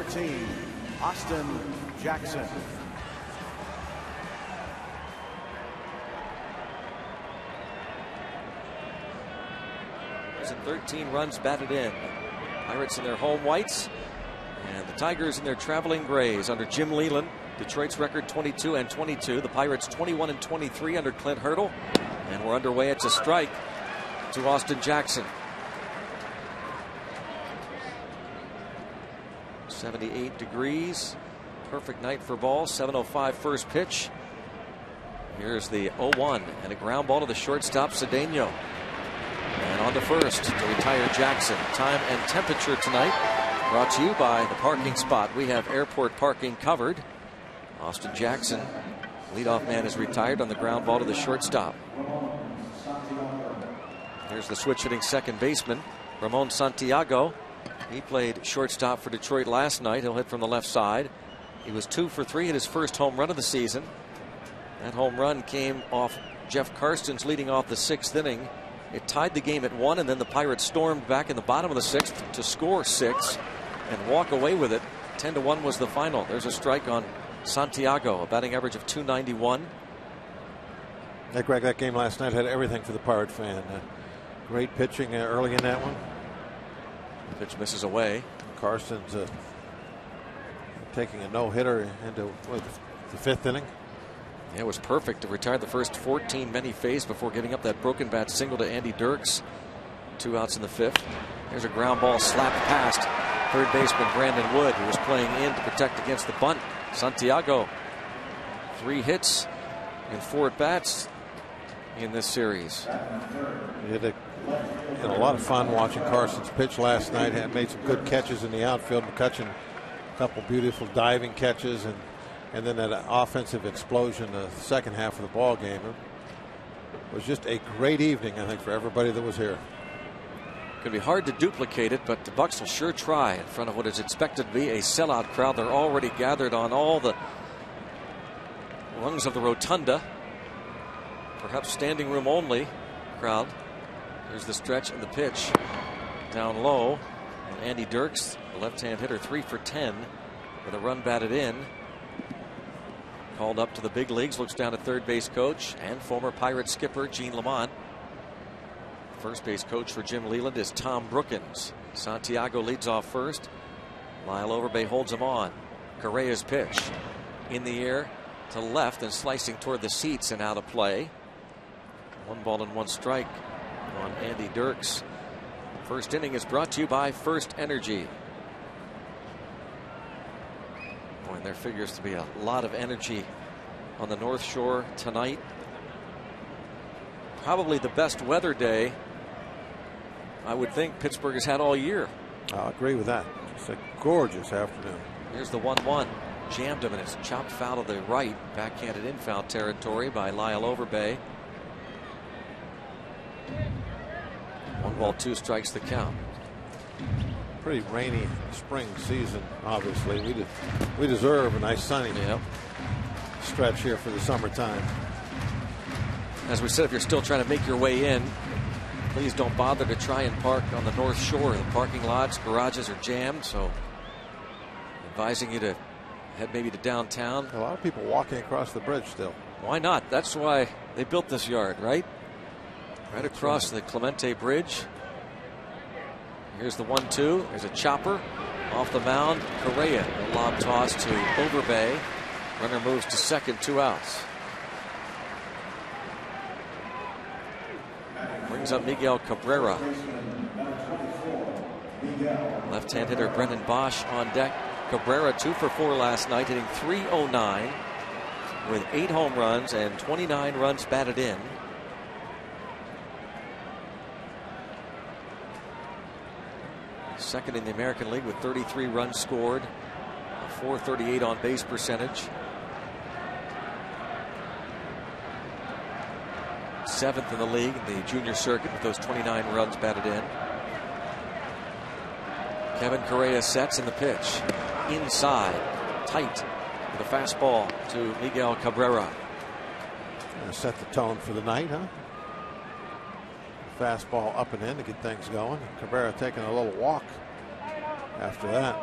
14, Austin Jackson. There's 13 runs batted in. Pirates in their home whites and the Tigers in their traveling grays under Jim Leyland. Detroit's record 22-22. The Pirates 21-23 under Clint Hurdle. And we're underway. It's a strike to Austin Jackson. 78 degrees. Perfect night for ball. 7:05 first pitch. Here's the 0-1 and a ground ball to the shortstop Cedeno. And on to first to retire Jackson. Time and temperature tonight brought to you by the parking spot. We have airport parking covered. Austin Jackson, leadoff man, is retired on the ground ball to the shortstop. Here's the switch hitting second baseman, Ramon Santiago. He played shortstop for Detroit last night. He'll hit from the left side. He was 2 for 3 at his first home run of the season. That home run came off Jeff Karstens leading off the 6th inning. It tied the game at 1, and then the Pirates stormed back in the bottom of the 6th to score 6 and walk away with it. 10-1 was the final. There's a strike on Santiago, a batting average of .291. Yeah, Greg, that game last night had everything for the Pirate fan. Great pitching early in that one. The pitch misses away. Karstens taking a no-hitter into the 5th inning. Yeah, it was perfect to retire the first 14 men he faced before giving up that broken bat single to Andy Dirks. 2 outs in the 5th. There's a ground ball slapped past third baseman Brandon Wood, who was playing in to protect against the bunt. Santiago, 3 hits in 4 at-bats in this series. He had a lot of fun watching Karstens pitch last night. Had made some good catches in the outfield. McCutchen, a couple beautiful diving catches, and then that offensive explosion the second half of the ball game. It was just a great evening, I think, for everybody that was here. Could be hard to duplicate it, but the Bucs will sure try in front of what is expected to be a sellout crowd. They're already gathered on all the rungs of the rotunda. Perhaps standing room only crowd. Here's the stretch and the pitch down low. And Andy Dirks, the left-hand hitter, 3 for 10 with a run batted in. Called up to the big leagues, looks down at third base coach and former Pirate skipper Gene Lamont. First base coach for Jim Leyland is Tom Brookins. Santiago leads off first. Lyle Overbay holds him on. Correa's pitch in the air to left and slicing toward the seats and out of play. 1 ball and 1 strike on Andy Dirks. First inning is brought to you by First Energy. Boy, and there figures to be a lot of energy on the North Shore tonight. Probably the best weather day I would think Pittsburgh has had all year. I'll agree with that. It's a gorgeous afternoon. Here's the 1-1. Jammed him, and it's chopped foul to the right. Backhanded in foul territory by Lyle Overbay. 1 ball, 2 strikes the count. Pretty rainy spring season, obviously. We deserve a nice sunny stretch here for the summertime. As we said, if you're still trying to make your way in, please don't bother to try and park on the North Shore. The parking lots, garages are jammed, so advising you to head maybe to downtown. A lot of people walking across the bridge still. Why not? That's why they built this yard, right? Right across the Clemente Bridge. Here's the 1-2. There's a chopper off the mound. Correa, a lob toss to Overbay. Runner moves to second, 2 outs. Brings up Miguel Cabrera. Left-hand hitter Brendan Bosch on deck. Cabrera 2 for 4 last night, hitting .309 with 8 home runs and 29 runs batted in. Second in the American League with 33 runs scored, a .438 on base percentage. 7th in the league in the junior circuit with those 29 runs batted in. Kevin Correa sets in the pitch. Inside, tight with a fastball to Miguel Cabrera. Gonna set the tone for the night, huh? Fastball up and in to get things going. Cabrera taking a little walk after that.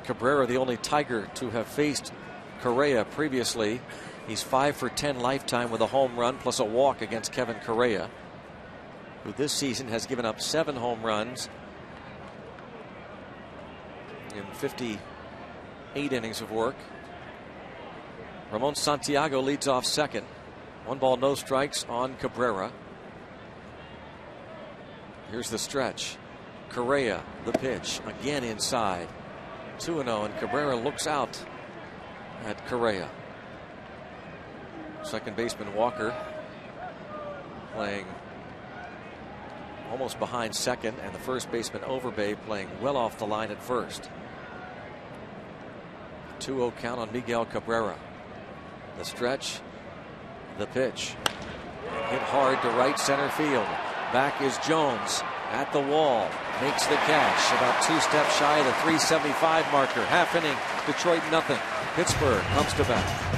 Cabrera, the only Tiger to have faced Correa previously. He's 5 for 10 lifetime with a home run plus a walk against Kevin Correa, who this season has given up 7 home runs in 58 innings of work. Ramon Santiago leads off second. 1 ball, no strikes on Cabrera. Here's the stretch. Correa, the pitch, again inside. 2-0, and Cabrera looks out at Correa. Second baseman Walker playing almost behind second, and the first baseman Overbay playing well off the line at first. 2-0 count on Miguel Cabrera. The stretch, the pitch, hit hard to right center field. Back is Jones at the wall, makes the catch, about 2 steps shy of the 375 marker. Half inning, Detroit nothing. Pittsburgh comes to bat.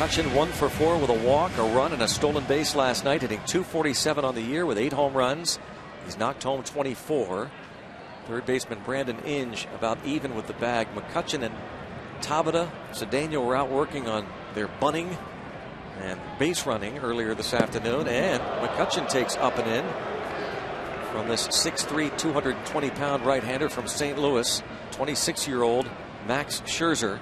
McCutchen 1 for 4 with a walk, a run, and a stolen base last night, hitting .247 on the year with 8 home runs. He's knocked home 24. Third baseman Brandon Inge about even with the bag. McCutchen and Tabata Cedeno were out working on their bunting and base running earlier this afternoon, and McCutchen takes up and in from this 6'3", 220-pound right-hander from St. Louis, 26-year-old Max Scherzer.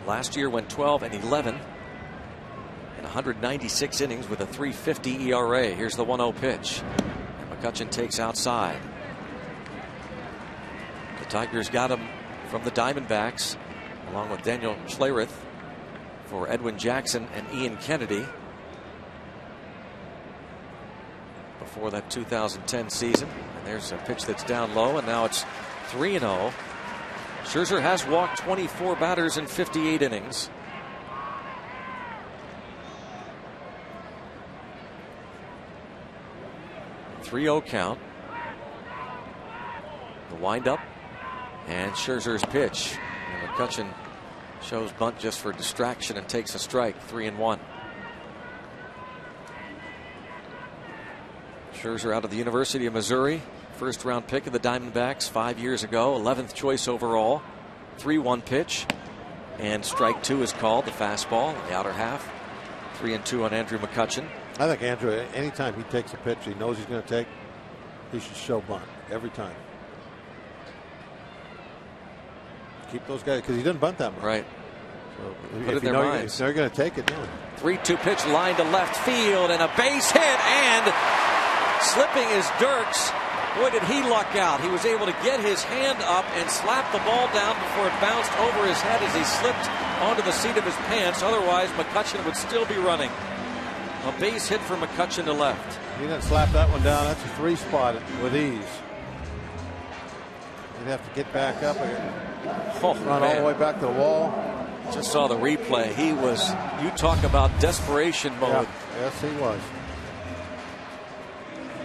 Last year went 12 and 11 in 196 innings with a .350 ERA. Here's the 1-0 pitch, and McCutchen takes outside. The Tigers got him from the Diamondbacks, along with Daniel Schlereth for Edwin Jackson and Ian Kennedy before that 2010 season. And there's a pitch that's down low, and now it's 3-0. Scherzer has walked 24 batters in 58 innings. .30 count. The windup and Scherzer's pitch. And McCutchen shows bunt just for distraction and takes a strike. 3-1. Scherzer out of the University of Missouri. First round pick of the Diamondbacks 5 years ago. 11th choice overall. 3-1 pitch. And strike 2 is called. The fastball in the outer half. 3-2 on Andrew McCutchen. I think Andrew, anytime he takes a pitch he knows he's going to take, he should show bunt every time. Keep those guys, because he doesn't bunt that much. Right. So put it in their minds. If they're going to take it, yeah. 3-2 pitch line to left field and a base hit, and slipping is Dirks. Boy, did he luck out. He was able to get his hand up and slap the ball down before it bounced over his head as he slipped onto the seat of his pants. Otherwise, McCutchen would still be running. A base hit for McCutchen to left. He didn't slap that one down. That's a 3-spot with ease. He'd have to get back up again. Run all the way back to the wall. Just saw the replay. He was, you talk about desperation mode. Yeah. Yes, he was.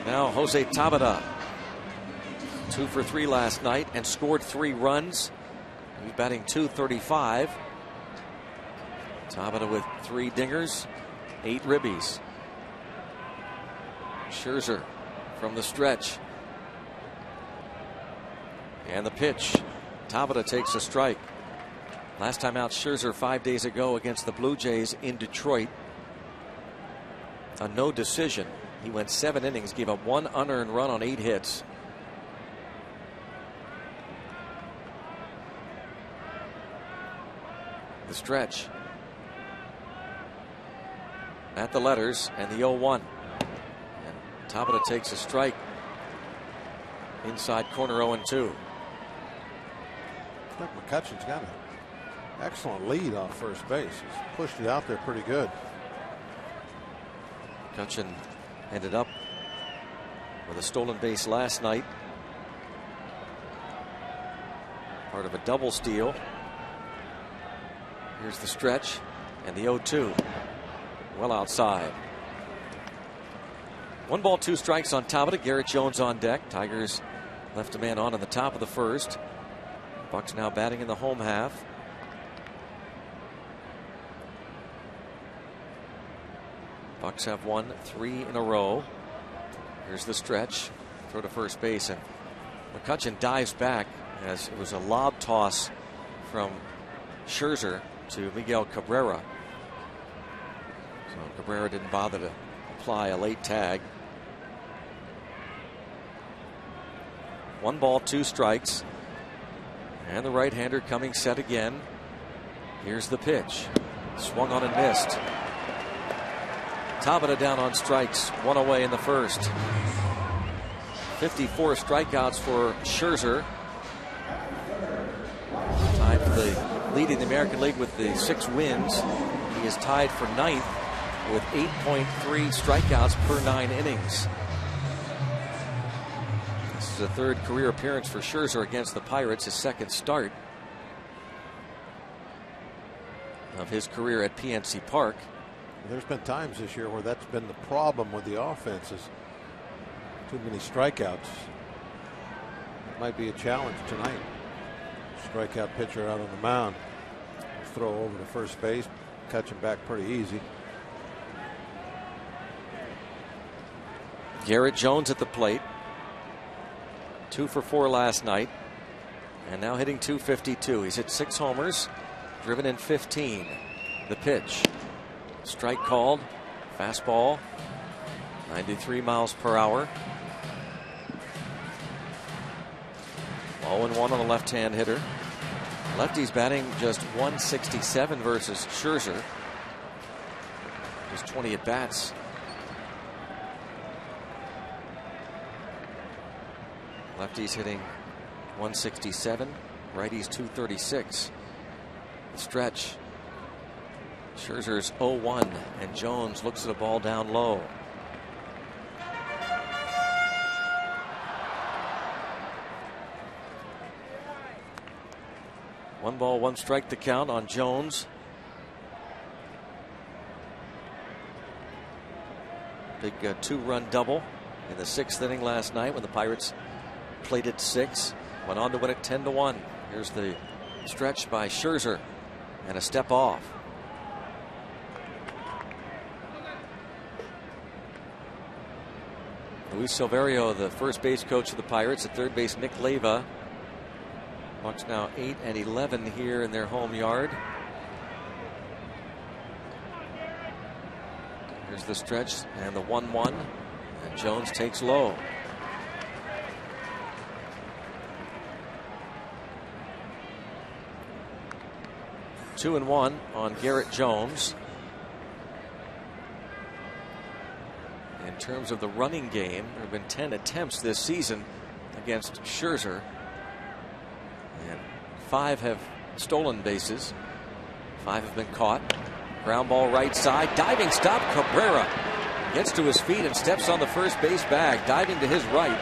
Now Jose Tabata, 2 for 3 last night and scored 3 runs. He's batting .235. Tabata with 3 dingers, 8 ribbies. Scherzer from the stretch. And the pitch. Tabata takes a strike. Last time out, Scherzer 5 days ago against the Blue Jays in Detroit. A no decision. He went 7 innings, gave up 1 unearned run on 8 hits. The stretch. At the letters and the 0-1. And Tabata takes a strike. Inside corner 0-2. I think McCutchen's got an excellent lead off first base. He's pushed it out there pretty good. McCutchen ended up with a stolen base last night. Part of a double steal. Here's the stretch and the 0-2. Well outside. 1 ball, 2 strikes on Tabata. Garrett Jones on deck. Tigers left a man on in the top of the first. Bucks now batting in the home half. Bucks have won 3 in a row. Here's the stretch. Throw to first base, and McCutchen dives back as it was a lob toss from Scherzer to Miguel Cabrera. So Cabrera didn't bother to apply a late tag. 1 ball, 2 strikes. And the right-hander coming set again. Here's the pitch. Swung on and missed. Tabata down on strikes. 1 away in the first. 54 strikeouts for Scherzer. Tied for the lead in the American League with the 6 wins. He is tied for 9th with 8.3 strikeouts per 9 innings. This is a 3rd career appearance for Scherzer against the Pirates, his 2nd start of his career at PNC Park. There's been times this year where that's been the problem with the offense, is too many strikeouts. It might be a challenge tonight. Strikeout pitcher out on the mound. Throw over to first base, catch him back pretty easy. Garrett Jones at the plate. 2 for 4 last night. And now hitting .252. He's hit 6 homers, driven in 15. The pitch. Strike called. Fastball. 93 miles per hour. 0-1 on the left-hand hitter. Lefty's batting just .167 versus Scherzer. Just 20 at bats. Lefty's hitting .167. Righty's .236. The stretch. Scherzer's 0-1, and Jones looks at a ball down low. One ball, 1 strike to count on Jones. Big 2-run double in the 6th inning last night when the Pirates plated 6. Went on to win it 10-1. Here's the stretch by Scherzer and a step off. Luis Silverio, the first base coach of the Pirates. At third base, Nick Leyva. Bucks now 8-11 here in their home yard. Here's the stretch and the 1-1. And Jones takes low. 2-1 on Garrett Jones. In terms of the running game, there have been 10 attempts this season against Scherzer, and 5 have stolen bases. 5 have been caught. Ground ball right side, diving stop. Cabrera gets to his feet and steps on the first base bag, diving to his right.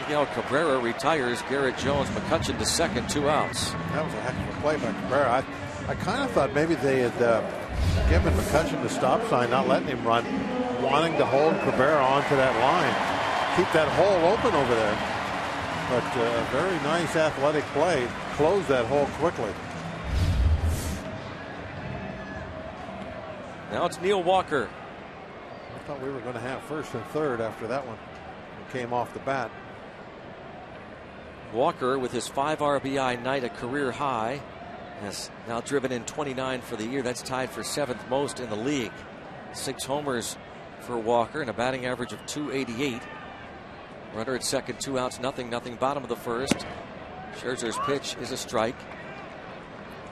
Miguel Cabrera retires Garrett Jones. McCutchen to second, 2 outs. That was a heck of a play by Cabrera. I kind of thought maybe they had given McCutchen the stop sign, not letting him run, wanting to hold Cabrera onto that line, keep that hole open over there. But a very nice athletic play, closed that hole quickly. Now it's Neil Walker. I thought we were going to have first and third after that one came off the bat. Walker, with his 5 RBI night, a career high, has now driven in 29 for the year. That's tied for 7th most in the league. 6 homers for Walker and a batting average of .288. Runner at second, 2 outs, nothing. Bottom of the first. Scherzer's pitch is a strike.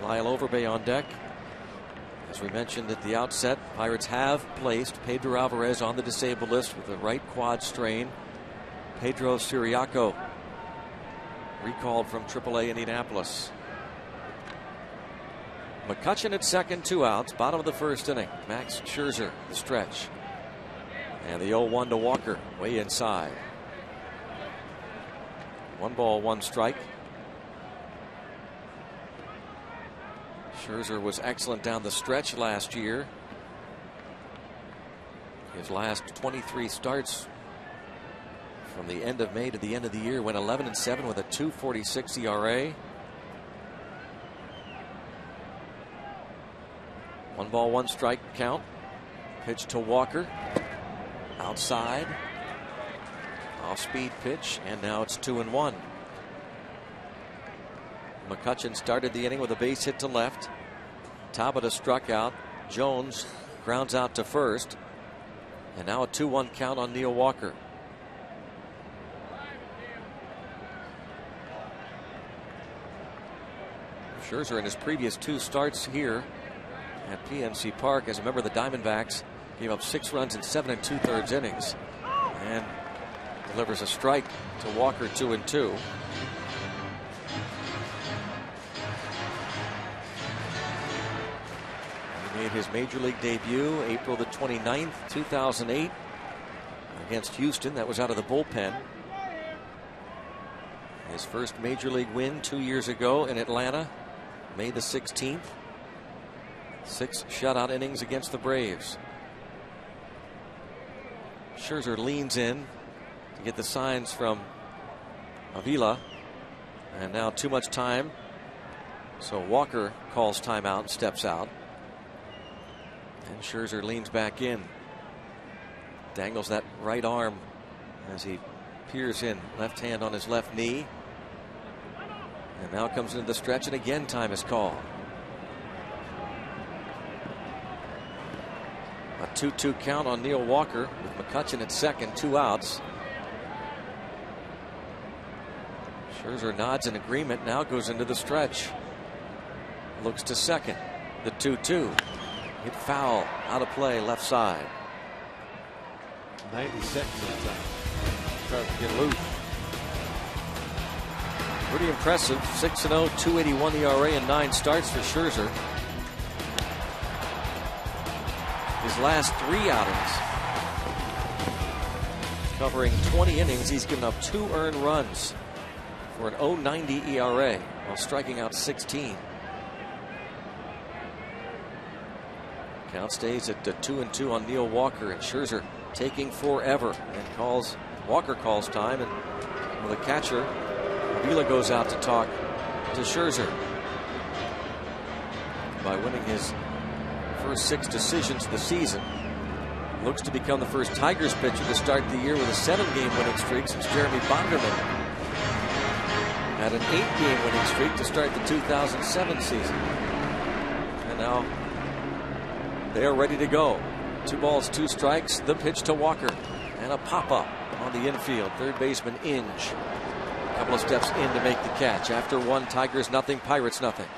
Lyle Overbay on deck. As we mentioned at the outset, Pirates have placed Pedro Alvarez on the disabled list with a right quad strain. Pedro Siriaco recalled from AAA Indianapolis. McCutchen at second, 2 outs, bottom of the first inning. Max Scherzer, the stretch. And the 0-1 to Walker, way inside. 1 ball, 1 strike. Scherzer was excellent down the stretch last year. His last 23 starts from the end of May to the end of the year went 11-7 with a .246 ERA. 1 ball, 1 strike count. Pitch to Walker. Outside. Off-speed pitch, and now it's 2-1. McCutchen started the inning with a base hit to left. Tabata struck out. Jones grounds out to first. And now a 2-1 count on Neil Walker. Scherzer in his previous 2 starts here at PNC Park as a member of the Diamondbacks gave up 6 runs in 7 2/3 innings and delivers a strike to Walker, 2-2. He made his major league debut April the 29th, 2008 against Houston. That was out of the bullpen. His first major league win 2 years ago in Atlanta, May the 16th. 6 shutout innings against the Braves. Scherzer leans in to get the signs from Avila, and now too much time, so Walker calls timeout and steps out, and Scherzer leans back in, dangles that right arm as he peers in, left hand on his left knee, and now comes into the stretch, and again time is called. A 2-2 count on Neil Walker with McCutchen at second, 2 outs. Scherzer nods in agreement, now goes into the stretch. Looks to second. The 2-2. Hit foul, out of play, left side. 90 seconds that time. Starting to get loose. Pretty impressive. 6-0, .281 ERA in 9 starts for Scherzer. His last 3 outings, covering 20 innings, he's given up 2 earned runs for an .090 ERA while striking out 16. Count stays at 2-2 on Neil Walker, and Scherzer taking forever, and Walker calls time, and with a catcher, Avila goes out to talk to Scherzer. By winning his first 6 decisions of the season, looks to become the first Tigers pitcher to start the year with a 7-game winning streak since Jeremy Bonderman had an 8-game winning streak to start the 2007 season. And now they are ready to go. 2 balls, 2 strikes. The pitch to Walker, and a pop-up on the infield. Third baseman Inge, a couple of steps in to make the catch. After 1, Tigers nothing, Pirates nothing.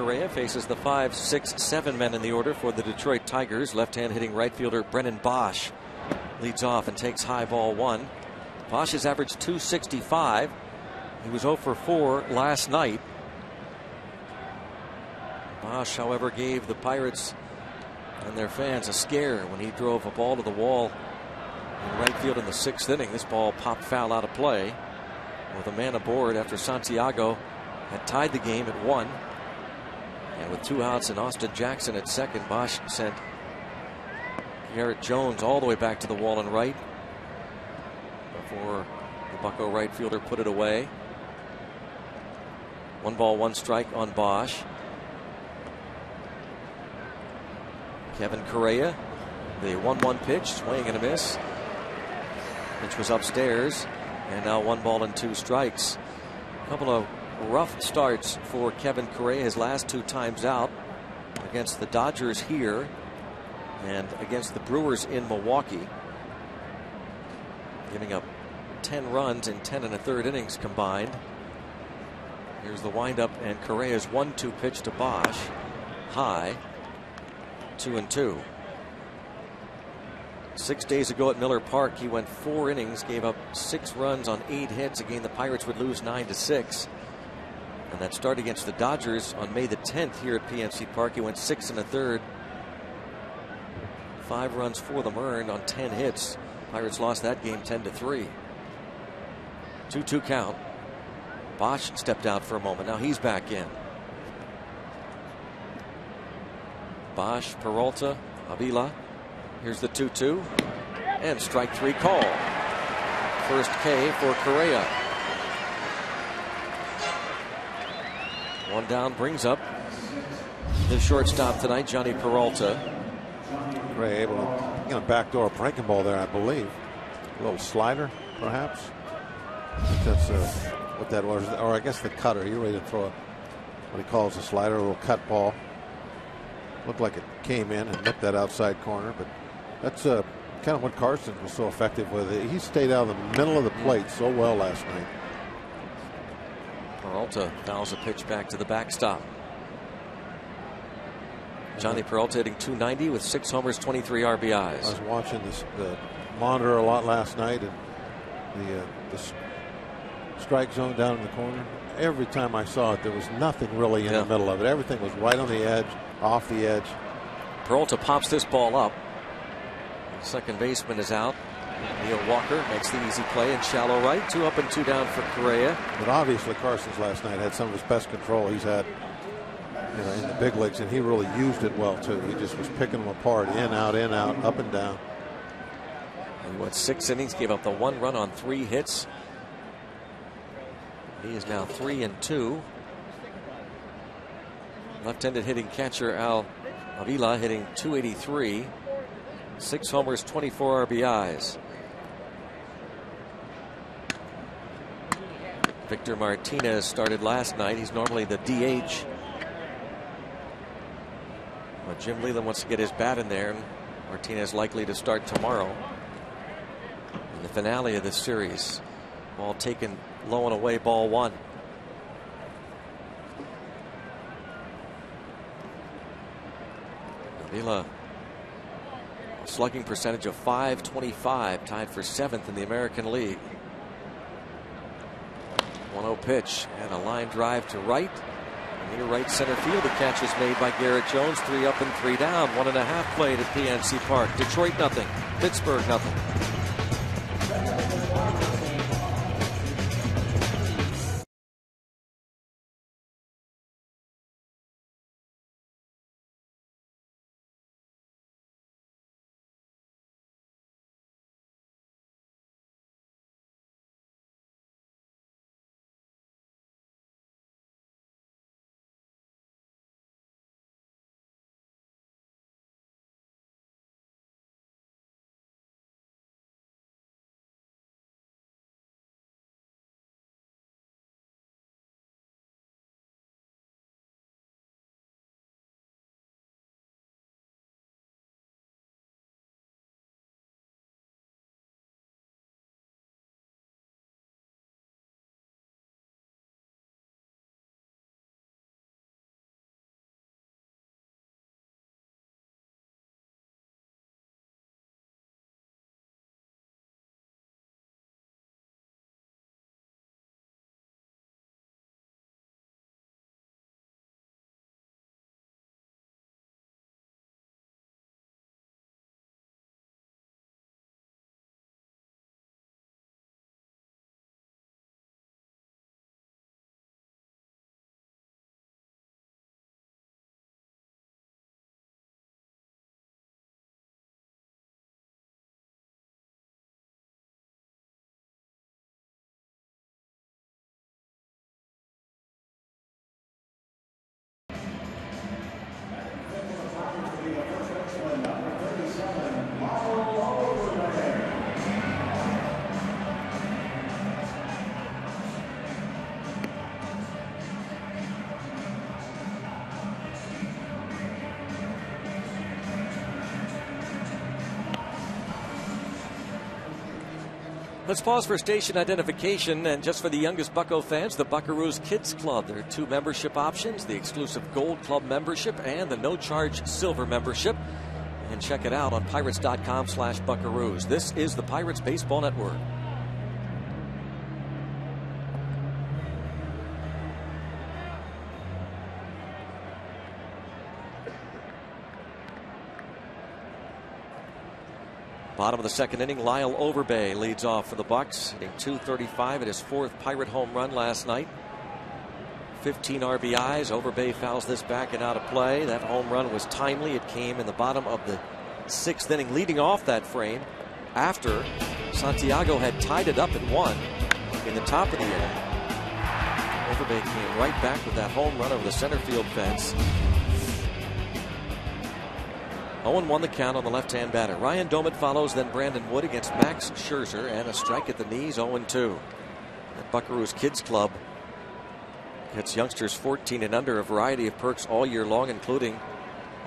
Correa faces the 5, 6, 7 men in the order for the Detroit Tigers. Left-hand hitting right fielder Brennan Bosch leads off and takes high ball 1. Bosch has averaged .265. He was 0 for 4 last night. Bosch, however, gave the Pirates and their fans a scare when he drove a ball to the wall in right field in the 6th inning. This ball popped foul out of play with a man aboard after Santiago had tied the game at 1. And with 2 outs and Austin Jackson at second, Bosch sent Garrett Jones all the way back to the wall and right before the Bucco right fielder put it away. 1 ball, 1 strike on Bosch. Kevin Correa, the 1-1 pitch, swing and a miss. Pitch was upstairs, and now 1 ball and 2 strikes. A couple of rough starts for Kevin Correa. His last 2 times out against the Dodgers here and against the Brewers in Milwaukee, giving up 10 runs in 10 1/3 innings combined. Here's the windup, and Correa's 1-2 pitch to Bosch, high, 2-2. 6 days ago at Miller Park, he went 4 innings, gave up 6 runs on 8 hits. Again, the Pirates would lose 9-6. And that start against the Dodgers on May the 10th here at PNC Park, he went 6 1/3. 5 runs for them earned on 10 hits. Pirates lost that game 10-3. 2-2 count. Bosch stepped out for a moment. Now he's back in. Bosch, Peralta, Avila. Here's the 2-2. And strike 3 call. First K for Correa. 1 down brings up the shortstop tonight, Johnny Peralta. Correa able to backdoor a breaking ball there, I believe. A little slider, perhaps. I think that's what that was. Or I guess the cutter. He ready to throw what he calls a slider, a little cut ball. Looked like it came in and nipped that outside corner, but that's kind of what Carson was so effective with. He stayed out of the middle of the plate so well last night. Peralta fouls a pitch back to the backstop. Johnny Peralta hitting .290 with 6 homers, 23 RBIs. I was watching the monitor a lot last night, and the strike zone down in the corner. Every time I saw it, there was nothing really in the middle of it. Everything was right on the edge, off the edge. Peralta pops this ball up. Second baseman is out. Neil Walker makes the easy play in shallow right. 2 up and 2 down for Correa. But obviously Carson's last night had some of his best control he's had in the big leagues, and he really used it well too. He just was picking them apart, in, out, up and down. He went 6 innings, gave up the 1 run on 3 hits. He is now 3-2. Left-handed hitting catcher Al Avila hitting .283. 6 homers, 24 RBIs. Victor Martinez started last night. He's normally the DH. But Jim Leland wants to get his bat in there, and Martinez likely to start tomorrow in the finale of this series. Ball taken low and away, ball 1. Avila, slugging percentage of .525, tied for 7th in the American League. 1-0 pitch and a line drive to right. Near right center field, the catch is made by Garrett Jones. 3 up and 3 down. 1.5 played at PNC Park. Detroit nothing. Pittsburgh nothing. Let's pause for station identification, and just for the youngest Bucco fans, the Buckaroos Kids Club. There are 2 membership options, the exclusive Gold Club membership and the no-charge Silver membership. And check it out on Pirates.com/Buckaroos. This is the Pirates Baseball Network. Bottom of the second inning, Lyle Overbay leads off for the Bucks, hitting .235 at his 4th Pirate home run last night. 15 RBIs. Overbay fouls this back and out of play. That home run was timely. It came in the bottom of the 6th inning, leading off that frame after Santiago had tied it up at 1 in the top of the inning. Overbay came right back with that home run over the center field fence. 0-1 the count on the left-hand batter. Ryan Doumit follows, then Brandon Wood against Max Scherzer, and a strike at the knees, 0-2. That Buckaroos Kids Club gets youngsters 14 and under a variety of perks all year long, including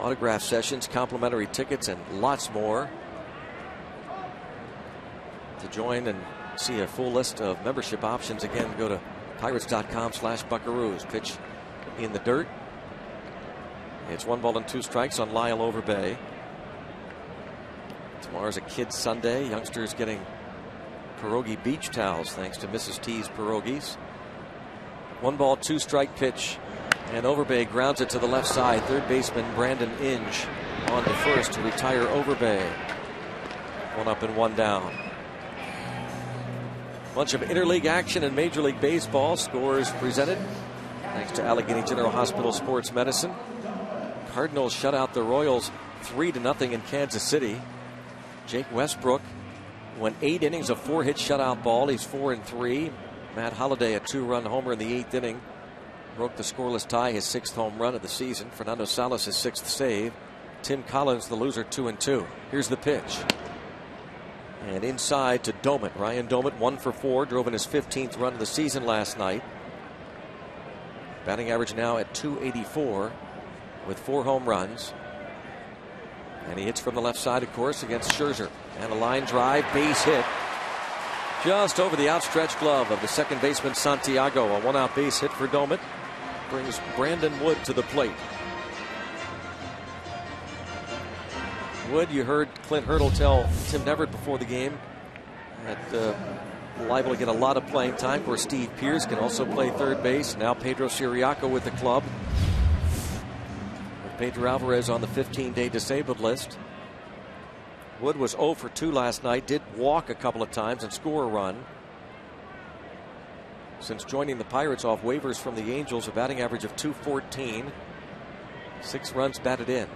autograph sessions, complimentary tickets, and lots more. To join and see a full list of membership options, again, go to Pirates.com/Buckaroos. Pitch in the dirt. It's 1 ball and 2 strikes on Lyle Overbay. Tomorrow's a Kids Sunday. Youngsters getting pierogi beach towels thanks to Mrs. T's Pierogies. 1 ball, 2 strike pitch. And Overbay grounds it to the left side. Third baseman Brandon Inge on to first to retire Overbay. 1 up and 1 down. Bunch of interleague action in Major League Baseball. Scores presented thanks to Allegheny General Hospital Sports Medicine. Cardinals shut out the Royals 3-0 in Kansas City. Jake Westbrook went 8 innings of 4-hit shutout ball. He's 4-3. Matt Holliday, a 2-run homer in the 8th inning, broke the scoreless tie, his 6th home run of the season. Fernando Salas, his 6th save. Tim Collins, the loser, 2-2. Here's the pitch. And inside to Doumit. Ryan Doumit, 1 for 4, drove in his 15th run of the season last night. Batting average now at .284 with 4 home runs. And he hits from the left side, of course, against Scherzer. And a line drive, base hit. Just over the outstretched glove of the second baseman Santiago. A 1-out base hit for Doumit brings Brandon Wood to the plate. Wood, you heard Clint Hurdle tell Tim Neverett before the game that liable to get a lot of playing time. Of course, Steve Pearce can also play third base. Now Pedro Siriaco with the club, with Pedro Alvarez on the 15-day disabled list. Wood was 0 for 2 last night, did walk a couple of times and score a run. Since joining the Pirates off waivers from the Angels, a batting average of .214. 6 runs batted in.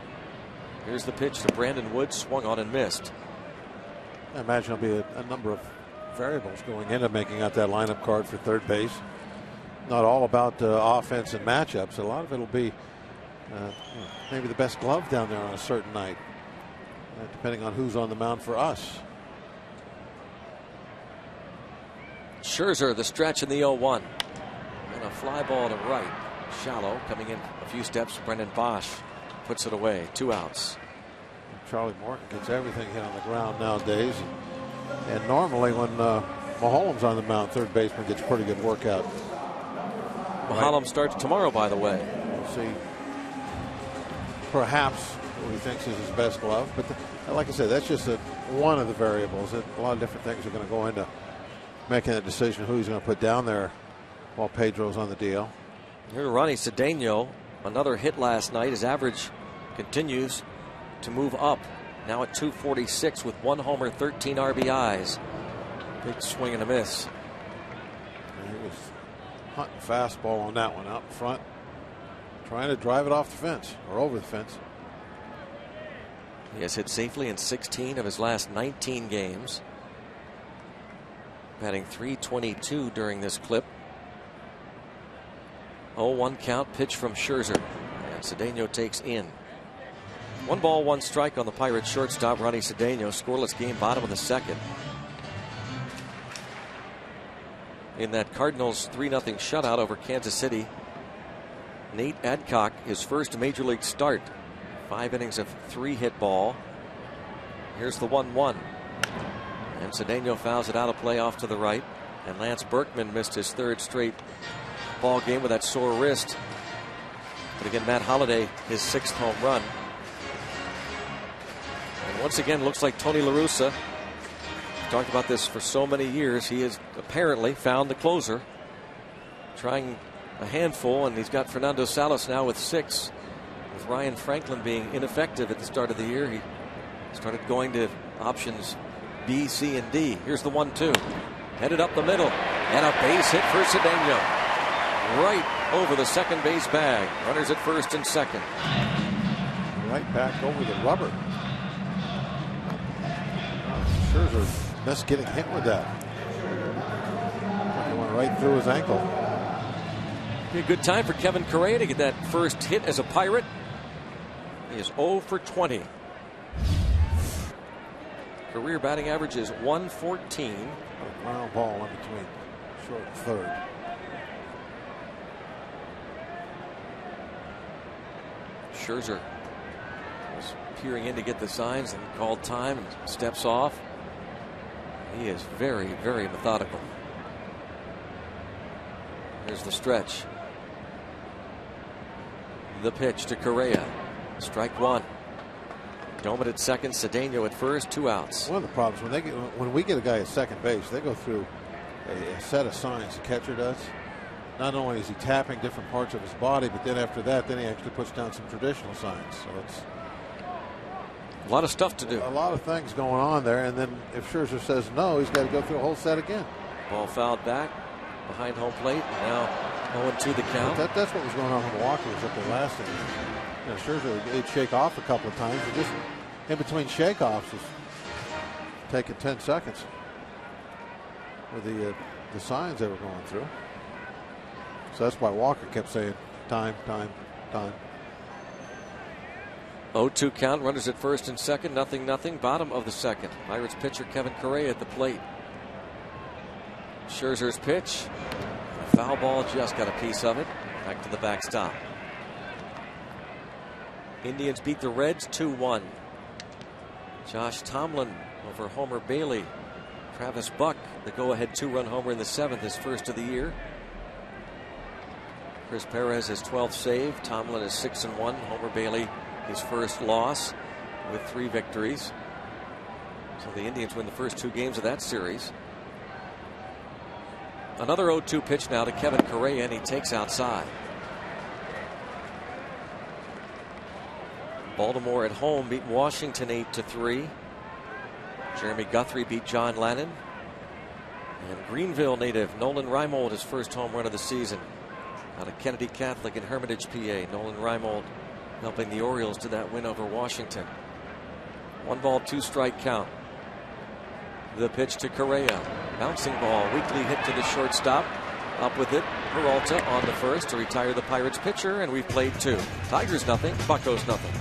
Here's the pitch to Brandon Wood, swung on and missed. I imagine there'll be a number of variables going into making out that lineup card for third base. Not all about offense and matchups. A lot of it will be maybe the best glove down there on a certain night, depending on who's on the mound for us. Scherzer, the stretch in the 0-1. And a fly ball to right. Shallow, coming in a few steps. Brendan Bosch puts it away. 2 outs. Charlie Morton gets everything hit on the ground nowadays. And normally when Maholm's on the mound, third baseman gets a pretty good workout. Maholm starts tomorrow, by the way. We'll see. Perhaps what he thinks is his best glove. But like I said, that's just one of the variables. A lot of different things are going to go into making a decision who he's going to put down there while Pedro's on the DL. Here's Ronnie Cedeno, another hit last night. His average continues to move up, now at .246 with 1 homer, 13 RBIs. Big swing and a miss. And he was hunting fastball on that one out in front, trying to drive it off the fence or over the fence. He has hit safely in 16 of his last 19 games. Batting .322 during this clip. 0-1 count, pitch from Scherzer. And Cedeno takes in. 1 ball, 1 strike on the Pirates shortstop, Ronnie Cedeno. Scoreless game, bottom of the second. In that Cardinals 3-0 shutout over Kansas City, Nate Adcock, his first major league start. 5 innings of 3-hit ball. Here's the 1-1. And Cedeno fouls it out of play off to the right. And Lance Berkman missed his third straight ball game with that sore wrist. But again, Matt Holliday, his 6th home run. And once again, looks like Tony La Russa. Talked about this for so many years. He has apparently found the closer. Trying a handful, and he's got Fernando Salas now with 6. With Ryan Franklin being ineffective at the start of the year, he started going to options B, C, and D. Here's the 1-2. Headed up the middle. And a base hit for Cedeno. Right over the second base bag. Runners at first and second. Right back over the rubber. Scherzer missed getting hit with that. It went right through his ankle. Be a good time for Kevin Correa to get that first hit as a Pirate. He is 0 for 20. Career batting average is 114. A ground ball in between short and third. Scherzer was peering in to get the signs and called time and steps off. He is very, very methodical. Here's the stretch. The pitch to Correa. Strike 1. Doman at second, Cedeno at first, 2 outs. One of the problems when we get a guy at second base, they go through a set of signs the catcher does. Not only is he tapping different parts of his body, but then after that, then he actually puts down some traditional signs. So it's a lot of stuff to do. A lot of things going on there, and then if Scherzer says no, he's got to go through a whole set again. Ball fouled back behind home plate. Now 0-2 the count. That's what was going on when Walker was up there last inning. You know, Scherzer would shake off a couple of times, but just in between shakeoffs was taking 10 seconds with the signs they were going through. So that's why Walker kept saying time, time, time. 0-2 count. Runners at first and second. 0-0. Bottom of the second. Pirates pitcher Kevin Correa at the plate. Scherzer's pitch. A foul ball just got a piece of it. Back to the backstop. Indians beat the Reds 2-1. Josh Tomlin over Homer Bailey. Travis Buck, the go-ahead 2-run homer in the 7th, his first of the year. Chris Perez his 12th save. Tomlin is 6-1. Homer Bailey his first loss with 3 victories. So the Indians win the first 2 games of that series. Another 0-2 pitch now to Kevin Correa, and he takes outside. Baltimore at home beat Washington 8-3. Jeremy Guthrie beat John Lannon. And Greenville native Nolan Reimold his first home run of the season out of Kennedy Catholic in Hermitage, PA. Nolan Reimold helping the Orioles to that win over Washington. 1 ball, 2 strike count. The pitch to Correa. Bouncing ball, weakly hit to the shortstop. Up with it, Peralta on the first to retire the Pirates pitcher, and we've played 2. Tigers nothing, Buccos nothing.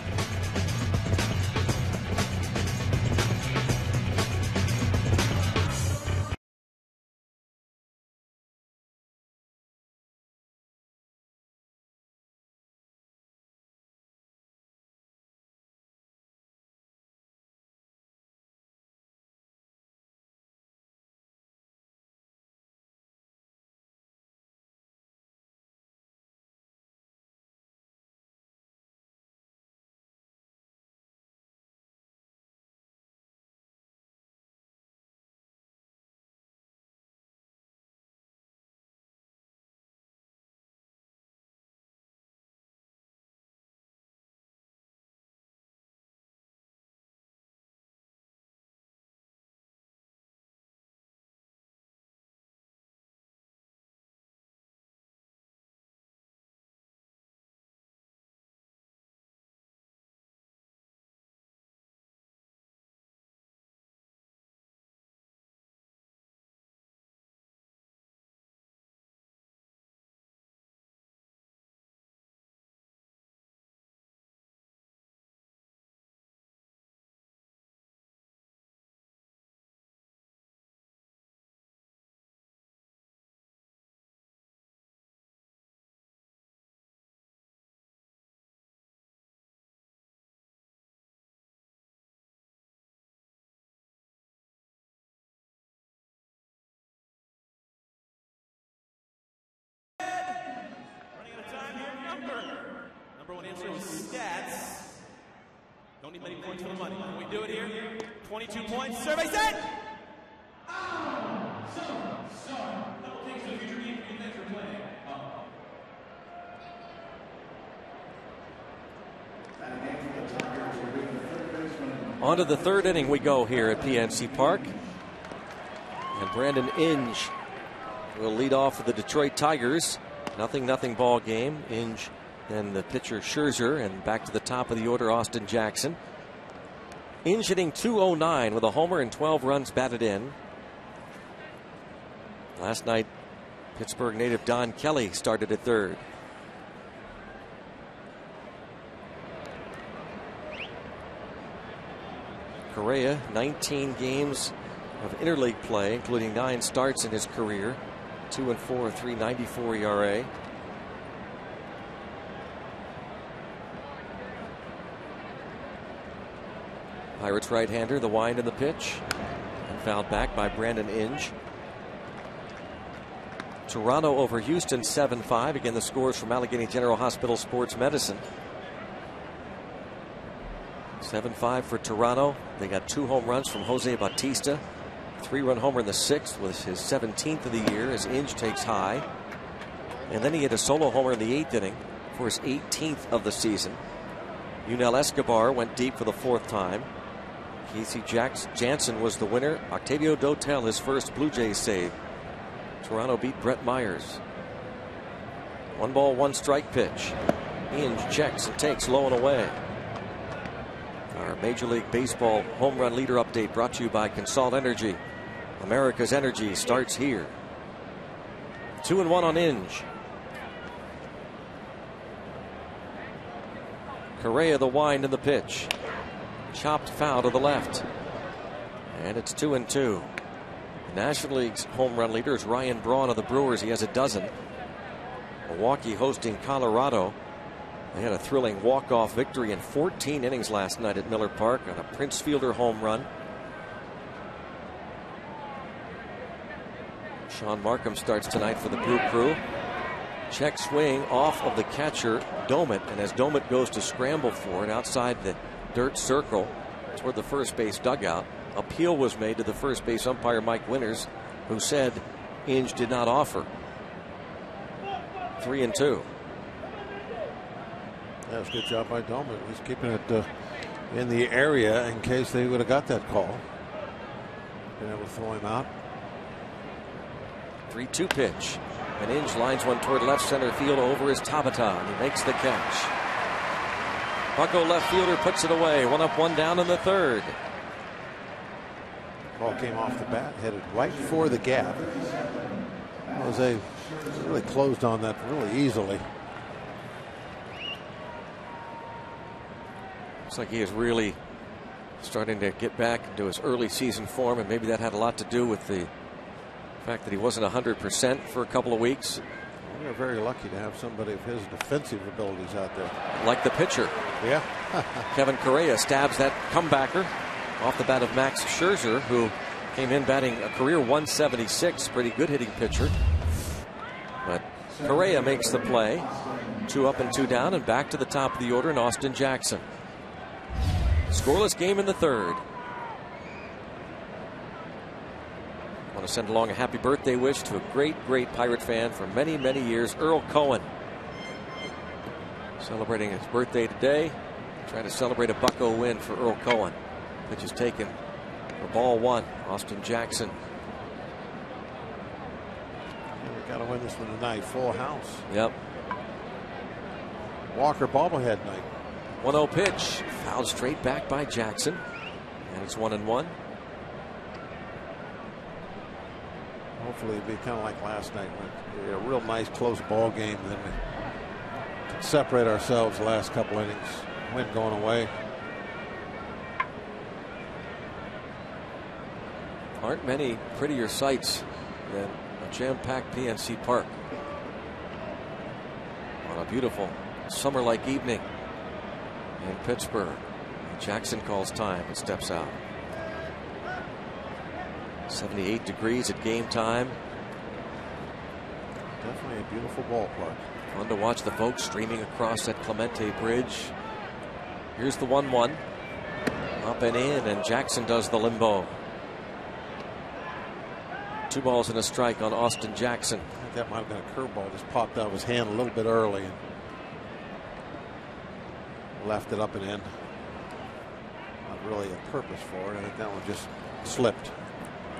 answer was stats. Don't need many points for the money. Can we do it here? 22 points. Survey set! On to the third inning we go here at PNC Park. And Brandon Inge will lead off for the Detroit Tigers. 0-0 ball game. Inge, then the pitcher Scherzer, and back to the top of the order, Austin Jackson. Inge hitting .209 with a homer and 12 runs batted in. Last night, Pittsburgh native Don Kelly started at third. Correa, 19 games of interleague play, including 9 starts in his career. 2-4, 3.94 ERA. Pirates right-hander, the wind and the pitch. And fouled back by Brandon Inge. Toronto over Houston 7-5. Again, the scores from Allegheny General Hospital Sports Medicine. 7-5 for Toronto. They got 2 home runs from Jose Bautista. 3-run homer in the 6th was his 17th of the year as Inge takes high. And then he hit a solo homer in the 8th inning for his 18th of the season. Yunel Escobar went deep for the 4th time. Casey Jansen was the winner. Octavio Dotel his first Blue Jays save. Toronto beat Brett Myers. 1 ball, 1 strike pitch. Inge checks and takes low and away. Our Major League Baseball home run leader update brought to you by Consult Energy. America's energy starts here. 2-1 on Inge. Correa the wind and the pitch. Chopped foul to the left. And it's 2-2. The National League's home run leader is Ryan Braun of the Brewers. He has a dozen. Milwaukee hosting Colorado. They had a thrilling walk-off victory in 14 innings last night at Miller Park on a Prince Fielder home run. Sean Markham starts tonight for the Brew Crew. Check swing off of the catcher, Domit, and as Domit goes to scramble for it outside the dirt circle toward the first base dugout, appeal was made to the first base umpire Mike Winters, who said Inge did not offer. 3-2. That was a good job by Dolman. He's keeping it in the area in case they would have got that call. Been able to throw him out. 3-2 pitch. And Inge lines one toward left center field over his Tabata. And he makes the catch. Bucko left fielder puts it away. 1 up, 1 down in the 3rd. Ball came off the bat, headed right for the gap. Jose really closed on that really easily. Looks like he is really starting to get back into his early season form, and maybe that had a lot to do with the fact that he wasn't 100% for a couple of weeks. We're very lucky to have somebody of his defensive abilities out there. Like the pitcher. Yeah. Kevin Correa stabs that comebacker off the bat of Max Scherzer, who came in batting a career 176. Pretty good hitting pitcher. But Correa makes the play. 2 up and 2 down, and back to the top of the order in Austin Jackson. Scoreless game in the 3rd. Want to send along a happy birthday wish to a great Pirate fan for many, many years, Earl Cohen. Celebrating his birthday today. Trying to celebrate a Bucko win for Earl Cohen. Pitch is taken for ball 1. Austin Jackson. We got to win this one tonight. Full house. Yep. Walker bobblehead night. 1-0 pitch. Fouled straight back by Jackson. And it's 1-1. Hopefully it'll be kind of like last night. A real nice close ball game. Then we can separate ourselves the last couple innings. Win going away. Aren't many prettier sights than a jam-packed PNC Park on a beautiful summer-like evening in Pittsburgh. Jackson calls time and steps out. 78 degrees at game time. Definitely a beautiful ballpark. Fun to watch the folks streaming across that Clemente Bridge. Here's the 1-1. Up and in, and Jackson does the limbo. 2 balls and a strike on Austin Jackson. I think that might have been a curveball. Just popped out of his hand a little bit early and left it up and in. Not really a purpose for it. I think that one just slipped.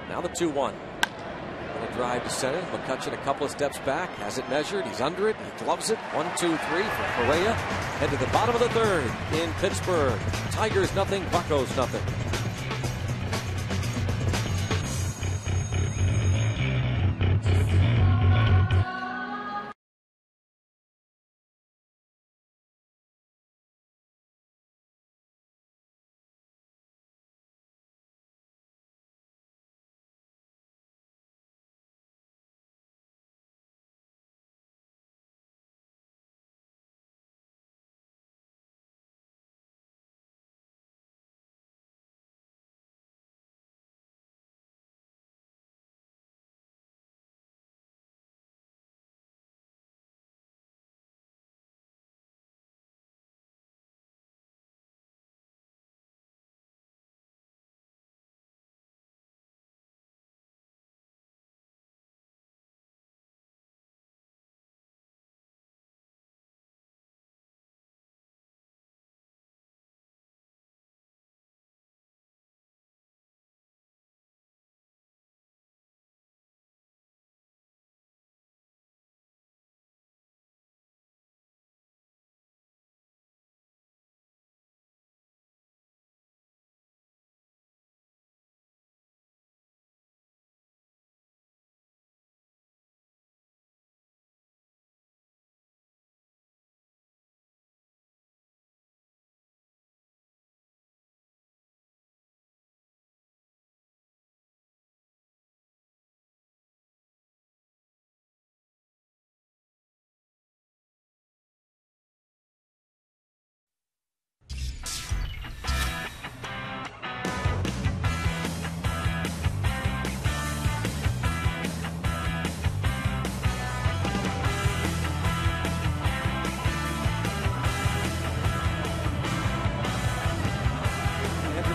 Now the 2-1. And a drive to center. McCutchen a couple of steps back. Has it measured. He's under it. He gloves it. 1-2-3 for Correa. Head to the bottom of the 3rd in Pittsburgh. Tigers nothing. Buccos nothing.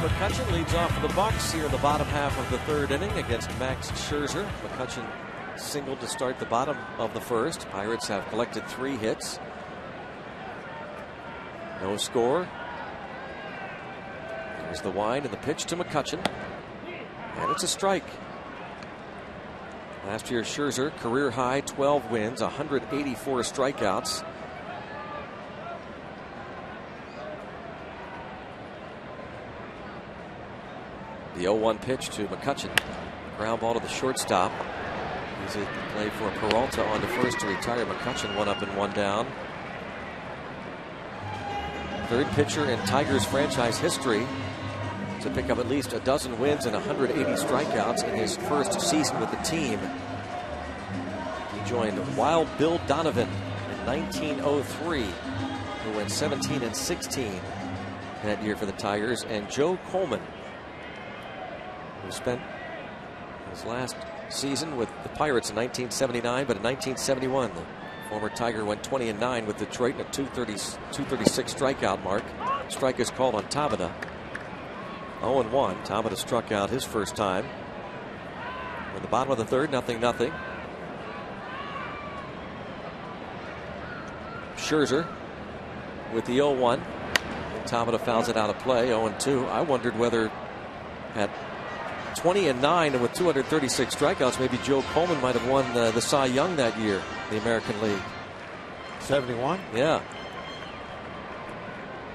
McCutchen leads off for the Bucs here in the bottom half of the 3rd inning against Max Scherzer. McCutchen singled to start the bottom of the 1st. Pirates have collected 3 hits. No score. There's the wind and the pitch to McCutchen. And it's a strike. Last year, Scherzer, career high 12 wins, 184 strikeouts. The 0-1 pitch to McCutchen. Ground ball to the shortstop. Easy play for Peralta on to first to retire McCutchen. 1 up and 1 down. 3rd pitcher in Tigers franchise history to pick up at least a dozen wins and 180 strikeouts in his first season with the team. He joined Wild Bill Donovan in 1903, who went 17-16 that year for the Tigers, and Joe Coleman, who spent his last season with the Pirates in 1979, but in 1971, the former Tiger went 20-9 with Detroit and a 236 strikeout mark. Strike is called on Tabata. 0-1. Tabata struck out his first time. In the bottom of the 3rd, 0-0. Scherzer with the 0-1. And Tabata fouls it out of play. 0-2. I wondered whether at 20-9 and with 236 strikeouts, maybe Joe Coleman might have won the Cy Young that year, the American League. 71? Yeah.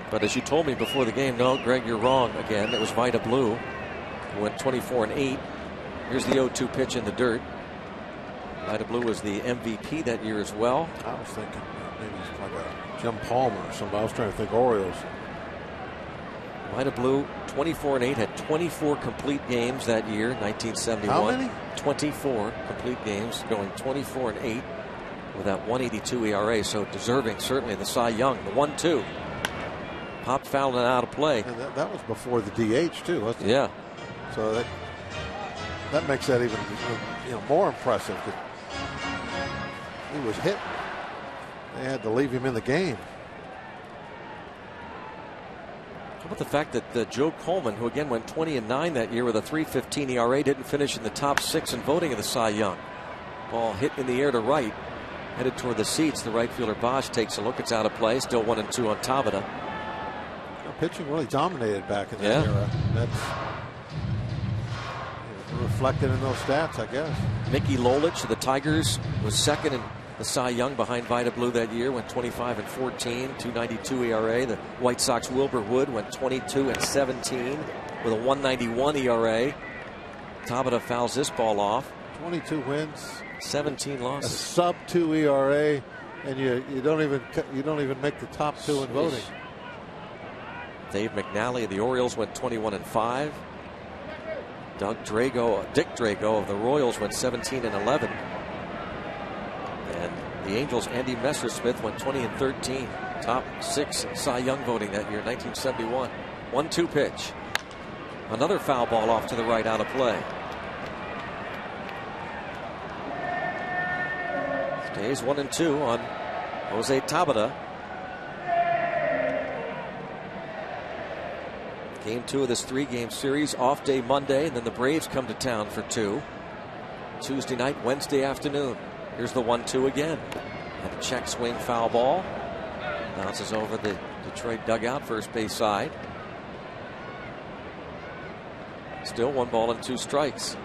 But as you told me before the game, no, Greg, you're wrong again. It was Vida Blue, who went 24-8. Here's the 0-2 pitch in the dirt. Vida Blue was the MVP that year as well. I was thinking maybe it's like a Jim Palmer or somebody. I was trying to think Orioles. Vida Blue, 24-8, had 24 complete games that year, 1971. How many? 24 complete games, going 24-8 with that 182 ERA. So deserving, certainly, the Cy Young. The 1-2. Popped foul and out of play. And that was before the DH too, wasn't it? Yeah. So that makes that even more impressive. He was hit They had to leave him in the game. How about the fact that Joe Coleman, who again went 20-9 that year with a 3.15 ERA, didn't finish in the top 6 in voting of the Cy Young. Ball hit in the air to right, headed toward the seats. The right fielder Bosch takes a look. It's out of play. Still 1-2 on Tabata. Pitching really dominated back in that era. That's reflected in those stats, I guess. Mickey Lolich of the Tigers was second in the Cy Young behind Vida Blue that year. Went 25-14, 2.92 ERA. The White Sox Wilbur Wood went 22-17 with a 1.91 ERA. Tabata fouls this ball off. 22 wins, 17 losses. a sub-2 ERA, and you don't even make the top 2 in voting. Dave McNally of the Orioles went 21-5. Dick Drago of the Royals went 17-11. And the Angels' Andy Messersmith went 20-13. Top 6 Cy Young voting that year, 1971. 1-2 pitch. Another foul ball off to the right, out of play. Stays 1-2 on Jose Tabata. Game 2 of this 3-game series. Off day Monday, and then the Braves come to town for 2. Tuesday night, Wednesday afternoon. Here's the 1-2 again. And a check swing foul ball. Bounces over the Detroit dugout, first base side. Still 1 ball and 2 strikes.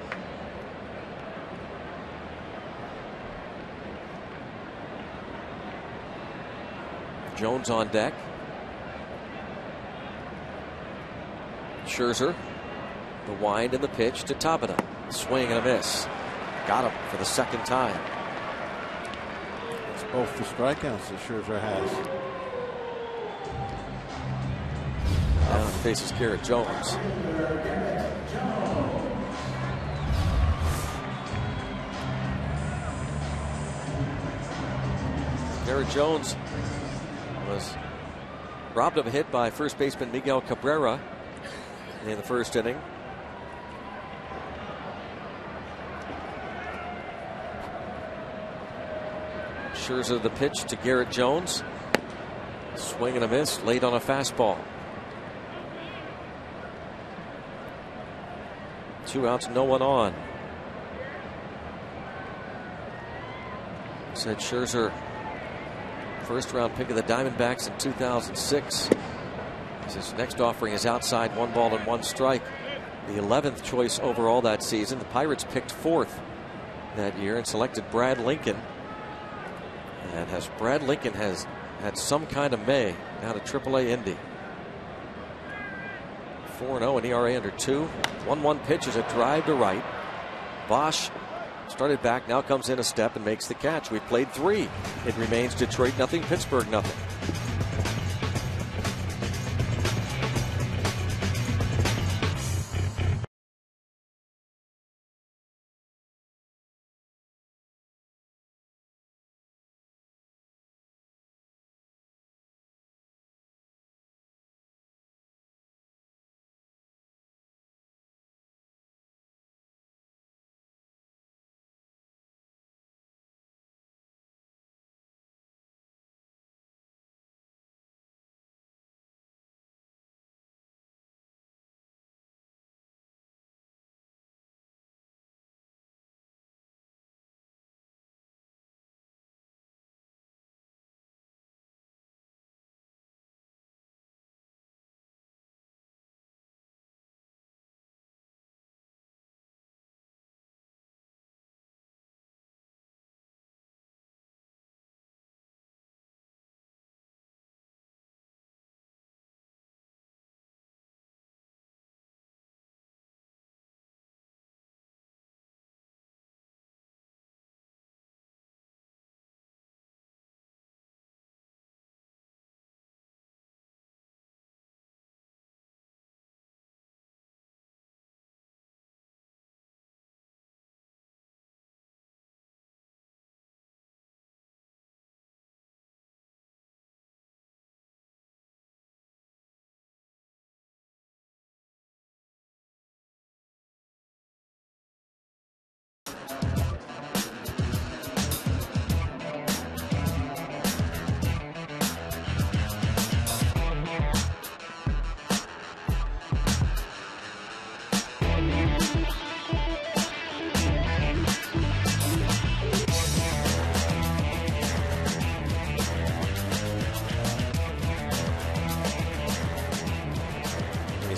Jones on deck. Scherzer, the wind and the pitch to Tabata. Swing and a miss. Got him for the second time. It's both the strikeouts that Scherzer has. Now faces Garrett Jones. Garrett Jones was robbed of a hit by first baseman Miguel Cabrera in the first inning. Scherzer the pitch to Garrett Jones. Swing and a miss, late on a fastball. 2 outs, no one on. Said Scherzer, first round pick of the Diamondbacks in 2006. His next offering is outside, 1 ball and 1 strike. The 11th choice overall that season. The Pirates picked 4th that year and selected Brad Lincoln. And Brad Lincoln has had some kind of May out of AAA Indy. 4-0 and ERA under 2. 1-1 pitch is a drive to right. Bosch started back, now comes in a step and makes the catch. We've played 3. It remains Detroit nothing, Pittsburgh nothing.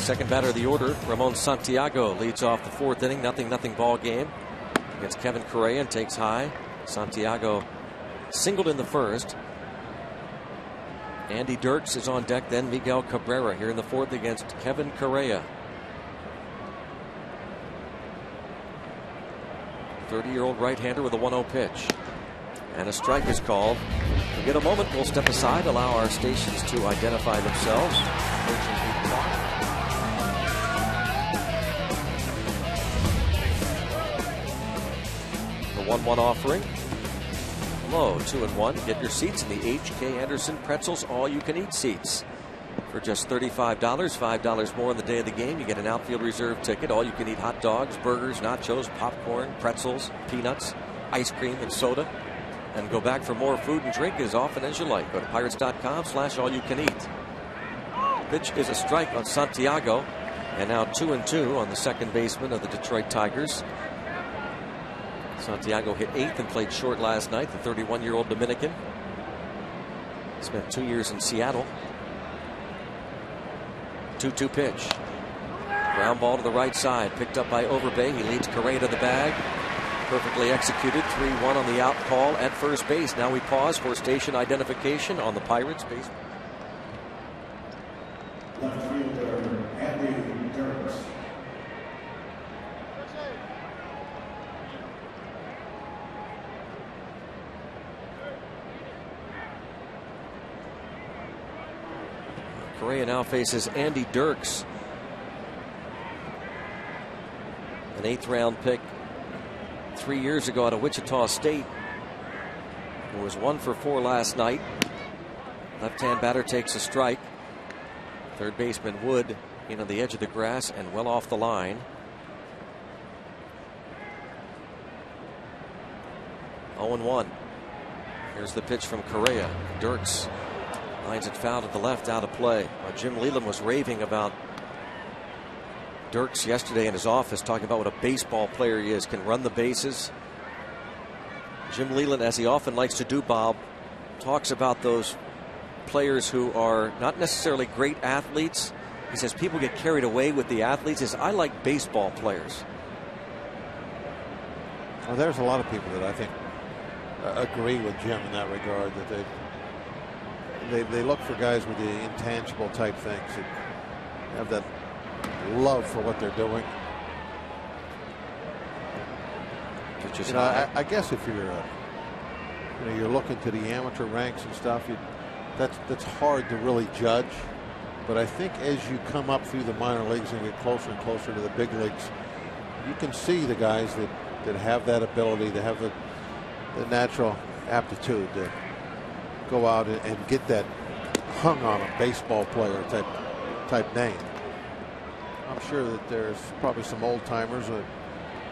Second batter of the order, Ramon Santiago, leads off the fourth inning. 0-0 ball game against Kevin Correa and takes high. Santiago singled in the first. Andy Dirks is on deck, then Miguel Cabrera here in the fourth against Kevin Correa. 30-year-old right-hander with a 1-0 pitch. And a strike is called. We'll get a moment. We'll step aside, allow our stations to identify themselves. The 1-1 offering. Low, 2-1. Get your seats in the H.K. Anderson Pretzels all-you-can-eat seats. For just $35, $5 more on the day of the game, you get an outfield reserve ticket. All-you-can-eat hot dogs, burgers, nachos, popcorn, pretzels, peanuts, ice cream, and soda. And go back for more food and drink as often as you like. Go to pirates.com/all-you-can-eat. Pitch is a strike on Santiago. And now 2-2 on the second baseman of the Detroit Tigers. Santiago hit 8th and played short last night. The 31-year-old Dominican spent 2 years in Seattle. 2-2 pitch. Ground ball to the right side. Picked up by Overbay. He leads Correa to the bag. Perfectly executed. 3-1 on the out call at first base. Now we pause for station identification on the Pirates base. Left fielder Andy Dirks. Correa now faces Andy Dirks, an 8th round pick 3 years ago out of Wichita State, who was 1 for 4 last night. Left-hand batter takes a strike. Third baseman Wood in on the edge of the grass and well off the line. 0-1. Here's the pitch from Correa. Dirks lines it foul to the left, out of play. Jim Leland was raving about Dirks yesterday in his office, talking about what a baseball player he is, can run the bases. Jim Leland, as he often likes to do, Bob, talks about those players who are not necessarily great athletes. He says people get carried away with the athletes. He says, I like baseball players. Well, there's a lot of people that I think agree with Jim in that regard, that they look for guys with the intangible type things that have that love for what they're doing. You know, I guess if you're you're looking to the amateur ranks and stuff, that's hard to really judge. But I think as you come up through the minor leagues and get closer and closer to the big leagues, you can see the guys that have that ability, that have the natural aptitude to go out and get that hung on a baseball player type name. I'm sure that there's probably some old timers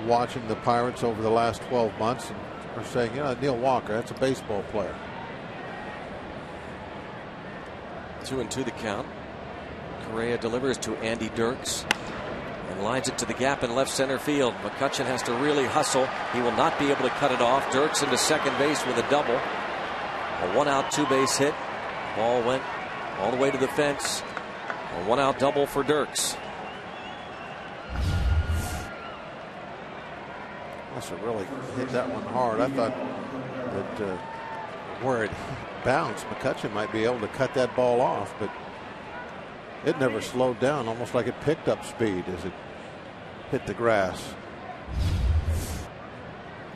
watching the Pirates over the last 12 months and are saying, you know, Neil Walker, that's a baseball player. 2-2 the count. Correa delivers to Andy Dirks and lines it to the gap in left center field. McCutchen has to really hustle. He will not be able to cut it off. Dirks into second base with a double. A 1-out 2-base hit. Ball went all the way to the fence. A 1-out double for Dirks. Must have really hit that one hard. I thought that where it bounced, McCutchen might be able to cut that ball off, but it never slowed down, almost like it picked up speed as it hit the grass.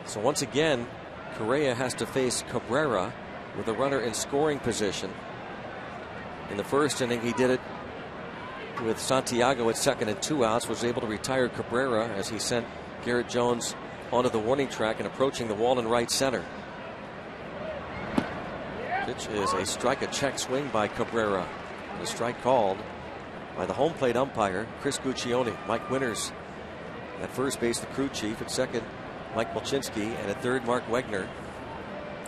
So once again, Correa has to face Cabrera with a runner in scoring position. In the first inning, he did it with Santiago at second and 2 outs, was able to retire Cabrera as he sent Garrett Jones onto the warning track and approaching the wall in right center. Pitch is a strike, a check swing by Cabrera. The strike called by the home plate umpire, Chris Guccione. Mike Winters at first base, the crew chief. At second, Mike Molchinski. And at third, Mark Wegner.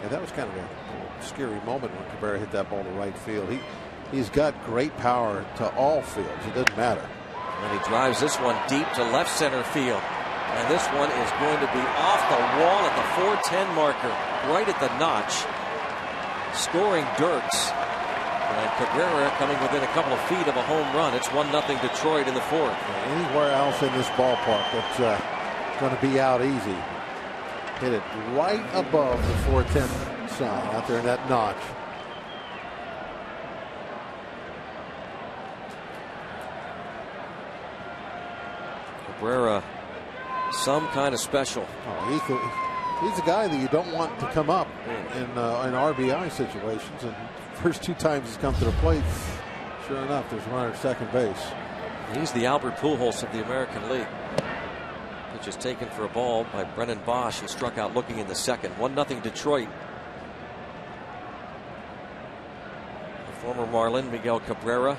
Yeah, that was kind of a scary moment when Cabrera hit that ball to right field. He's got great power to all fields. It doesn't matter. And he drives this one deep to left center field. And this one is going to be off the wall at the 410 marker, right at the notch. Scoring Dirks. And Cabrera coming within a couple of feet of a home run. It's 1-0 Detroit in the fourth. Anywhere else in this ballpark, it's going to be out easy. Hit it right above the 410 sign out there in that notch. Cabrera, some kind of special. Oh, he's a guy that you don't want to come up in RBI situations. And first 2 times he's come to the plate, sure enough, there's a runner at second base. He's the Albert Pujols of the American League. Pitch is taken for a ball by Brennan Bosch, who struck out looking in the second. 1-0 Detroit. The former Marlin Miguel Cabrera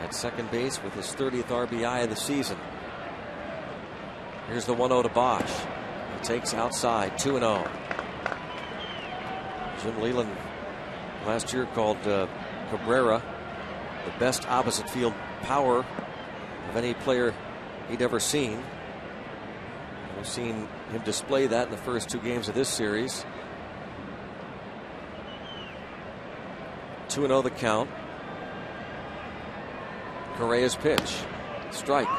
at second base with his 30th RBI of the season. Here's the 1-0 to Bosch. He takes outside, 2-0. Jim Leland last year called Cabrera the best opposite field power of any player he'd ever seen. We've seen him display that in the first 2 games of this series. 2-0 the count. Correa's pitch. Strike.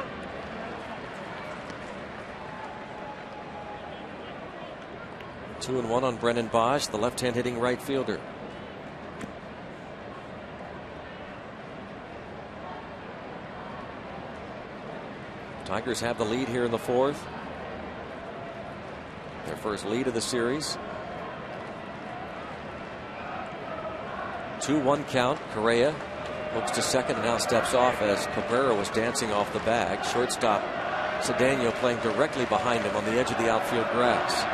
2-1 on Brennan Bosch, the left-hand hitting right fielder. Tigers have the lead here in the fourth. Their first lead of the series. 2-1 count. Correa looks to second and now steps off as Cabrera was dancing off the bag. Shortstop Cedeno playing directly behind him on the edge of the outfield grass.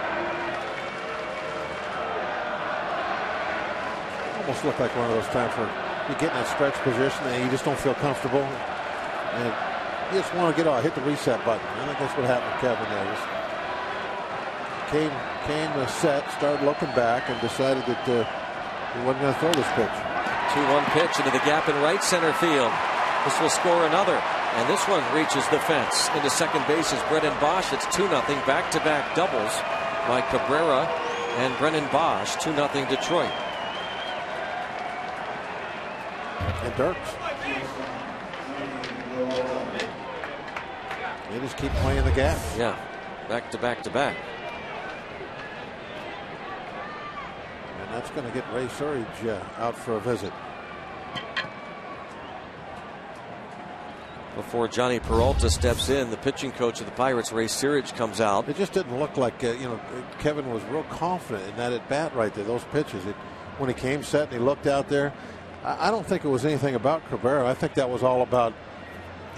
Almost looked like one of those times where you get in that stretch position and you just don't feel comfortable. And you just want to get off, hit the reset button. I think that's what happened to Kevin there. Came set, started looking back, and decided that he wasn't going to throw this pitch. 2-1 pitch into the gap in right center field. This will score another. And this one reaches the fence. Into second base is Brennan Bosch. It's 2-0 back-to-back doubles by Cabrera and Brennan Bosch. 2-0 Detroit. And Dirks. They just keep playing the gap. Yeah, back-to-back-to-back. And that's going to get Ray Surridge out for a visit. Before Johnny Peralta steps in, the pitching coach of the Pirates, Ray Surridge, comes out. It just didn't look like, Kevin was real confident in that at bat right there, those pitches. When he came set and he looked out there, I don't think it was anything about Cabrera. I think that was all about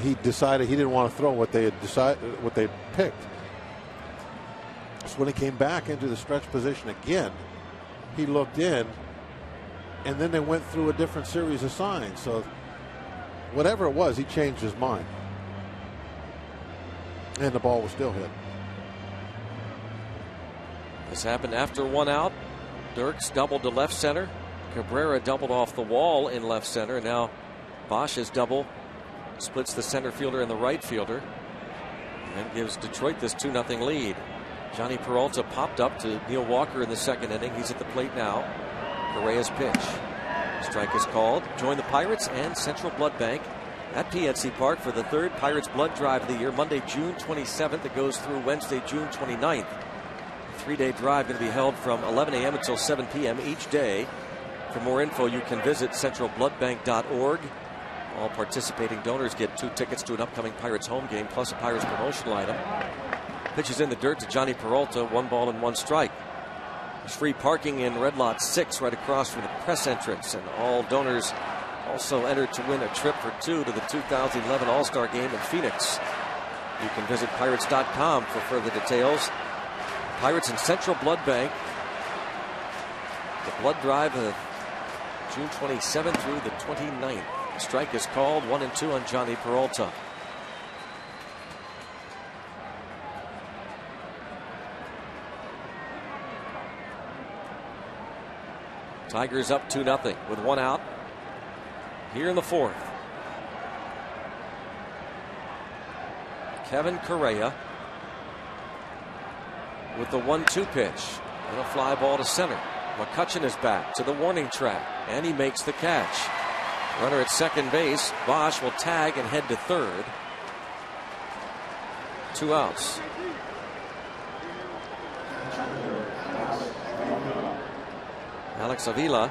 he decided he didn't want to throw what they had picked. So when he came back into the stretch position again, he looked in, and then they went through a different series of signs. So whatever it was, he changed his mind. And the ball was still hit. This happened after 1 out. Dirks doubled to left center. Cabrera doubled off the wall in left center. Now Bosch's double splits the center fielder and the right fielder and gives Detroit this 2-0 lead. Johnny Peralta popped up to Neil Walker in the second inning. He's at the plate now. Correa's pitch. Strike is called. Join the Pirates and Central Blood Bank at PNC Park for the 3rd Pirates Blood Drive of the year, Monday, June 27th. It goes through Wednesday, June 29th. A 3-day drive going to be held from 11 a.m. until 7 p.m. each day. For more info, you can visit centralbloodbank.org. All participating donors get 2 tickets to an upcoming Pirates home game, plus a Pirates promotional item. Pitches in the dirt to Johnny Peralta, 1 ball and 1 strike. There's free parking in Red Lot 6 right across from the press entrance, and all donors also entered to win a trip for 2 to the 2011 All-Star Game in Phoenix. You can visit Pirates.com for further details. Pirates and Central Blood Bank. The blood drive of June 27th through the 29th. Strike is called. 1-2 on Johnny Peralta. Tigers up 2-0 with 1 out here in the fourth. Kevin Correa with the 1-2 pitch and a fly ball to center. McCutchen is back to the warning track, and he makes the catch. Runner at second base. Bosch will tag and head to third. 2 outs. Alex Avila,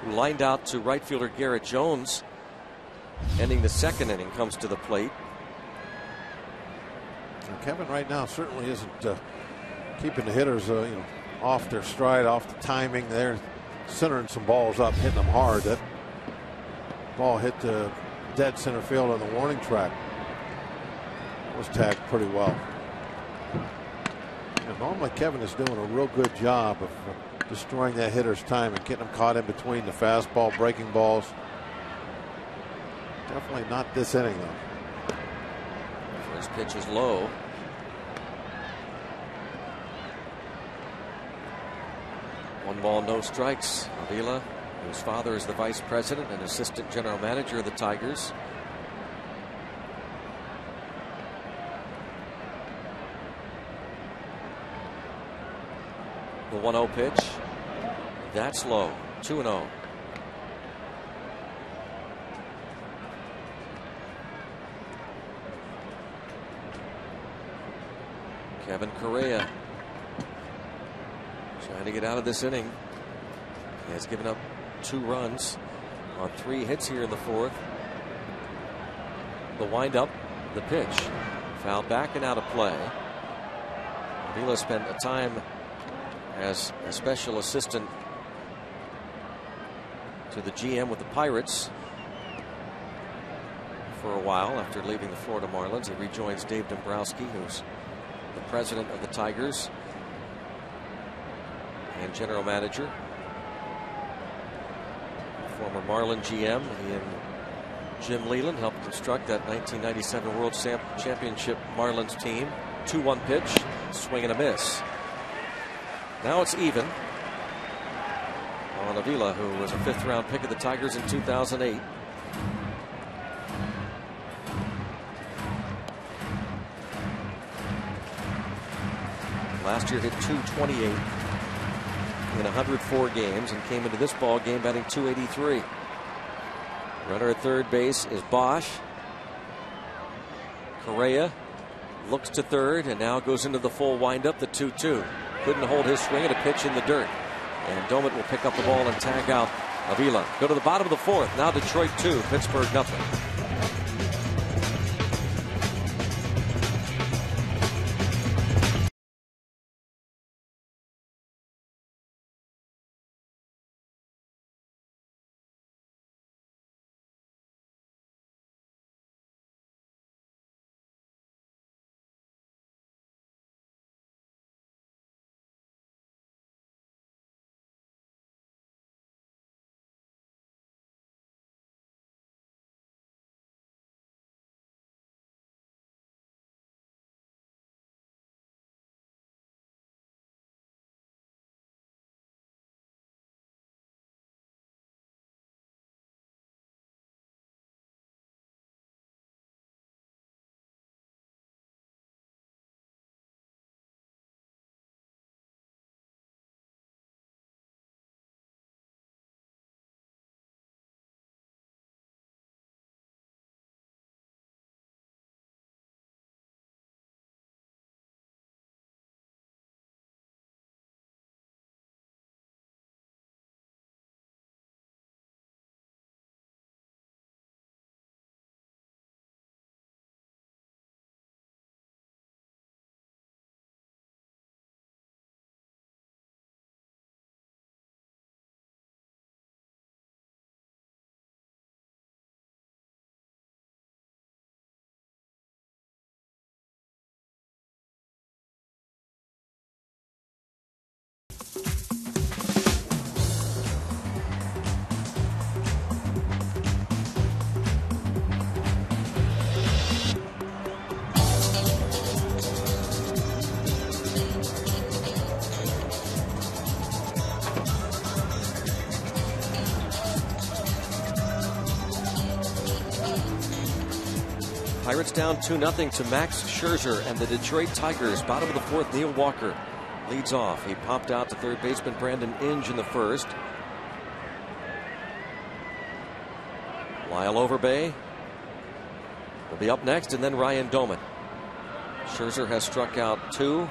who lined out to right fielder Garrett Jones, ending the second inning, comes to the plate. And Kevin right now certainly isn't keeping the hitters off their stride, off the timing. They're centering some balls up, hitting them hard. That ball hit the dead center field on the warning track. Was tagged pretty well. And normally Kevin is doing a real good job of destroying that hitter's time and getting them caught in between the fastball, breaking balls. Definitely not this inning, though. First pitch is low. One ball, no strikes. Avila, whose father is the vice president and assistant general manager of the Tigers. The 1-0 pitch. That's low. 2-0. Kevin Correa trying to get out of this inning. He has given up 2 runs on 3 hits here in the 4th. The windup, the pitch. Foul back and out of play. Avila spent a time as a special assistant to the GM with the Pirates for a while after leaving the Florida Marlins. He rejoins Dave Dombrowski, who's the president of the Tigers and general manager. Former Marlin GM. He and Jim Leland helped construct that 1997 World Championship Marlins team. 2-1 pitch, swing and a miss. Now it's even on Avila, who was a 5th round pick of the Tigers in 2008. Last year hit .228 in 104 games and came into this ball game batting .283. Runner at third base is Bosch. Correa looks to third and now goes into the full windup, the 2-2. Couldn't hold his swing at a pitch in the dirt. And Domit will pick up the ball and tag out Avila. Go to the bottom of the 4th. Now Detroit 2, Pittsburgh nothing. Pirates down 2-0 to Max Scherzer and the Detroit Tigers. Bottom of the 4th, Neil Walker leads off. He popped out to third baseman Brandon Inge in the first. Lyle Overbay will be up next, and then Ryan Doman. Scherzer has struck out 2.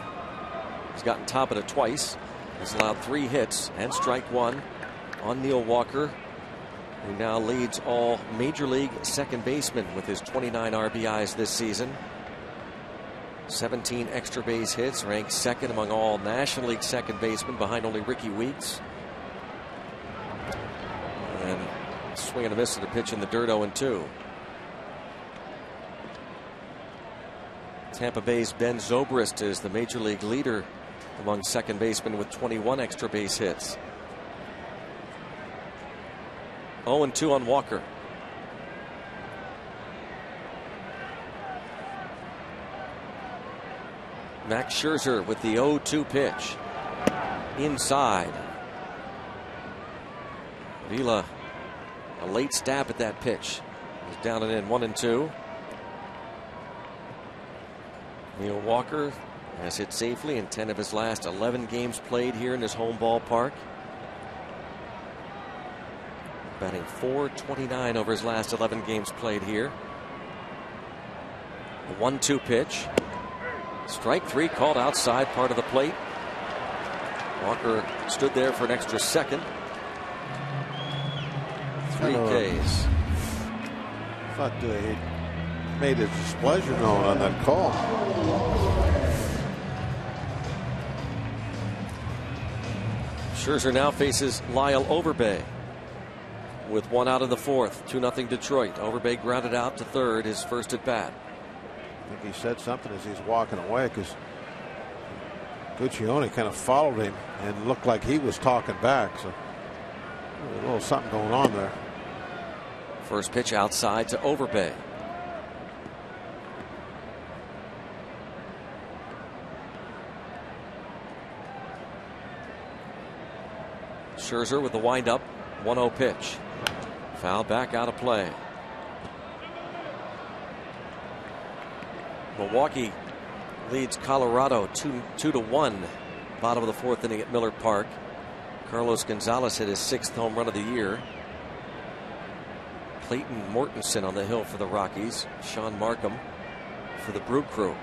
He's gotten top of it twice. He's allowed 3 hits and strike 1 on Neil Walker, who now leads all Major League second basemen with his 29 RBIs this season. 17 extra base hits, ranked second among all National League second basemen, behind only Ricky Weeks. And swing and a miss at a pitch in the dirt, 0-2. Tampa Bay's Ben Zobrist is the Major League leader among second basemen with 21 extra base hits. 0-2 on Walker. Max Scherzer with the 0-2 pitch. Inside. Vila, a late stab at that pitch. He's down and in, 1-2. Neil Walker has hit safely in 10 of his last 11 games played here in his home ballpark. Batting .429 over his last 11 games played here. The 1-2 pitch. Strike 3 called outside part of the plate. Walker stood there for an extra second. 3 Ks. Thought he made his displeasure known on that call. Scherzer now faces Lyle Overbay with 1 out of the 4th. 2-0 Detroit. Overbay grounded out to third, his first at bat. I think he said something as he's walking away, because Guccione kind of followed him and looked like he was talking back. So a little something going on there. First pitch outside to Overbay. Scherzer with the windup. 1-0 pitch. Foul back out of play. Milwaukee leads Colorado 2-1. Bottom of the 4th inning at Miller Park. Carlos Gonzalez hit his 6th home run of the year. Clayton Mortensen on the hill for the Rockies. Sean Markham for the Brew Crew.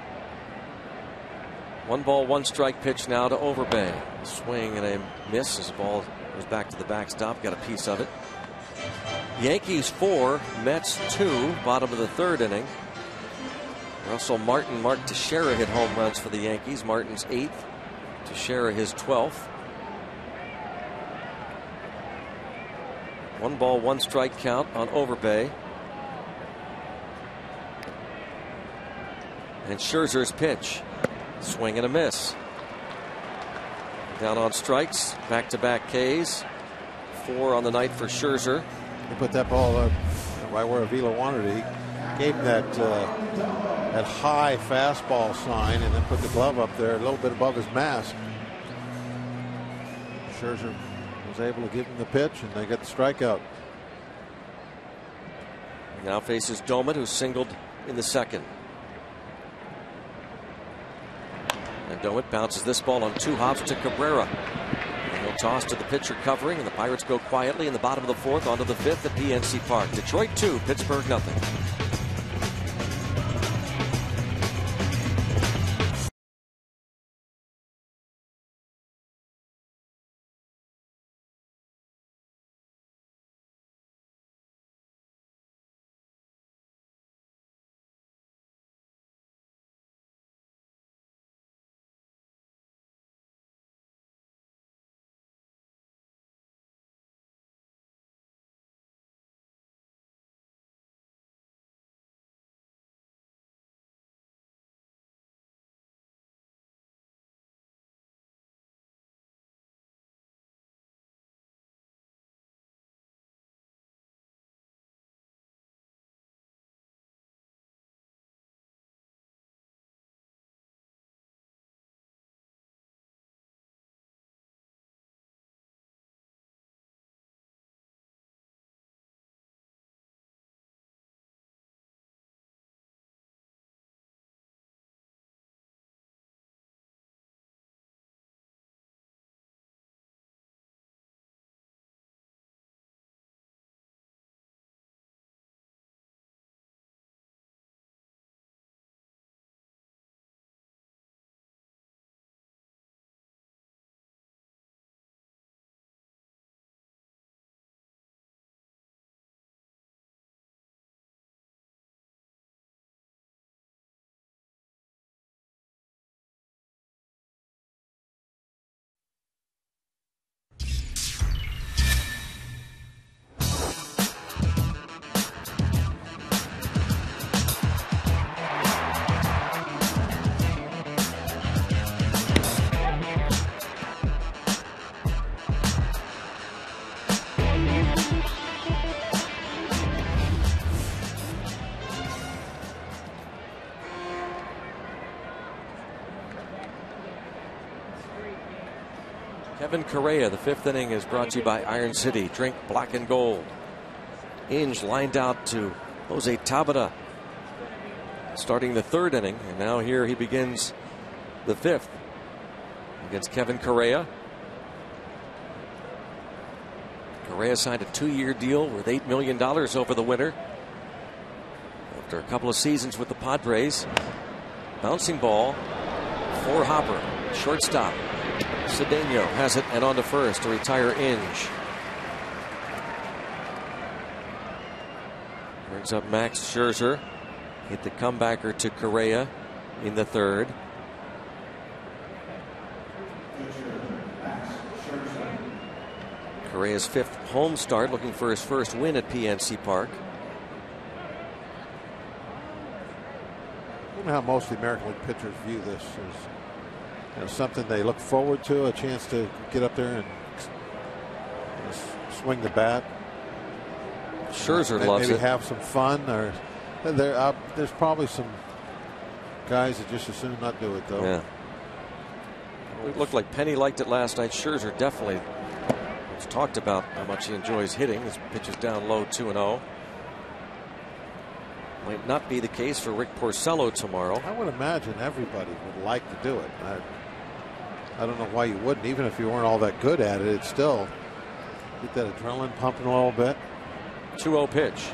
1 ball, 1 strike pitch now to Overbay. Swing and a miss as the ball goes back to the backstop. Got a piece of it. Yankees 4, Mets 2. Bottom of the 3rd inning. Russell Martin, Mark Teixeira hit home runs for the Yankees. Martin's 8th. Teixeira his 12th. 1 ball, 1 strike count on Overbay. And Scherzer's pitch. Swing and a miss. Down on strikes. Back-to-back Ks. 4 on the night for Scherzer. He put that ball up right where Avila wanted it. He gave him that high fastball sign and then put the glove up there a little bit above his mask. Scherzer was able to give him the pitch, and they get the strikeout. He now faces Doman, who singled in the 2nd. And Doman bounces this ball on 2 hops to Cabrera. And he'll toss to the pitcher covering, and the Pirates go quietly in the bottom of the 4th onto the 5th at PNC Park. Detroit 2, Pittsburgh 0. Kevin Correa, the 5th inning is brought to you by Iron City. Drink black and gold. Inge lined out to Jose Tabata, starting the 3rd inning, and now here he begins the 5th against Kevin Correa. Correa signed a 2-year deal worth $8 million over the winter after a couple of seasons with the Padres. Bouncing ball for Hopper, shortstop. Cedeno has it and on to first to retire Inge. Brings up Max Scherzer. Hit the comebacker to Correa in the 3rd. Correa's 5th home start, looking for his first win at PNC Park. I don't know how most of the American League pitchers view this as something they look forward to, a chance to get up there and swing the bat. Scherzer loves maybe it. Have some fun, or there's probably some guys that just as soon not do it though. Yeah. It looked like Penny liked it last night. Scherzer definitely has talked about how much he enjoys hitting. His pitch is down low, 2-0. Might not be the case for Rick Porcello tomorrow. I would imagine everybody would like to do it. I don't know why you wouldn't, even if you weren't all that good at it. It's still get that adrenaline pumping a little bit. 2-0 pitch.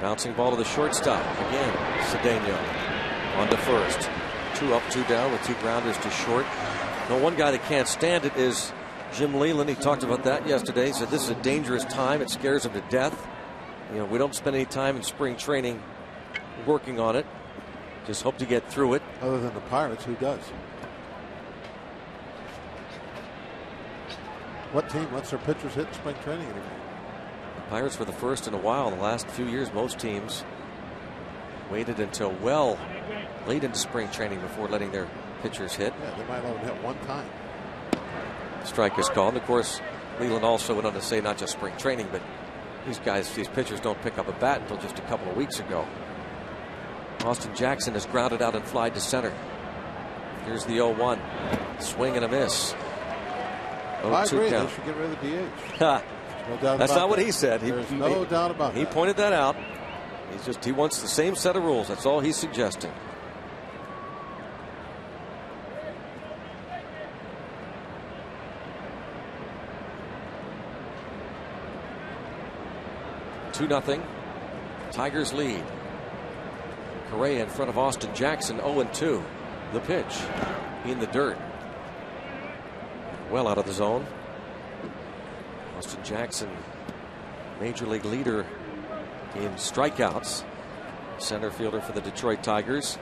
Bouncing ball to the shortstop. Again, Cedeno on to first. 2 up, 2 down with 2 grounders to short. No, one guy that can't stand it is Jim Leyland. He talked about that yesterday. He said this is a dangerous time. It scares him to death. You know, we don't spend any time in spring training working on it. Just hope to get through it. Other than the Pirates, who does? What team lets their pitchers hit in spring training anymore? The Pirates were the first in a while. The last few years, most teams waited until well late into spring training before letting their pitchers hit. Yeah, they might let them hit one time. Strike is called. Of course, Leland also went on to say not just spring training, but these pitchers don't pick up a bat until just a couple of weeks ago. Austin Jackson is grounded out and flied to center. Here's the 0-1. Swing and a miss. I agree. Count. They should get rid of the DH. No doubt That's about not what that. he said. There's no doubt about that. He pointed that out. He wants the same set of rules. That's all he's suggesting. Two nothing. Tigers lead. Correa in front of Austin Jackson, 0-2. The pitch in the dirt. Well out of the zone. Austin Jackson, major league leader in strikeouts. Center fielder for the Detroit Tigers.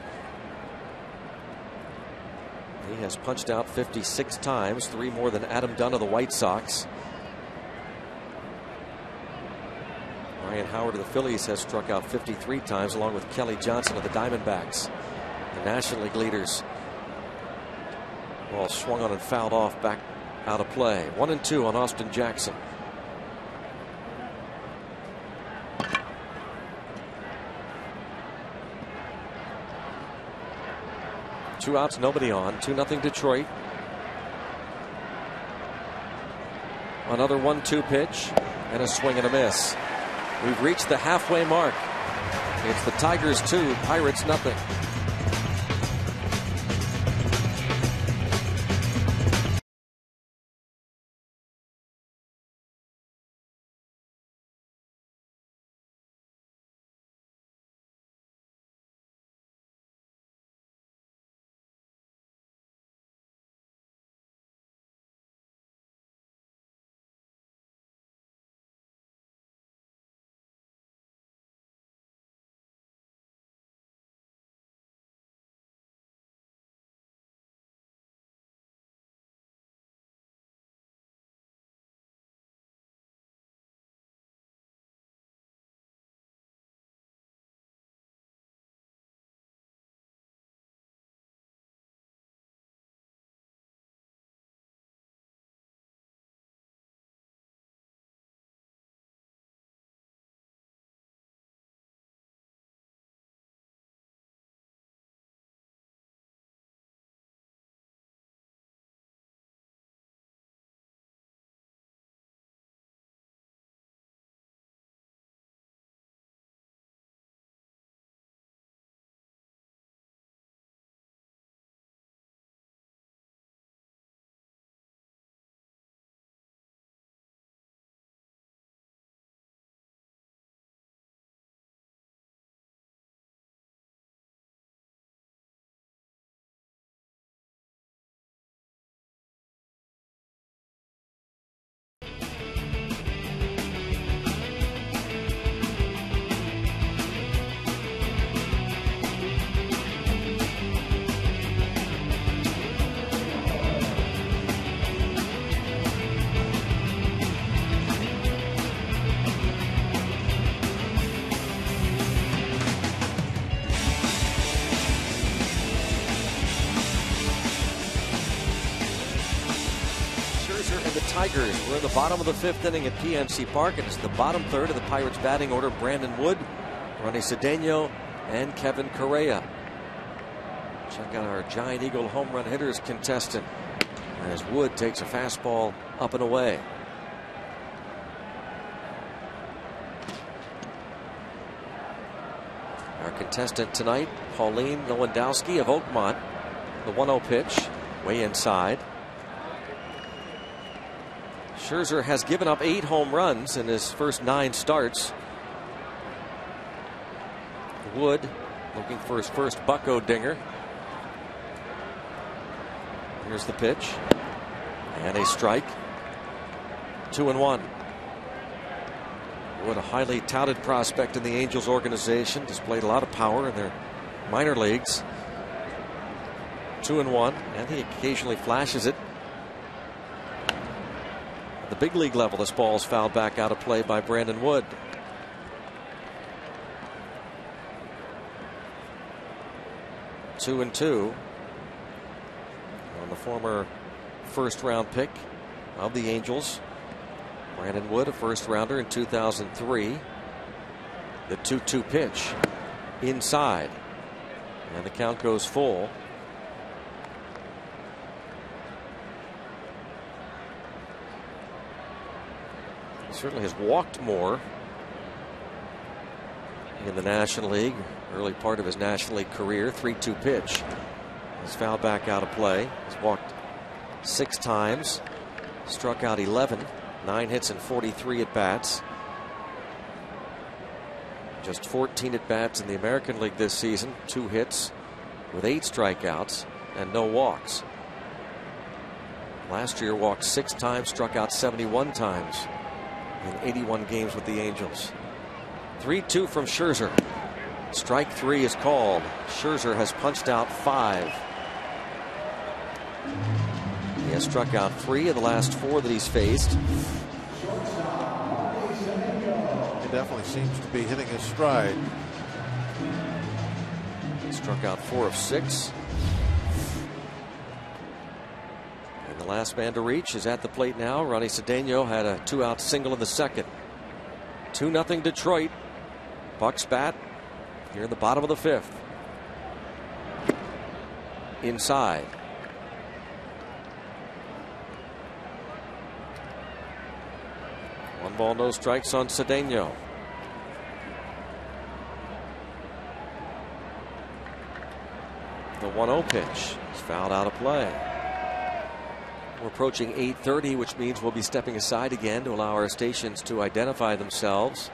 He has punched out 56 times, 3 more than Adam Dunn of the White Sox. Ryan Howard of the Phillies has struck out 53 times, along with Kelly Johnson of the Diamondbacks. The National League leaders. Ball swung on and fouled off, back out of play. 1-2 on Austin Jackson. Two outs, nobody on. 2-0 Detroit. Another 1-2 pitch and a swing and a miss. We've reached the halfway mark. It's the Tigers 2, Pirates nothing. Tigers. We're in the bottom of the 5th inning at PNC Park. It's the bottom third of the Pirates batting order. Brandon Wood, Ronnie Cedeno, and Kevin Correa. Check out our Giant Eagle home run hitters contestant as Wood takes a fastball up and away. Our contestant tonight, Pauline Lewandowski of Oakmont. The 1-0 pitch, way inside. Scherzer has given up 8 home runs in his first 9 starts. Wood looking for his first Bucko dinger. Here's the pitch. And a strike. 2-1. Wood, a highly touted prospect in the Angels organization, displayed a lot of power in their minor leagues. 2-1, and he occasionally flashes it. At the big league level, this ball is fouled back out of play by Brandon Wood. Two and two on the former first-round pick of the Angels, Brandon Wood, a first-rounder in 2003. The 2-2 pitch inside, and the count goes full. He certainly has walked more in the National League, early part of his National League career. 3-2 pitch is fouled back out of play. He's walked 6 times, struck out 11, 9 hits and 43 at bats. Just 14 at bats in the American League this season, 2 hits with 8 strikeouts and no walks. Last year walked 6 times, struck out 71 times in 81 games with the Angels. 3-2 from Scherzer. Strike 3 is called. Scherzer has punched out 5. He has struck out 3 of the last 4 that he's faced. He definitely seems to be hitting his stride. He struck out 4 of 6. And the last man to reach is at the plate now. Ronnie Cedeno had a 2-out single in the second. 2-0 Detroit. Bucks bat here in the bottom of the 5th. Inside. One ball, no strikes on Cedeno. The 1-0 pitch is fouled out of play. We're approaching 8:30, which means we'll be stepping aside again to allow our stations to identify themselves.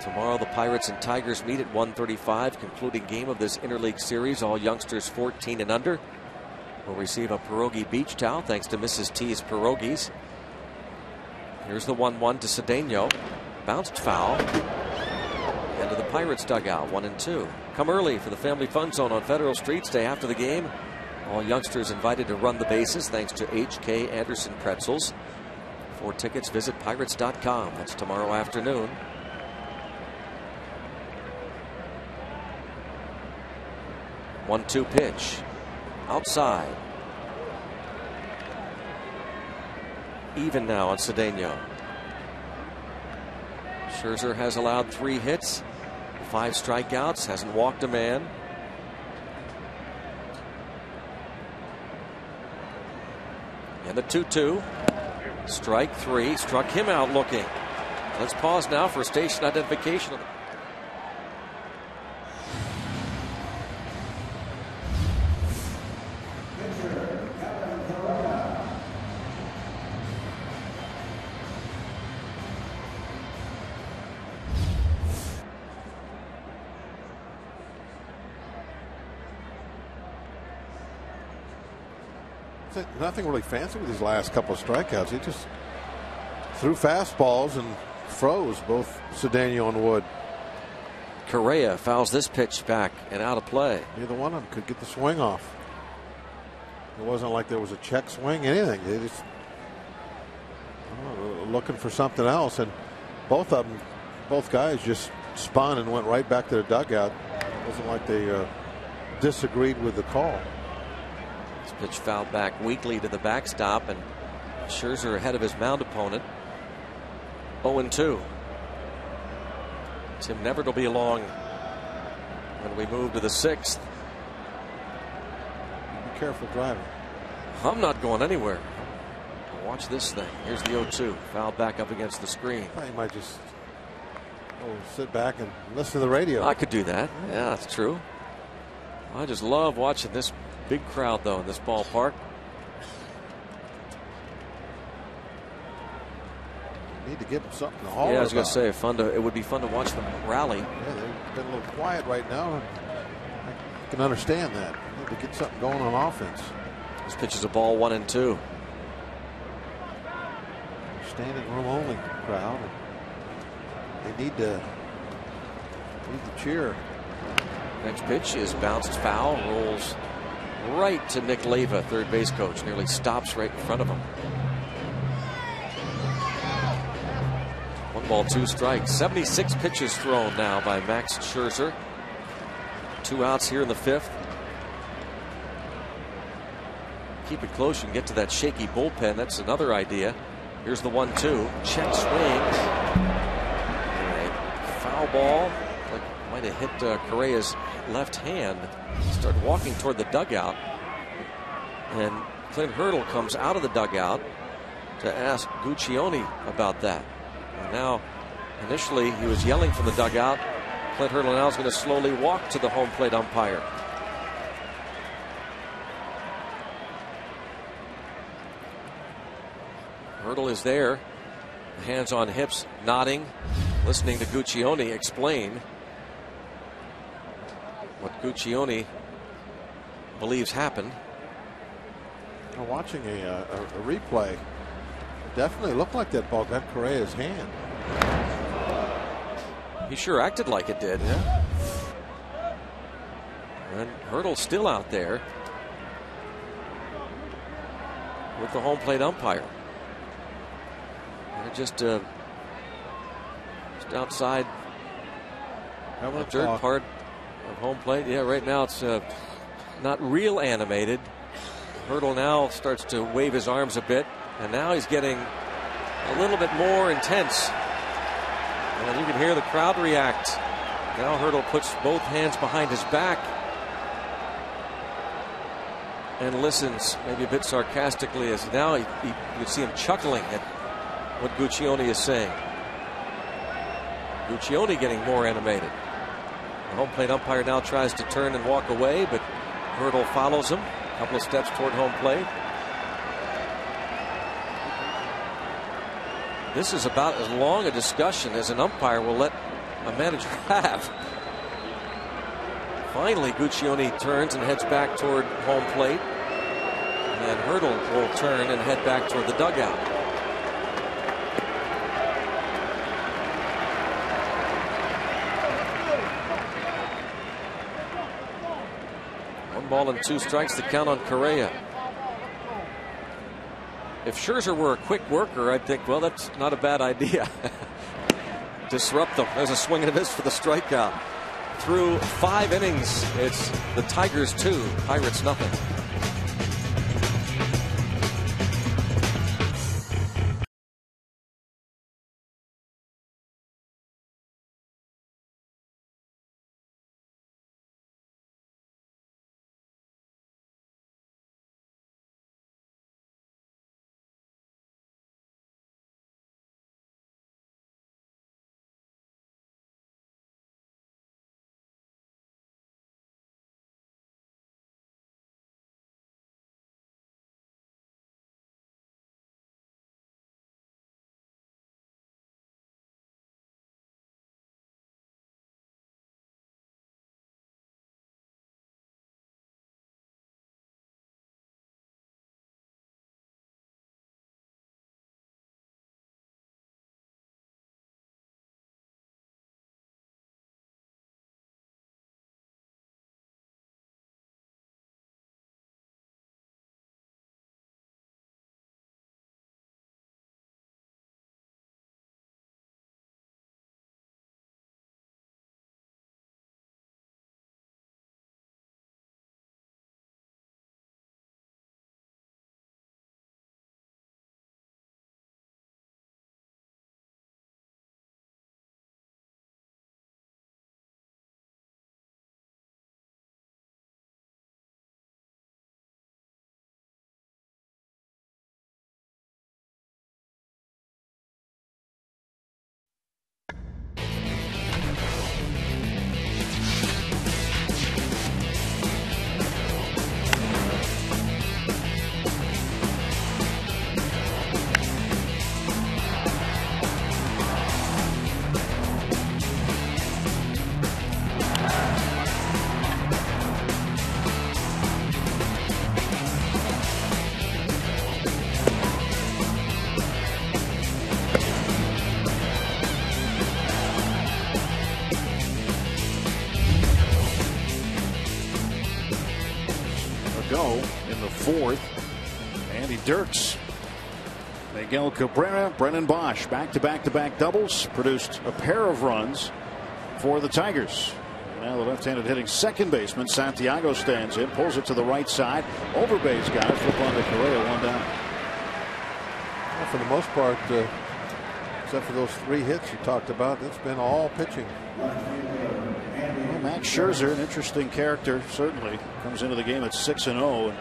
Tomorrow the Pirates and Tigers meet at 1:35, concluding game of this interleague series. All youngsters 14 and under will receive a pierogi beach towel thanks to Mrs. T's Pierogies. Here's the 1-1 to Cedeno. Bounced foul. Into the Pirates dugout, 1-2. Come early for the Family Fun Zone on Federal Street. Stay after the game. All youngsters invited to run the bases thanks to H.K. Anderson Pretzels. For tickets, visit pirates.com. That's tomorrow afternoon. 1-2 pitch. Outside. Even now on Cedeno. Scherzer has allowed 3 hits, 5 strikeouts, hasn't walked a man. And the 2-2. Strike 3. Struck him out looking. Let's pause now for station identification. Nothing really fancy with his last couple of strikeouts. He just threw fastballs and froze both Cedeno and Wood. Correa fouls this pitch back and out of play. Neither one of them could get the swing off. It wasn't like there was a check swing, anything. They just looking for something else, and both guys just spun and went right back to the dugout. It wasn't like they disagreed with the call. Pitch fouled back weakly to the backstop, and Scherzer ahead of his mound opponent. 0-2. Tim Neverett will be along when we move to the 6th. Be careful driving. I'm not going anywhere. Watch this thing. Here's the 0-2. Foul back up against the screen. I might just sit back and listen to the radio. I could do that. Yeah, that's true. I just love watching this big crowd, though, in this ballpark. Need to give them something to haul. Yeah, I was going to say, it would be fun to watch them rally. Yeah, they've been a little quiet right now. I can understand that. Need to get something going on offense. This pitch is a ball, 1-2. Standing room only crowd. They need to cheer. Next pitch is bounced foul, rolls right to Nick Leyva, third base coach. Nearly stops right in front of him. 1 ball, 2 strikes. 76 pitches thrown now by Max Scherzer. 2 outs here in the 5th. Keep it close. You can get to that shaky bullpen. That's another idea. Here's the 1-2. Check swing. A foul ball. Like might have hit Correa's left hand. Started walking toward the dugout. And Clint Hurdle comes out of the dugout to ask Guccione about that. And now, initially, he was yelling from the dugout. Clint Hurdle now is going to slowly walk to the home plate umpire. Hurdle is there, hands on hips, nodding, listening to Guccione explain what Guccione believes happened. Watching a replay, definitely looked like that ball got Correa's hand. He sure acted like it did. Yeah. And Hurdle's still out there with the home plate umpire. They're just outside the third part of home plate. Yeah, right now it's not real animated. Hurdle now starts to wave his arms a bit, and now he's getting a little bit more intense. And you can hear the crowd react. Now Hurdle puts both hands behind his back and listens, maybe a bit sarcastically, as now you can see him chuckling at what Guccione is saying. Guccione getting more animated. The home plate umpire now tries to turn and walk away, but Hurdle follows him a couple of steps toward home plate. This is about as long a discussion as an umpire will let a manager have. Finally, Guccione turns and heads back toward home plate. And Hurdle will turn and head back toward the dugout. One ball and 2 strikes to count on Correa. If Scherzer were a quick worker, I'd think, well, that's not a bad idea. Disrupt them. There's a swing and a miss for the strikeout. Through 5 innings, it's the Tigers 2, Pirates nothing. go in the fourth. Andy Dirks, Miguel Cabrera, Brennan Bosch, back-to-back doubles, produced a pair of runs for the Tigers. Now the left-handed hitting second baseman Santiago stands in, pulls it to the right side. Over base guy, flip on to Correa, one down. Well, for the most part, except for those 3 hits you talked about, it's been all pitching. Well, Max Scherzer, an interesting character, certainly comes into the game at 6-0.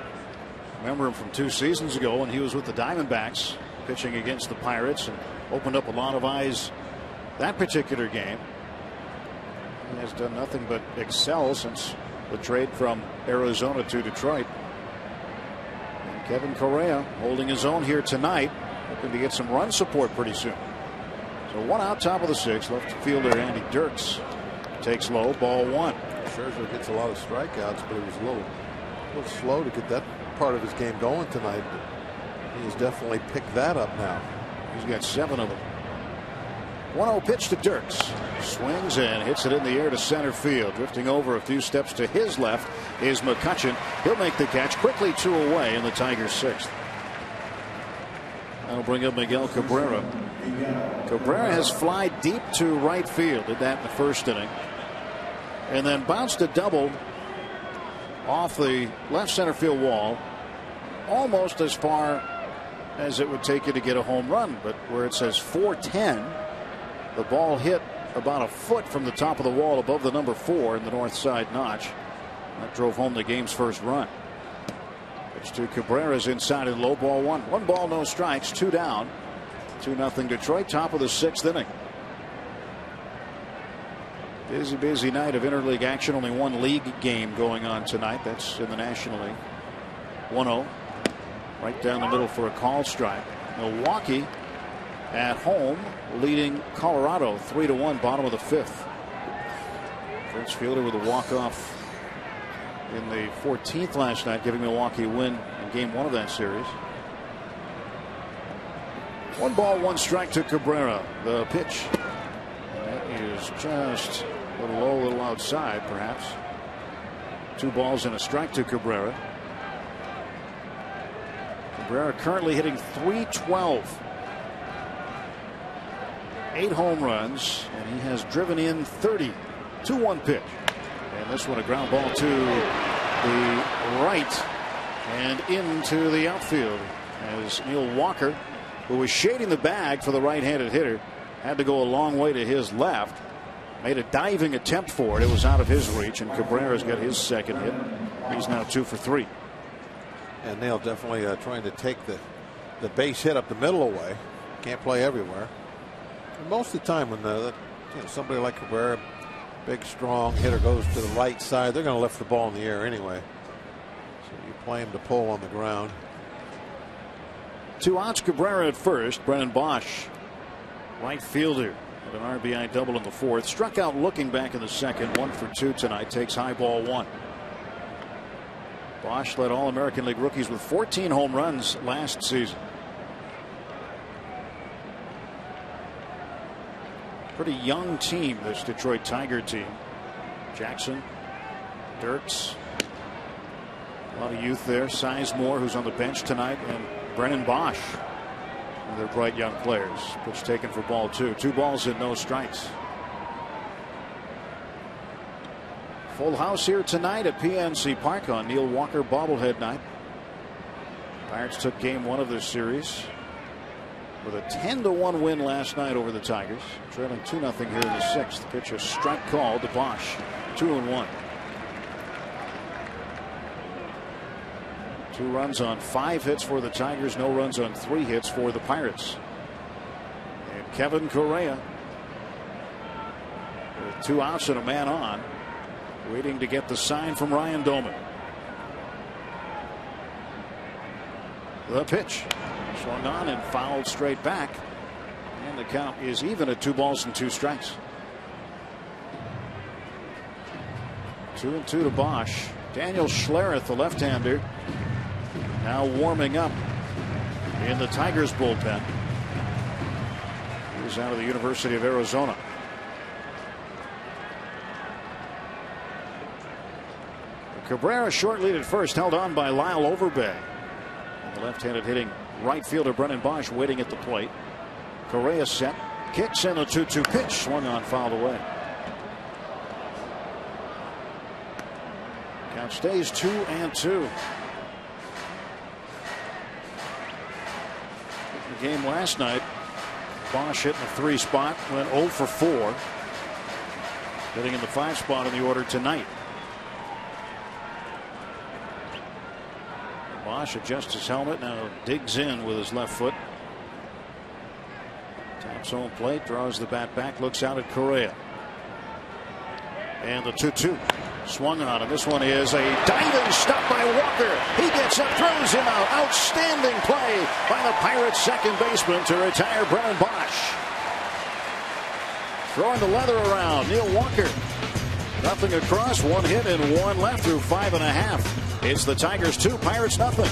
Remember him from 2 seasons ago when he was with the Diamondbacks pitching against the Pirates and opened up a lot of eyes that particular game. He has done nothing but excel since the trade from Arizona to Detroit. And Kevin Correa holding his own here tonight, hoping to get some run support pretty soon. So 1 out, top of the 6th. Left fielder Andy Dirks takes low, ball 1. Scherzer gets a lot of strikeouts, but he was a little slow to get that part of his game going tonight. He has definitely picked that up now. He's got 7 of them. 1-0 pitch to Dirks. Swings and hits it in the air to center field. Drifting over a few steps to his left is McCutchen. He'll make the catch quickly, 2 away in the Tigers' 6th. That'll bring up Miguel Cabrera. Cabrera has flied deep to right field. Did that in the first inning. And then bounced a double off the left center field wall. Almost as far as it would take you to get a home run. But where it says 410. The ball hit about a foot from the top of the wall above the number 4 in the north side notch. That drove home the game's first run. Pitch to Cabrera's inside and low, ball 1. 1 ball, no strikes, 2 down. 2-0 Detroit, top of the 6th inning. Busy night of interleague action. Only 1 league game going on tonight. That's in the National League. 1-0. Right down the middle for a call strike. Milwaukee at home leading Colorado 3-1, bottom of the 5th. Prince Fielder with a walk-off in the 14th last night, giving Milwaukee a win in game 1 of that series. 1 ball, 1 strike to Cabrera. The pitch. That is just a little low, a little outside, perhaps. 2 balls and a strike to Cabrera. Cabrera currently hitting .312. 8 home runs, and he has driven in 30. 2-1 pitch. And this one a ground ball to the right and into the outfield as Neil Walker, who was shading the bag for the right-handed hitter, had to go a long way to his left. Made a diving attempt for it. It was out of his reach, and Cabrera's got his second hit. He's now 2 for 3. And Neil definitely trying to take the base hit up the middle away. Can't play everywhere. And most of the time when somebody like Cabrera, big strong hitter, goes to the right side, they're going to lift the ball in the air anyway. So you play him to pull on the ground. 2 outs, Cabrera at first. Brennan Bosch, right fielder, with an RBI double in the 4th. Struck out looking back in the 2nd. 1 for 2 tonight. Takes high, ball 1. Bosch led all American League rookies with 14 home runs last season. Pretty young team, this Detroit Tiger team. Jackson, Dirks, a lot of youth there. Sizemore, who's on the bench tonight, and Brennan Bosch. They're bright young players. Pitch taken for ball 2. 2 balls and no strikes. Full house here tonight at PNC Park on Neil Walker bobblehead night. Pirates took game 1 of this series with a 10-1 win last night over the Tigers, trailing 2-0 here in the 6th. Pitch a strike call to Bosch. 2-1. 2 runs on 5 hits for the Tigers, no runs on 3 hits for the Pirates. And Kevin Correa with 2 outs and a man on, waiting to get the sign from Ryan Doman. The pitch swung on and fouled straight back, and the count is even at 2 balls and 2 strikes. 2-2 to Bosch. Daniel Schlereth, the left-hander, now warming up in the Tigers bullpen. He's out of the University of Arizona. Cabrera short lead at first, held on by Lyle Overbay. And the left-handed hitting right fielder Brennan Bosch waiting at the plate. Correa set, kicks in a 2-2 pitch, swung on, fouled away. Count stays 2-2. The game last night, Bosch hitting the 3 spot, went 0 for 4. Hitting in the 5 spot in the order tonight. Bosch adjusts his helmet, now digs in with his left foot. Taps home plate, draws the bat back, looks out at Correa. And the 2-2 swung on, and this one is a diving stop by Walker. He gets up, throws him out. Outstanding play by the Pirates second baseman to retire Brennan Bosch. Throwing the leather around, Neil Walker. Nothing across, 1 hit and 1 left through 5.5. It's the Tigers 2, Pirates nothing.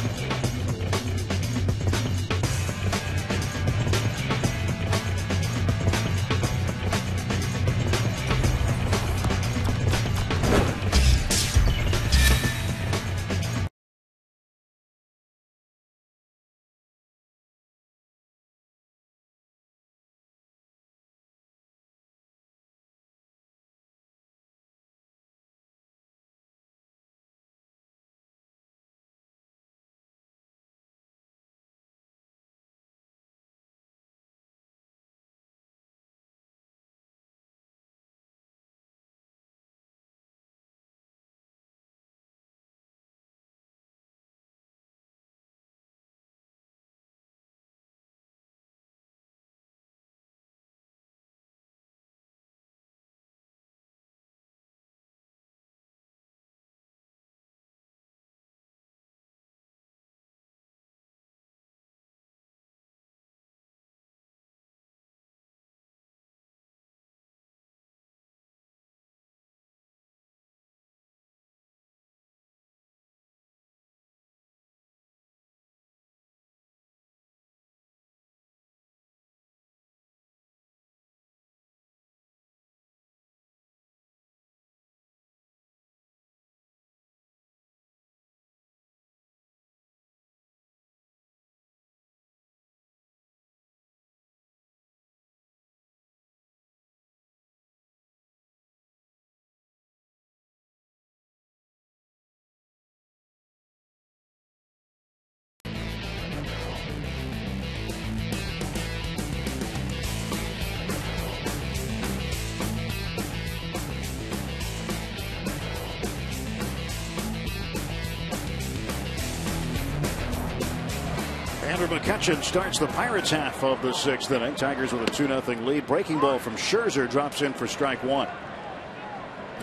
Andrew McCutchen starts the Pirates half of the 6th inning. Tigers with a 2-0 lead. Breaking ball from Scherzer drops in for strike 1.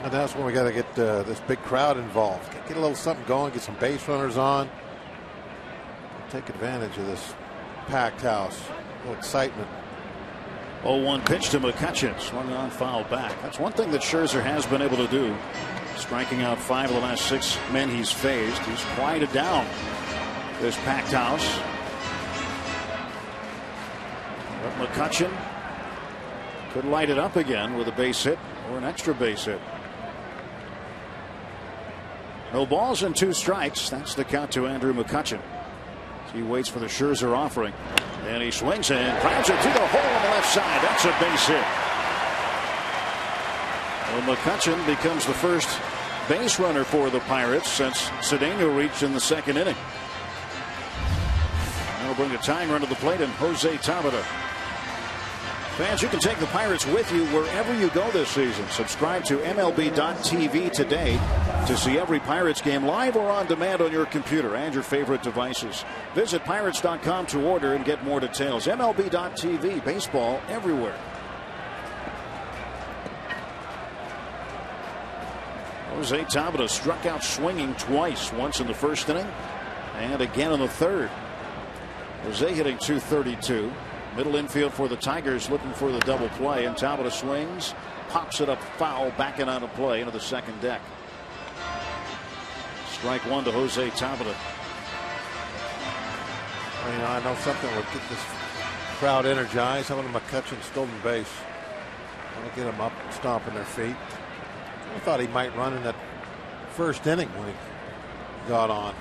And that's when we got to get this big crowd involved. Get a little something going. Get some base runners on. Take advantage of this packed house. A little excitement. 0-1 pitch to McCutchen. Swung on, fouled back. That's one thing that Scherzer has been able to do. Striking out 5 of the last 6 men he's faced. He's quieted down this packed house. But McCutchen could light it up again with a base hit or an extra base hit. No balls and 2 strikes. That's the count to Andrew McCutchen. He waits for the Scherzer offering. And he swings and drives it through the hole on the left side. That's a base hit. Well, McCutchen becomes the first base runner for the Pirates since Cedeno reached in the 2nd inning. That'll bring a tying run to the plate and Jose Tabata. Fans, you can take the Pirates with you wherever you go this season. Subscribe to MLB.TV today to see every Pirates game live or on demand on your computer and your favorite devices. Visit Pirates.com to order and get more details. MLB.TV, baseball everywhere. Jose Tabata struck out swinging twice, once in the 1st inning and again in the 3rd. Jose hitting .232. Middle infield for the Tigers looking for the double play, and Tabata swings, pops it up foul, backing out of play into the 2nd deck. Strike 1 to Jose Tabata. I know something will get this crowd energized. How about McCutchen stolen base? I want to get them up, stomping their feet. I thought he might run in that first inning when he got on.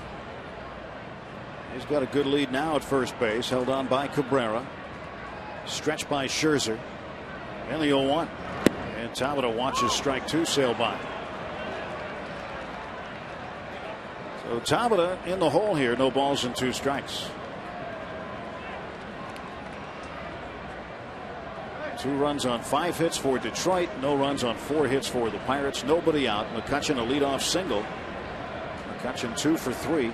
He's got a good lead now at first base, held on by Cabrera. Stretched by Scherzer. And the 0-1. And Tabata watches strike 2 sail by. So Tabata in the hole here, no balls and 2 strikes. 2 runs on 5 hits for Detroit, no runs on 4 hits for the Pirates. Nobody out. McCutchen a leadoff single. McCutchen 2 for 3.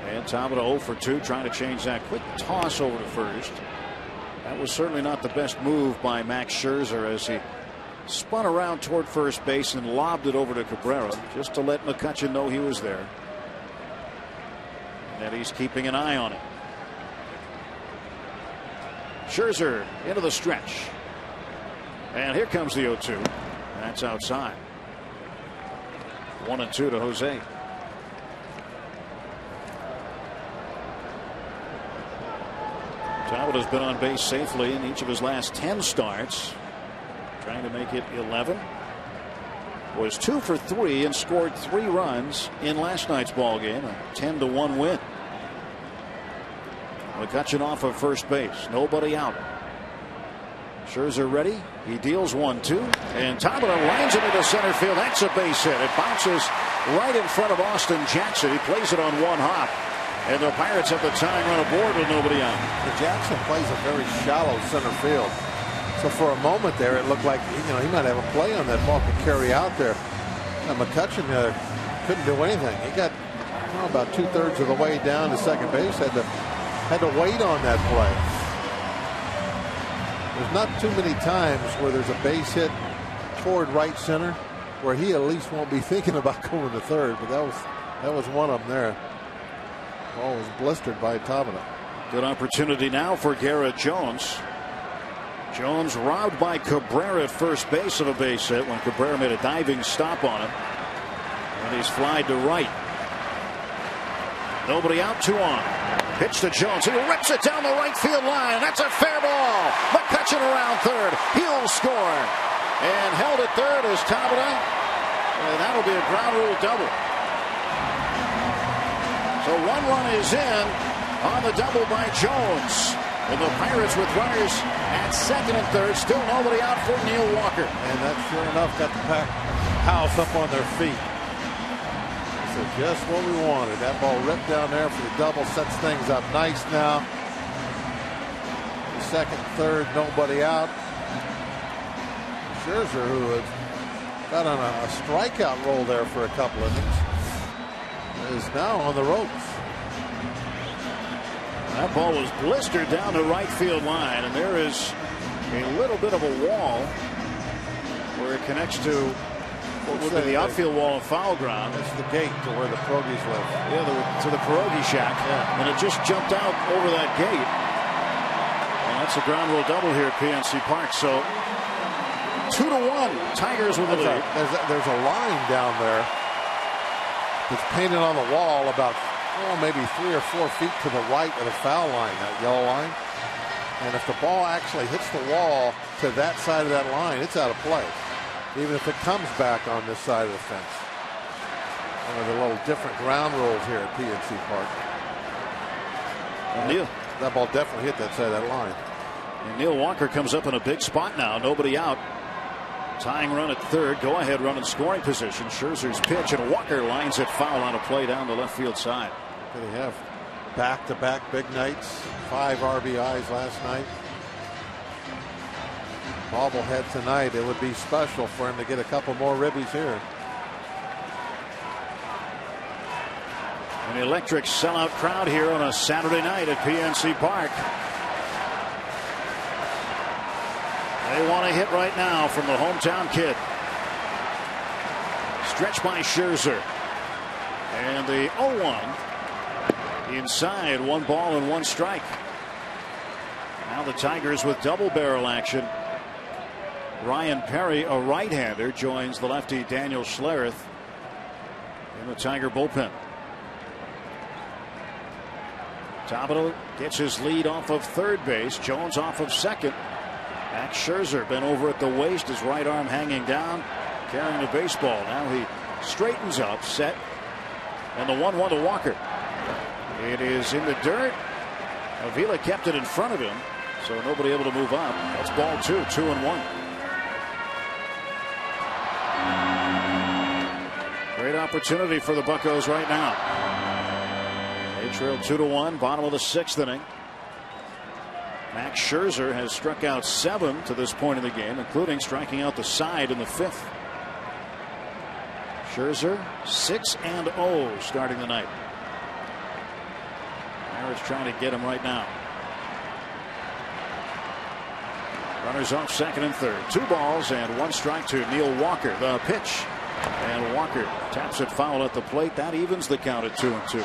And Tabata 0 for 2, trying to change that. Quick toss over to first. That was certainly not the best move by Max Scherzer as he spun around toward first base and lobbed it over to Cabrera just to let McCutchen know he was there and that he's keeping an eye on it. Scherzer into the stretch. And here comes the 0-2. That's outside. 1-2 to Jose. Tabata's been on base safely in each of his last 10 starts. Trying to make it 11. Was 2 for 3 and scored 3 runs in last night's ball game. A 10-1 win. McCutchen off of first base. Nobody out. Scherzer ready. He deals 1-2. And Tabata lines it into center field. That's a base hit. It bounces right in front of Austin Jackson. He plays it on 1 hop. And the Pirates have the tying run aboard with nobody out. Jackson plays a very shallow center field. So for a moment there, it looked like he might have a play on that ball, could carry out there. And McCutchen couldn't do anything. He got about 2/3 of the way down to second base. Had to wait on that play. There's not too many times where there's a base hit toward right center where he at least won't be thinking about going to third. But that was one of them there. Ball was blistered by Tabata. Good opportunity now for Garrett Jones. Jones robbed by Cabrera at first base of a base hit when Cabrera made a diving stop on him. And he's flied to right. Nobody out, 2 on. Pitch to Jones. He rips it down the right field line. That's a fair ball. McCutchen around third. He'll score. And held at third is Tabata. And that'll be a ground rule double. So 1 run is in on the double by Jones. And the Pirates with runners at second and third. Still nobody out for Neil Walker. And that sure enough got the pack house up on their feet. So just what we wanted. That ball ripped down there for the double. Sets things up nice now. The second, third, nobody out. Scherzer, who had got on a strikeout roll there for a couple of innings, is now on the ropes. That ball was blistered down the right field line, and there is a little bit of a wall where it connects to what would be the outfield wall of foul ground. That's the gate to where the pierogies live. Yeah, to the pierogi shack. Yeah. And it just jumped out over that gate. And that's a ground rule double here at PNC Park. So 2-1, Tigers with the lead. There's a line down there that's painted on the wall about maybe 3 or 4 feet to the right of the foul line, that yellow line. And if the ball actually hits the wall to that side of that line, it's out of play, even if it comes back on this side of the fence. One of the little different ground rules here at PNC Park. And that ball definitely hit that side of that line. And Neil Walker comes up in a big spot now. Nobody out. Tying run at third. Go ahead run in scoring position. Scherzer's pitch, and Walker lines it foul on a play down the left field side. They have back-to-back big nights. 5 RBIs last night. Bobblehead tonight. It would be special for him to get a couple more ribbies here. An electric sellout crowd here on a Saturday night at PNC Park. They want a hit right now from the hometown kid. Stretched by Scherzer. And the 0-1 inside. 1 ball and 1 strike. Now the Tigers with double barrel action. Ryan Perry, a right-hander, joins the lefty Daniel Schlereth in the Tiger bullpen. Tabata gets his lead off of third base. Jones off of second. Max Scherzer bent over at the waist, his right arm hanging down, carrying the baseball. Now he straightens up, set, and the 1-1 to Walker. It is in the dirt. Avila kept it in front of him, so nobody able to move up. That's ball 2, 2-1. Great opportunity for the Buccos right now. They trail 2-1, bottom of the 6th inning. Max Scherzer has struck out 7 to this point in the game, including striking out the side in the 5th. Scherzer 6-0 starting the night. Maris trying to get him right now. Runners off, 2nd and 3rd. 2 balls and 1 strike to Neil Walker. The pitch. And Walker taps it foul at the plate. That evens the count at 2-2.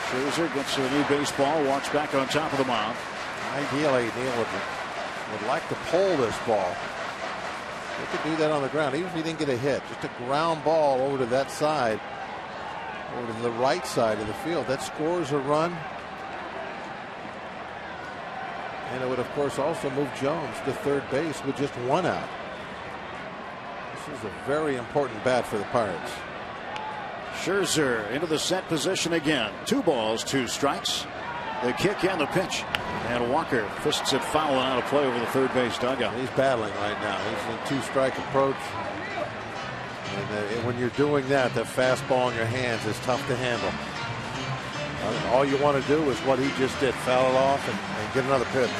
Scherzer gets to a new baseball, walks back on top of the mound. Ideally, Neil would like to pull this ball. He could do that on the ground, even if he didn't get a hit. Just a ground ball over to that side, over to the right side of the field. That scores a run. And it would, of course, also move Jones to 3rd base with just 1 out. This is a very important bat for the Pirates. Scherzer into the set position again. 2 balls, 2 strikes. The kick and the pitch. And Walker fists it foul and out of play over the 3rd base dugout. He's battling right now. He's in 2-strike approach. And when you're doing that, the fastball in your hands is tough to handle. All you want to do is what he just did, foul it off and get another pitch.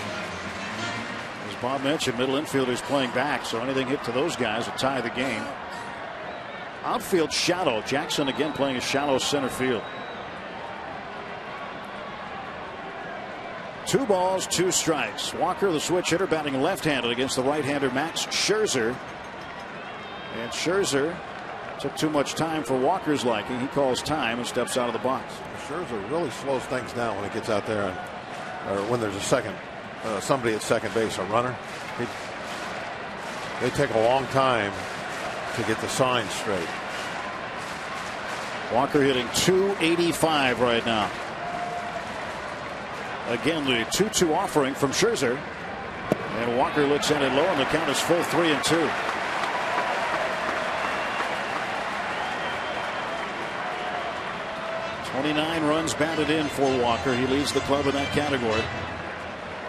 As Bob mentioned, middle infielders playing back, so anything hit to those guys will tie the game. Outfield shallow. Jackson again playing a shallow center field. 2 balls, 2 strikes. Walker, the switch hitter, batting left-handed against the right-hander Max Scherzer. And Scherzer took too much time for Walker's liking. He calls time and steps out of the box. Scherzer really slows things down when he gets out there, or when there's a somebody at second base, a runner. They take a long time to get the signs straight. Walker hitting .285 right now. Again, the 2-2 offering from Scherzer. And Walker looks at it low, and the count is full 3-2. .29 runs batted in for Walker. He leads the club in that category.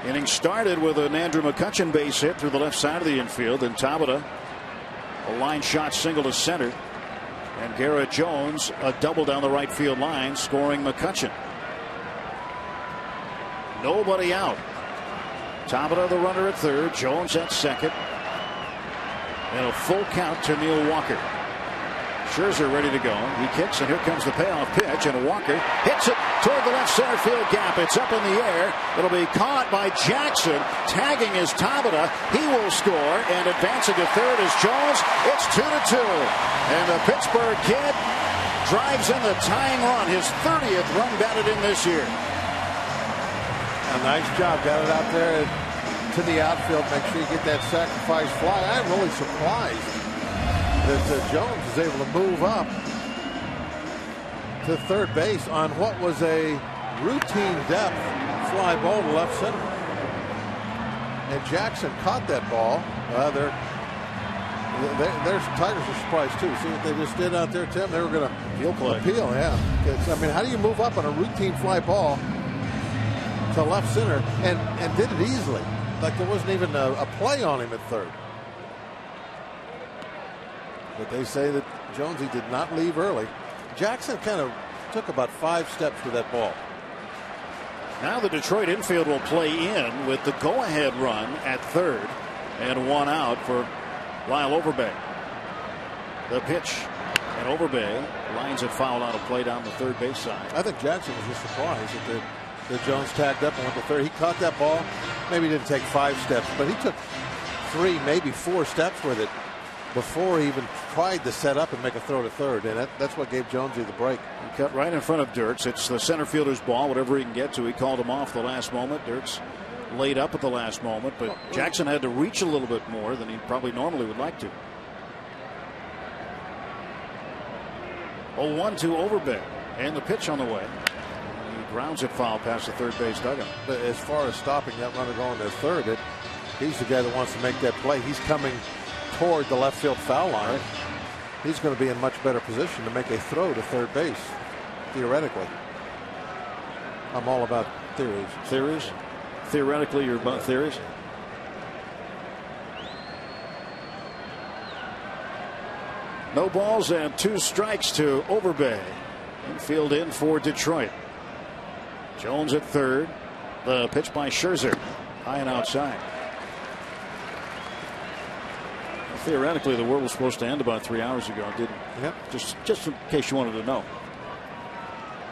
Inning started with an Andrew McCutchen base hit through the left side of the infield, and Tabata a line shot single to center, and Garrett Jones a double down the right field line, scoring McCutchen. Nobody out. Tabata the runner at 3rd, Jones at 2nd, and a full count to Neil Walker. Scherzer ready to go. He kicks, and here comes the payoff pitch, and Walker hits it toward the left center field gap. It's up in the air. It'll be caught by Jackson. Tagging is Tabata. He will score, and advancing to 3rd is Jones. It's 2-2. And the Pittsburgh kid drives in the tying run, his 30th run batted in this year. A nice job. Got it out there to the outfield. Make sure you get that sacrifice fly. I'm really surprised that Jones is able to move up to 3rd base on what was a routine depth fly ball to left center. And Jackson caught that ball. Their Tigers are surprised too. See what they just did out there, Tim? They were going to appeal, yeah. I mean, how do you move up on a routine fly ball to left center and did it easily? Like there wasn't even a play on him at 3rd. But they say that Jonesy did not leave early. Jackson kind of took about 5 steps to that ball. Now the Detroit infield will play in with the go-ahead run at 3rd and 1 out for Lyle Overbay. The pitch, and Overbay lines it foul out of play down the 3rd base side. I think Jackson was just surprised that Jones tagged up and went to 3rd. He caught that ball. Maybe he didn't take 5 steps, but he took 3, maybe 4 steps with it before he even tried to set up and make a throw to 3rd, and that's what gave Jonesy the break. He cut right in front of Dirks. It's the center fielder's ball, whatever he can get to. He called him off the last moment. Dirks laid up at the last moment, but Jackson had to reach a little bit more than he probably normally would like to. 0-1 to Overbay, and the pitch on the way. He grounds it foul past the 3rd base dugout. But as far as stopping that runner going to 3rd, He's the guy that wants to make that play. He's coming toward the left field foul line. He's going to be in much better position to make a throw to third base, theoretically. I'm all about theories. Theories? Theoretically, you're about theories? No balls and 2 strikes to Overbay. Infield in for Detroit. Jones at third. The pitch by Scherzer. High and outside. Theoretically, the world was supposed to end about 3 hours ago, didn't it? Yep. Just in case you wanted to know.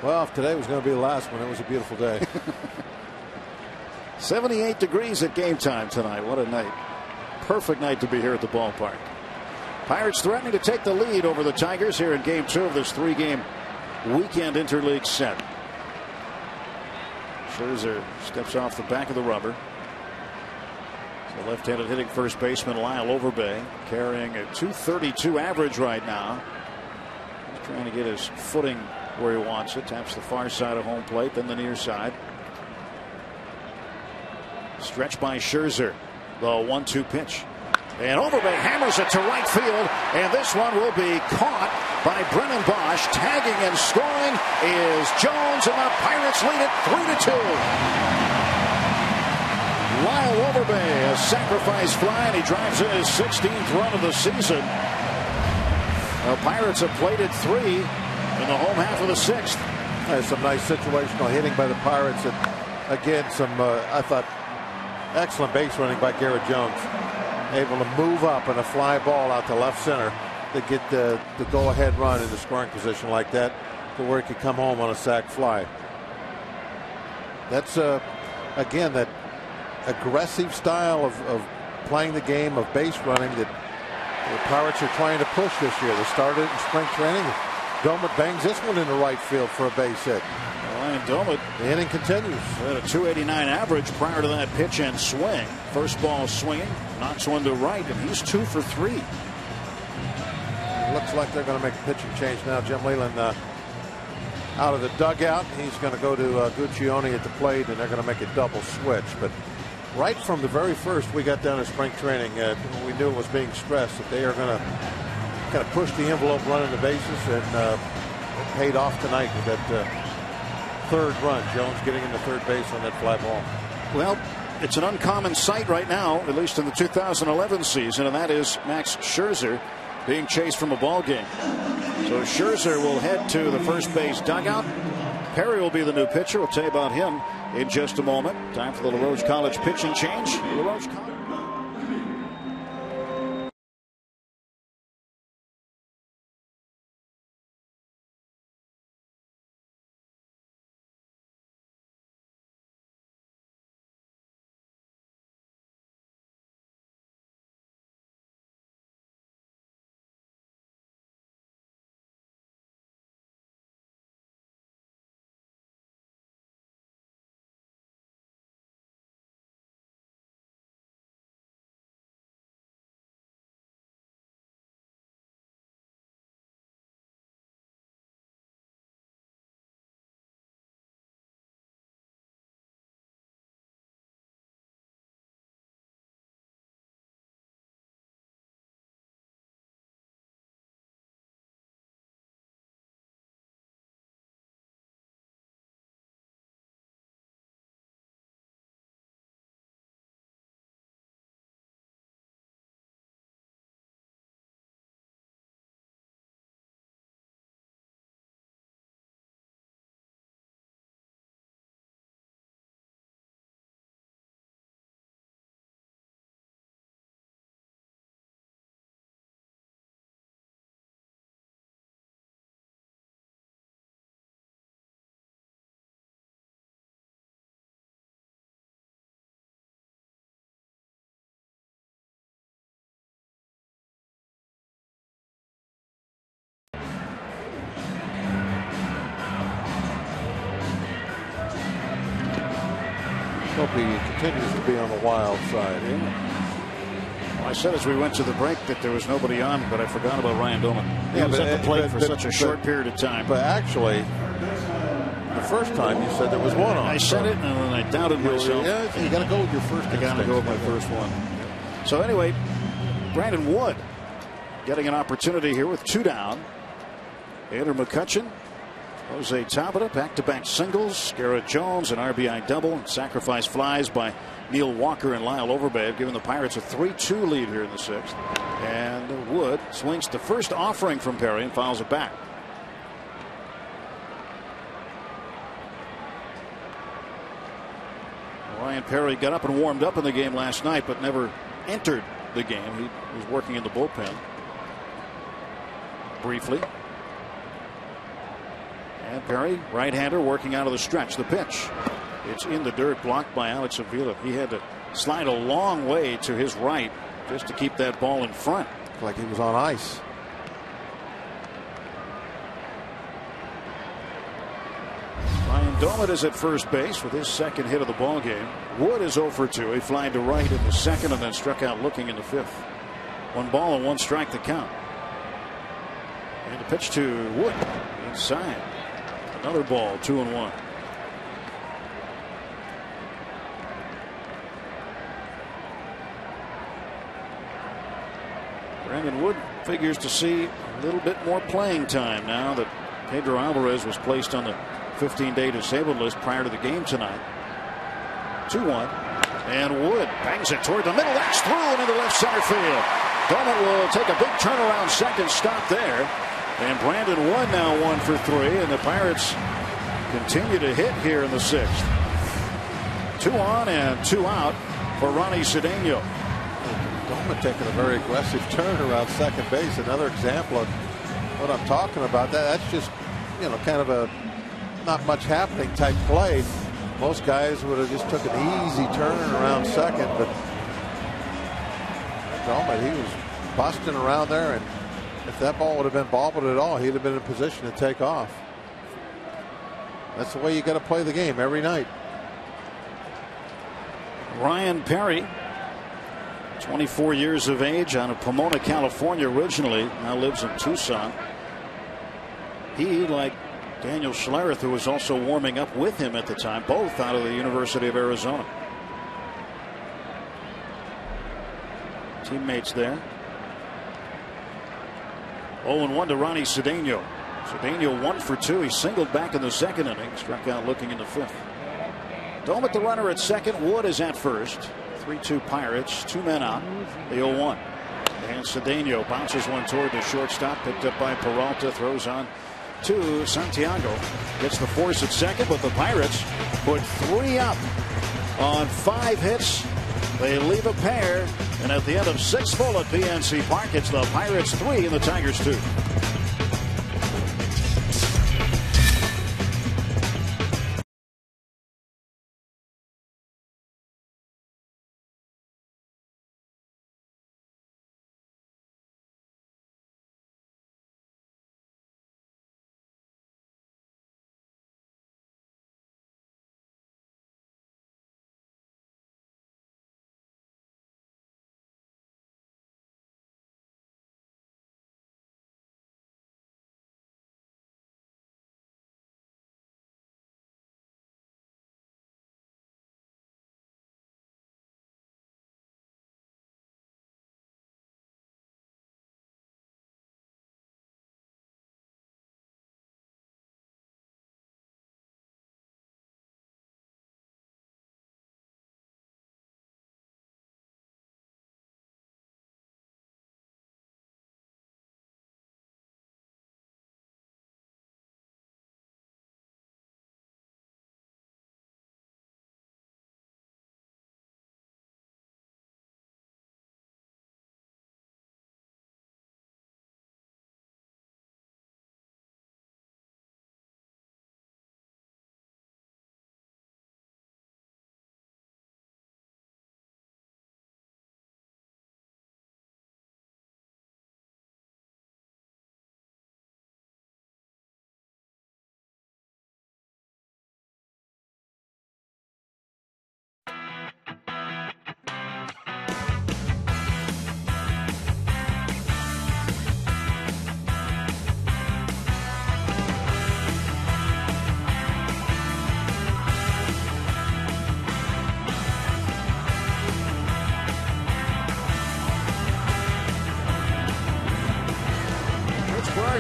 Well, if today was going to be the last one, it was a beautiful day. 78 degrees at game time tonight. What a night. Perfect night to be here at the ballpark. Pirates threatening to take the lead over the Tigers here in game 2 of this 3-game weekend interleague set. Scherzer steps off the back of the rubber. The left-handed hitting first baseman Lyle Overbay carrying a .232 average right now. He's trying to get his footing where he wants it. Taps the far side of home plate, then the near side. Stretch by Scherzer. The 1-2 pitch. And Overbay hammers it to right field. And this one will be caught by Brennan Bosch. Tagging and scoring is Jones, and the Pirates lead it 3-2. Lyle Overbay, a sacrifice fly, and he drives in his 16th run of the season. The Pirates have played it 3 in the home half of the 6th. There's some nice situational hitting by the Pirates. And again, some, I thought, excellent base running by Garrett Jones. Able to move up and a fly ball out to left center to get the go-ahead run in the scoring position like that to where he could come home on a sac fly. That's, again, that aggressive style of playing the game of base running that the Pirates are trying to push this year. They started in spring training. Domit bangs this one into right field for a base hit. Ryan Domit. The inning continues. Had a .289 average prior to that pitch and swing. First ball swinging, knocks one to right, and he's 2 for 3. Looks like they're going to make a pitching change now. Jim Leyland out of the dugout. He's going to go to Guccione at the plate, and they're going to make a double switch. But right from the very first we got down to spring training, we knew it was being stressed that they are going to kind of push the envelope, running the bases, and it paid off tonight with that third run. Jones getting into third base on that fly ball. Well, it's an uncommon sight right now, at least in the 2011 season, and that is Max Scherzer being chased from a ball game. So Scherzer will head to the first base dugout. Perry will be the new pitcher. We'll tell you about him in just a moment. Time for the LaRoche College pitching change. LaRoche College. Hope he continues to be on the wild side. Well, I said as we went to the break that there was nobody on, but I forgot about Ryan Domit. He was at the plate for such a short period of time. But actually, the first time, you said there was one on. I said it, and then I doubted myself. Yeah, you got to go with your first. I got to go with my first one. So anyway, Brandon Wood getting an opportunity here with 2 down. Andrew McCutchen, Jose Tabata, back-to-back singles. Garrett Jones, an RBI double. And sacrifice flies by Neil Walker and Lyle Overbay have given the Pirates a 3-2 lead here in the 6th. And Wood swings the first offering from Perry and fouls it back. Ryan Perry got up and warmed up in the game last night, but never entered the game. He was working in the bullpen briefly. And Perry, right-hander, working out of the stretch. The pitch. It's in the dirt, blocked by Alex Avila. He had to slide a long way to his right just to keep that ball in front. Like he was on ice. Ryan Dolan is at first base with his second hit of the ball game. Wood is 0 for 2. He flied to right in the 2nd and then struck out looking in the 5th. 1 ball and 1 strike to count. And the pitch to Wood inside. Another ball, 2-1. Brandon Wood figures to see a little bit more playing time now that Pedro Alvarez was placed on the 15-day disabled list prior to the game tonight. 2-1. And Wood bangs it toward the middle. That's through and into left center field. Dolan will take a big turnaround second stop there. And Brandon Wood now 1 for 3. And the Pirates continue to hit here in the 6th. 2 on and 2 out for Ronnie Cedeno. Dolan taking a very aggressive turn around second base. Another example of what I'm talking about. That's just, kind of a not much happening type play. Most guys would have just took an easy turn around second, but Dolan, he was busting around there, and if that ball would have been bobbled at all, he'd have been in a position to take off. That's the way you got to play the game every night. Ryan Perry, 24 years of age, out of Pomona, California originally, now lives in Tucson. He, like Daniel Schlereth, who was also warming up with him at the time, both out of the University of Arizona. Teammates there. 0-1 to Ronnie Cedeno. Cedeno 1 for 2. He singled back in the 2nd inning, struck out looking in the 5th. Dome at the runner at second. Wood is at first. 3-2 Pirates. 2 men out. The 0-1. And Cedeno bounces one toward the shortstop. Picked up by Peralta. Throws on to Santiago. Gets the force at second, but the Pirates put 3 up on 5 hits. They leave a pair, and at the end of 6 full at PNC Park, it's the Pirates 3 and the Tigers 2.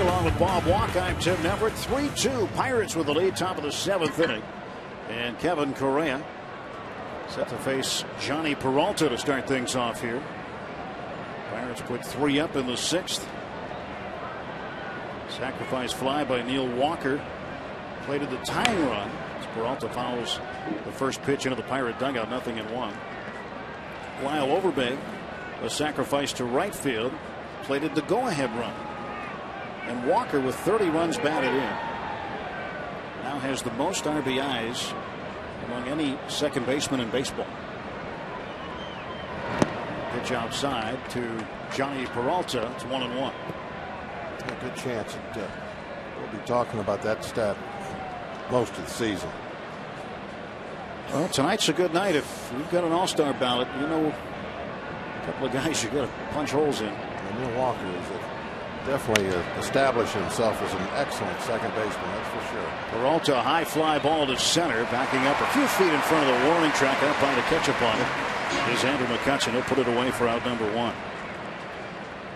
morning, along with Bob Walk. I'm Tim Neverett. 3-2 Pirates with the lead, top of the 7th inning. And Kevin Correa set to face Johnny Peralta to start things off here. Pirates put 3 up in the 6th. Sacrifice fly by Neil Walker plated the tying run as Peralta fouls the first pitch into the Pirate dugout, 0-1. Lyle Overbay, a sacrifice to right field, plated the go-ahead run. And Walker, with 30 runs batted in, now has the most RBIs among any second baseman in baseball. Pitch outside to Johnny Peralta. It's 1-1. A good chance that we'll be talking about that stat most of the season. Well, tonight's a good night. If you've got an all-star ballot, you know a couple of guys you've got to punch holes in. And Neil Walker is definitely established himself as an excellent second baseman, that's for sure. Peralta, a high fly ball to center, backing up a few feet in front of the warning track. Umpire to catch up on it is Andrew McCutchen. He'll put it away for out number 1.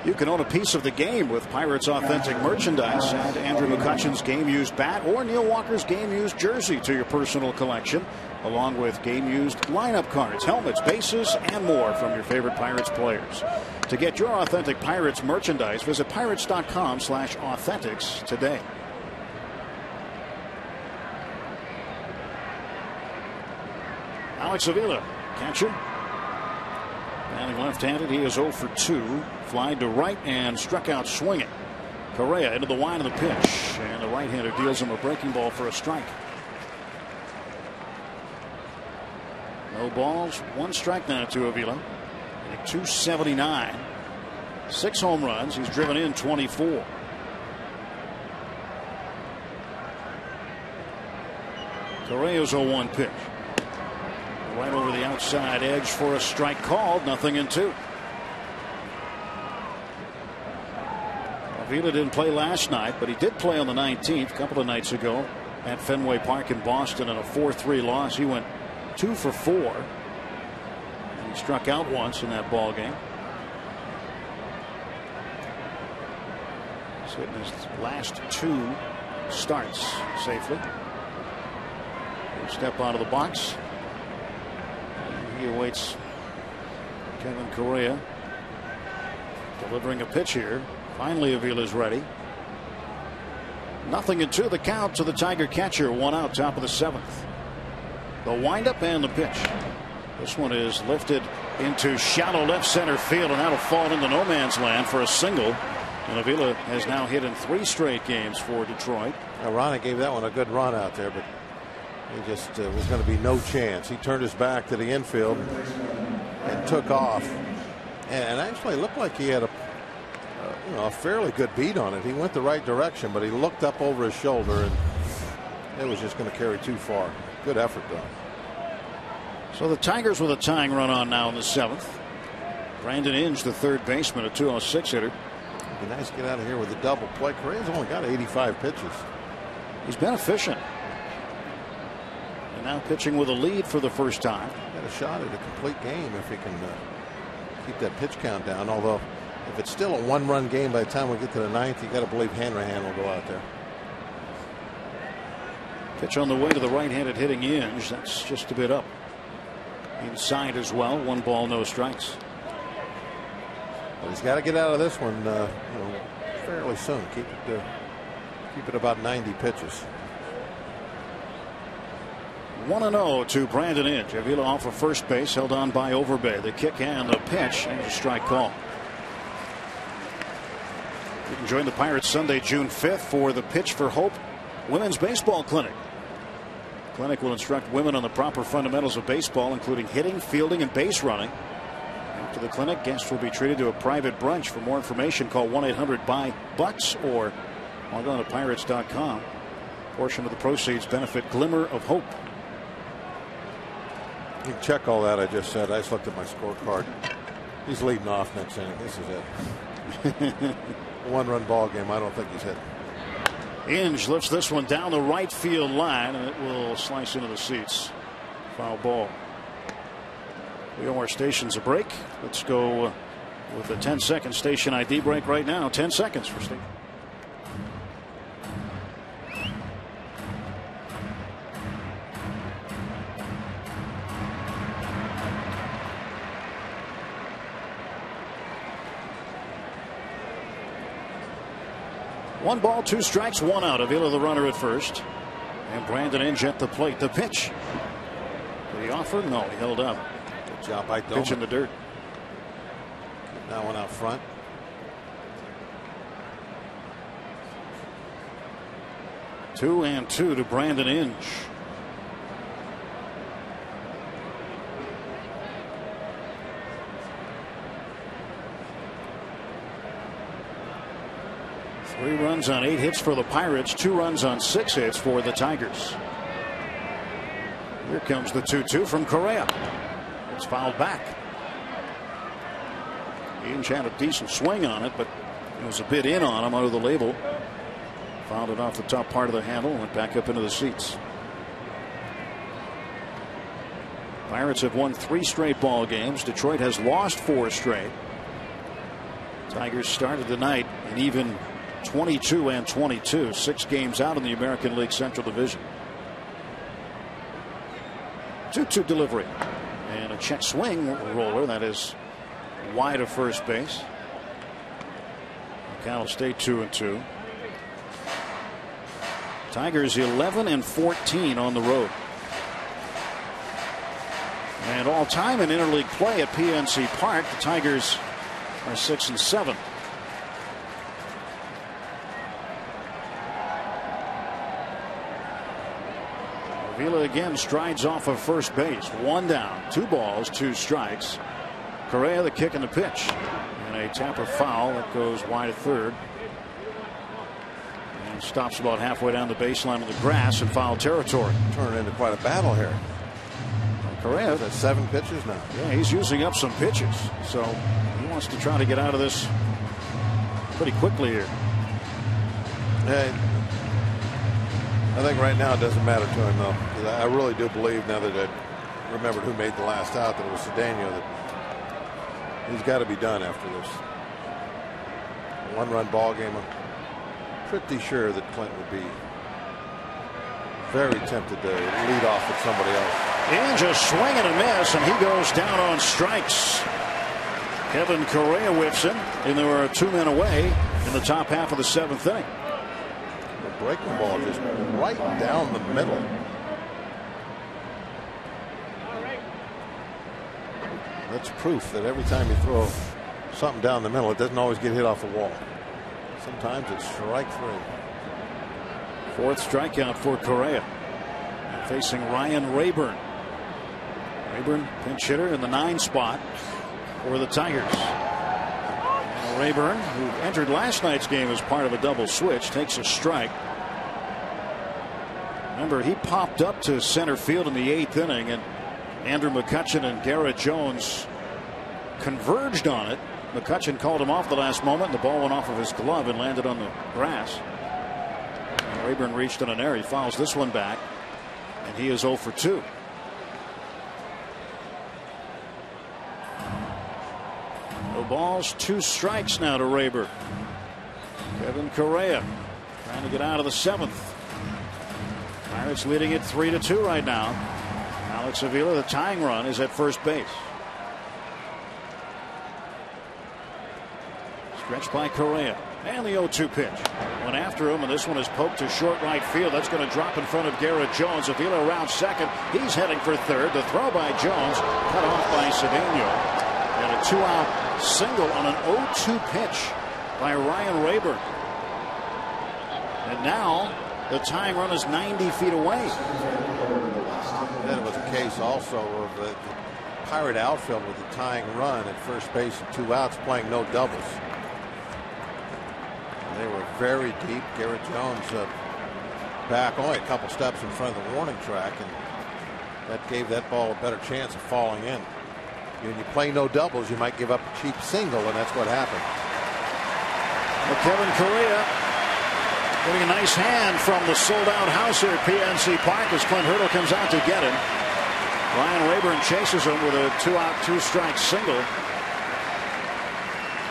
You can own a piece of the game with Pirates authentic merchandise. Add Andrew McCutchen's game-used bat or Neil Walker's game-used jersey to your personal collection, along with game-used lineup cards, helmets, bases, and more from your favorite Pirates players. To get your authentic Pirates merchandise, visit pirates.com/authentics today. Alex Avila, catcher. Batting left-handed, he is 0 for 2. Flied to right and struck out swinging. Correa into the wide of the pitch, and the right-hander deals him a breaking ball for a strike. No balls, 1 strike now to Avila. At 279, 6 home runs. He's driven in 24. Correa's 0-1 pitch. Right over the outside edge for a strike called. 0-2. Avila didn't play last night, but he did play on the 19th, a couple of nights ago, at Fenway Park in Boston in a 4-3 loss. He went 2 for 4. And he struck out once in that ball game. He's hitting his last 2 starts safely. He'll step out of the box. He awaits Kevin Correa delivering a pitch here. Finally, Avila's ready. 0-2 the count to the Tiger catcher. 1 out, top of the 7th. The windup and the pitch. This one is lifted into shallow left center field, and that'll fall into no man's land for a single. And Avila has now hit in 3 straight games for Detroit. Now, Ronnie gave that one a good run out there, but he just was going to be no chance. He turned his back to the infield and took off, and actually looked like he had a fairly good beat on it. He went the right direction, but he looked up over his shoulder, and it was just going to carry too far. Good effort, though. So the Tigers with a tying run on now in the 7th. Brandon Inge, the third baseman, a 206 hitter. It'd be nice to get out of here with a double play. Correa's only got 85 pitches. He's been efficient. Now pitching with a lead for the first time. Got a shot at a complete game if he can keep that pitch count down. Although, if it's still a 1-run game by the time we get to the 9th, you got to believe Hanrahan will go out there. Pitch on the way to the right-handed hitting Inge. That's just a bit up. Inside as well. 1 ball, no strikes. But he's got to get out of this one, fairly soon. Keep it about 90 pitches. 1-0 to Brandon Inge. Avila off of first base, held on by Overbay. The kick and the pitch, and a strike call. You can join the Pirates Sunday, June 5th for the Pitch for Hope Women's Baseball Clinic. The clinic will instruct women on the proper fundamentals of baseball, including hitting, fielding, and base running. After the clinic, guests will be treated to a private brunch. For more information, call 1-800-BUY-BUCKS or log on to Pirates.com. A portion of the proceeds benefit Glimmer of Hope. You can check all that I just said. I just looked at my scorecard. He's leading off next inning. This is it. 1-run ball game. I don't think he's hit. Inge lifts this one down the right field line, and it will slice into the seats. Foul ball. We owe our stations a break. Let's go with the 10-second station ID break right now. 10 seconds for station. 1 ball, 2 strikes, 1 out. Avila the runner at first. And Brandon Inge at the plate. The pitch. Did he offer? No, he held up. Good job by Doman. Pitch in the dirt. That one out front. Two and 2 to Brandon Inge. Three runs on 8 hits for the Pirates, 2 runs on 6 hits for the Tigers. Here comes the 2-2 from Correa. It's fouled back. Inge had a decent swing on it, but it was a bit in on him under the label. Fouled it off the top part of the handle, went back up into the seats. Pirates have won 3 straight ball games. Detroit has lost 4 straight. Tigers started tonight an even 22 and 22, 6 games out in the American League Central Division. 2-2 delivery and a check swing roller that is wide of first base. Count will stay 2-2. Tigers 11 and 14 on the road. And all time in interleague play at PNC Park, the Tigers are 6 and 7. Avila again strides off of first base. 1 down, 2 balls, 2 strikes. Correa the kick and the pitch. And a Tapper foul that goes wide of third. And stops about halfway down the baseline of the grass in foul territory. Turning into quite a battle here. Correa. Is that 7 pitches now? Yeah, he's using up some pitches. So he wants to try to get out of this pretty quickly here. I think right now it doesn't matter to him, though. 'Cause I really do believe, now that I remembered who made the last out, that it was Cedeno, that he's got to be done after this. A 1-run ball game. I'm pretty sure that Clint would be very tempted to lead off with somebody else. And just swing and a miss, and he goes down on strikes. Kevin Correa whips in, and there were 2 men away in the top half of the 7th inning. The breaking ball just right down the middle. That's proof that every time you throw something down the middle, it doesn't always get hit off the wall. Sometimes it's strike 3. 4th strikeout for Correa. Facing Ryan Rayburn. Rayburn, pinch hitter in the 9 spot for the Tigers. And Rayburn, who entered last night's game as part of a double switch, takes a strike. Remember, he popped up to center field in the 8th inning, and Andrew McCutchen and Garrett Jones converged on it. McCutchen called him off the last moment, and the ball went off of his glove and landed on the grass. And Rayburn reached on an error. He fouls this one back, and he is 0 for 2. No balls, 2 strikes now to Rayburn. Kevin Correa trying to get out of the 7th. Pirates leading it 3-2 right now. Alex Avila, the tying run, is at first base. Stretched by Correa. And the 0-2 pitch. Went after him, and this one is poked to short right field. That's going to drop in front of Garrett Jones. Avila around second. He's heading for third. The throw by Jones, cut off by Cedeno. And a 2-out single on an 0-2 pitch by Ryan Rayburn. And now the tying run is 90 feet away. Then it was a case also of the Pirate outfield with the tying run at first base and 2 outs, playing no doubles. And they were very deep. Garrett Jones back only a couple steps in front of the warning track, and that gave that ball a better chance of falling in. When you play no doubles, you might give up a cheap single, and that's what happened. Well, Kevin Correa getting a nice hand from the sold-out house here at PNC Park as Clint Hurdle comes out to get him. Ryan Rayburn chases him with a 2-out, 2-strike single.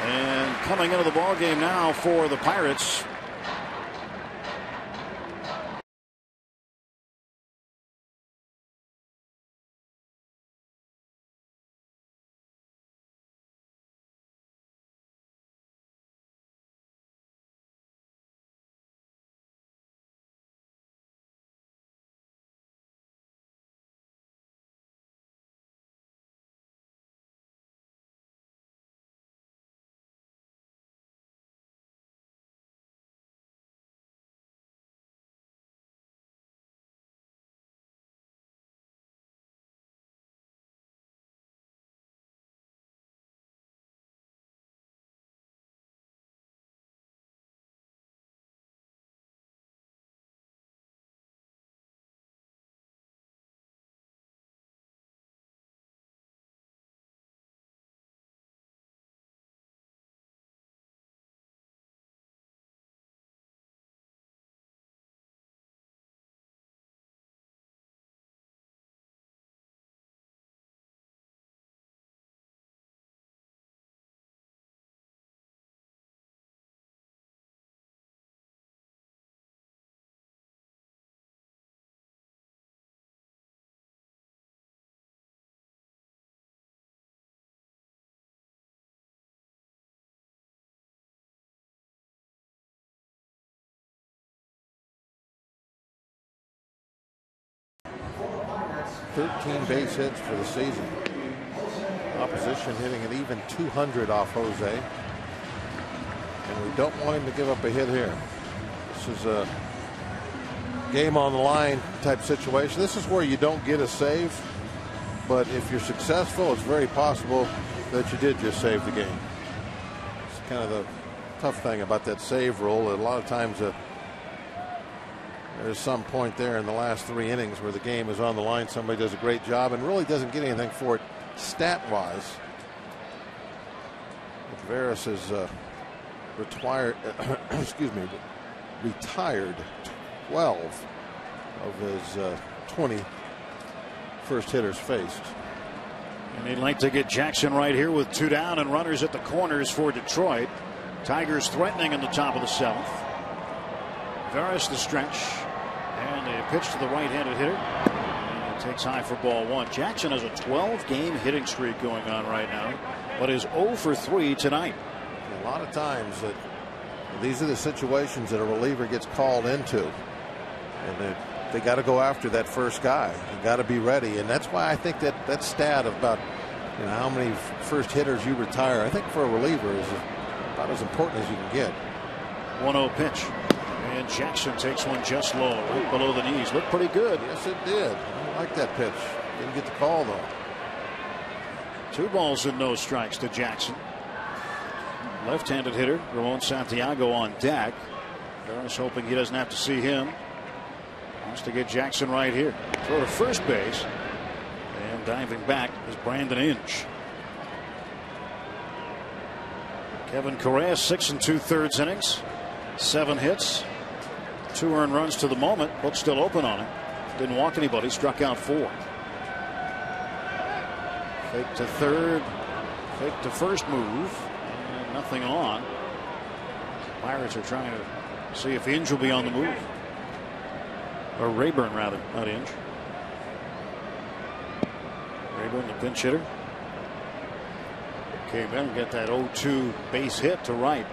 And coming into the ballgame now for the Pirates, 13 base hits for the season. Opposition hitting an even 200 off Jose. And we don't want him to give up a hit here. This is a game on the line type situation. This is where you don't get a save, but if you're successful, it's very possible that you did just save the game. It's kind of the tough thing about that save rule. A lot of times there's some point there in the last 3 innings where the game is on the line. Somebody does a great job and really doesn't get anything for it stat-wise. Veras is retired 12 of his 20 first hitters faced. And they'd like to get Jackson right here with 2 down and runners at the corners for Detroit. Tigers threatening in the top of the 7th. Veras the stretch. And a pitch to the right-handed hitter. And it takes high for ball 1. Jackson has a 12-game hitting streak going on right now, but is 0 for 3 tonight. A lot of times these are the situations that a reliever gets called into. And they got to go after that first guy. You got to be ready, and that's why I think that stat about how many first hitters you retire, I think for a reliever is about as important as you can get. 1-0 pitch, and Jackson takes one just low, right below the knees. Looked pretty good. Yes, it did. I like that pitch. Didn't get the call though. 2 balls and no strikes to Jackson. Left-handed hitter Ramon Santiago on deck. Veras hoping he doesn't have to see him. Wants to get Jackson right here. Throw to first base. And diving back is Brandon Inge. Kevin Correa, 6 2/3 innings. 7 hits. 2 earned runs to the moment. Book still open on him. Didn't walk anybody. Struck out 4. Fake to third. Fake to first move. And nothing on. Pirates are trying to see if Inge will be on the move. Or Rayburn, rather, not Inge. Rayburn, the pinch hitter. Came in and got that 0-2 base hit to right.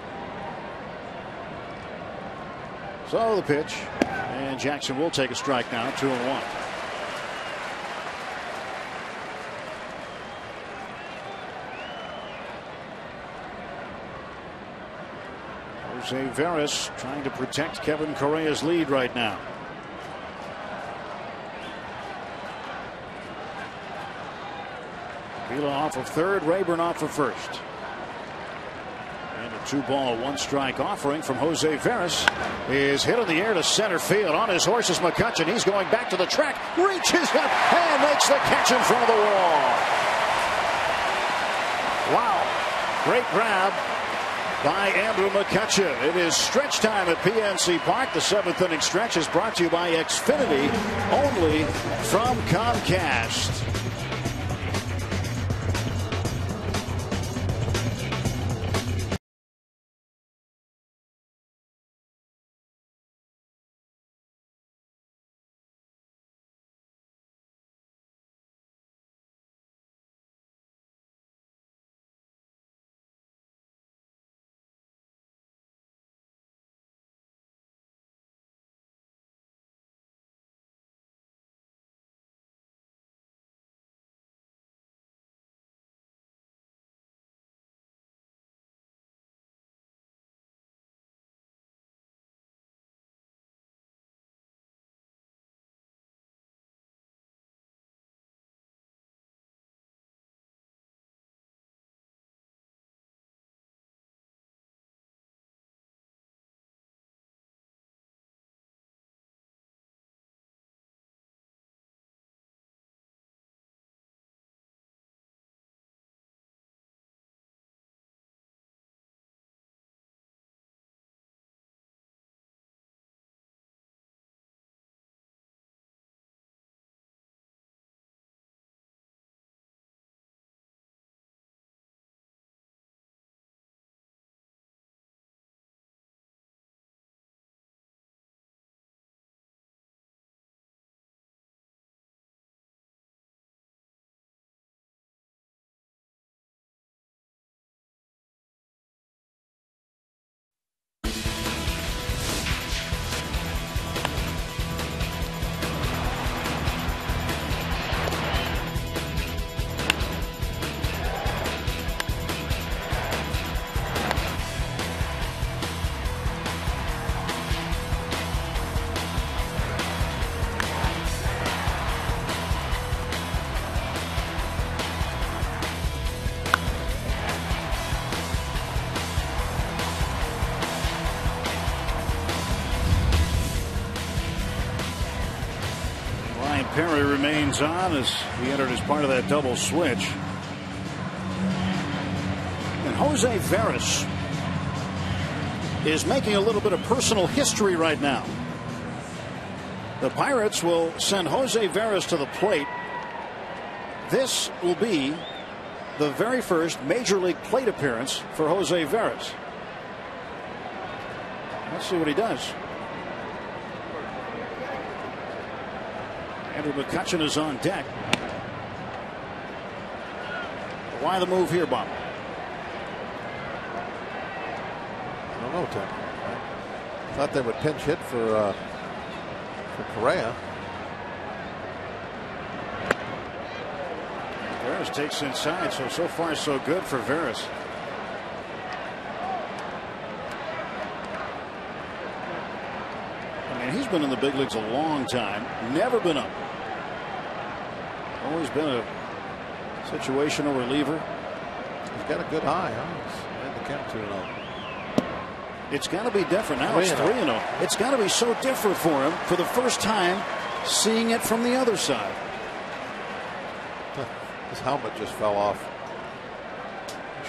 So the pitch. And Jackson will take a strike now, 2-1. Jose Veras trying to protect Kevin Correa's lead right now. Vila off of third, Rayburn off of first. And a 2-ball, 1-strike offering from Jose Veras is hit in the air to center field. On his horse is McCutchen. He's going back to the track, reaches up and makes the catch in front of the wall. Wow, great grab by Andrew McCutchen. It is stretch time at PNC Park. The 7th inning stretch is brought to you by Xfinity, only from Comcast. Perry remains on as he entered as part of that double switch. And Jose Veras is making a little bit of personal history right now. The Pirates will send Jose Veras to the plate. This will be the very first Major League plate appearance for Jose Veras. Let's see what he does. Andrew McCutchen is on deck. Why the move here, Bob? I don't know, Tim. I thought they would pinch hit for Correa. Veras takes inside, so far so good for Veras. I mean, he's been in the big leagues a long time, never been up. Always been a situational reliever. He's got a good eye, huh? And the count 2-0. It's got to be different now. It's 3-0. It's got to be so different for him for the first time, seeing it from the other side. His helmet just fell off.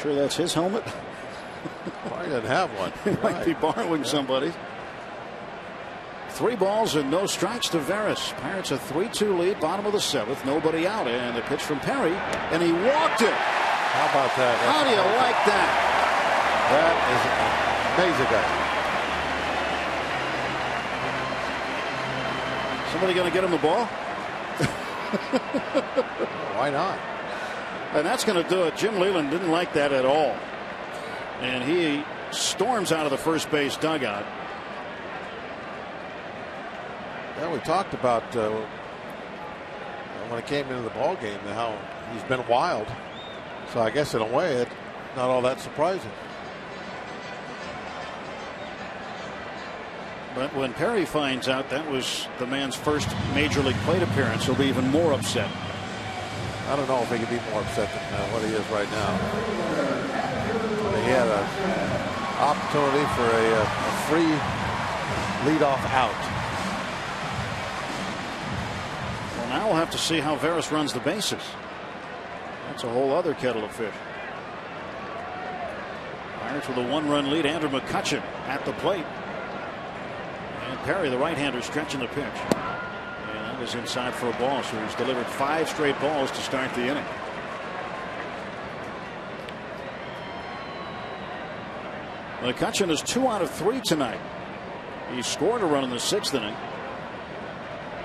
Sure that's his helmet? Well, he doesn't have one. He might be borrowing somebody's. 3 balls and no strikes to Veras. Pirates a 3-2 lead, bottom of the 7th. Nobody out, and the pitch from Perry, and he walked it. How about that? How do you like that? That is amazing. Somebody going to get him the ball? Why not? And that's going to do it. Jim Leyland didn't like that at all. And he storms out of the first base dugout. Yeah, we talked about when it came into the ball game how he's been wild. So I guess in a way it's not all that surprising. But when Perry finds out that was the man's first Major League plate appearance, he'll be even more upset. I don't know if he could be more upset than what he is right now. He had an opportunity for a free leadoff out. Well, now we'll have to see how Veras runs the bases. That's a whole other kettle of fish. Pirates with a 1-run lead. Andrew McCutchen at the plate. And Perry, the right-hander, stretching the pitch. And that is inside for a ball. So he's delivered 5 straight balls to start the inning. McCutchen is 2 out of 3 tonight. He scored a run in the 6th inning.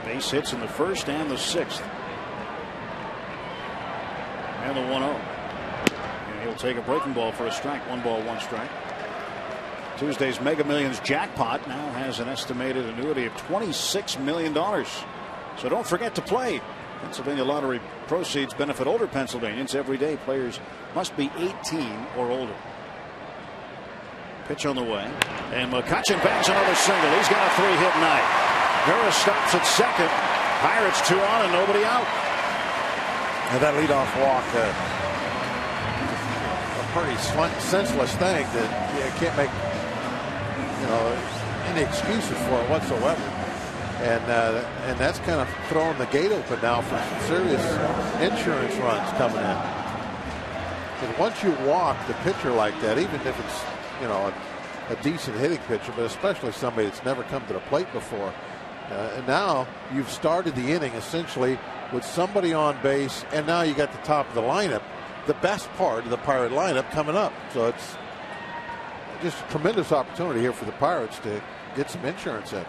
Base hits in the 1st and the 6th. And the 1-0. And he'll take a breaking ball for a strike. 1 ball, 1 strike. Tuesday's Mega Millions jackpot now has an estimated annuity of $26 million. So don't forget to play. Pennsylvania Lottery proceeds benefit older Pennsylvanians. Every day players must be 18 or older. Pitch on the way. And McCutchen bangs another single. He's got a 3-hit night. Veras stops at second. Pirates 2 on and nobody out. And that leadoff walk, a pretty senseless thing that you can't make any excuses for it whatsoever. And that's kind of throwing the gate open now for some serious insurance runs coming in. Because once you walk the pitcher like that, even if it's a decent hitting pitcher, but especially somebody that's never come to the plate before, and now you've started the inning essentially with somebody on base, and now you got the top of the lineup, the best part of the Pirate lineup coming up. So it's just a tremendous opportunity here for the Pirates to get some insurance in.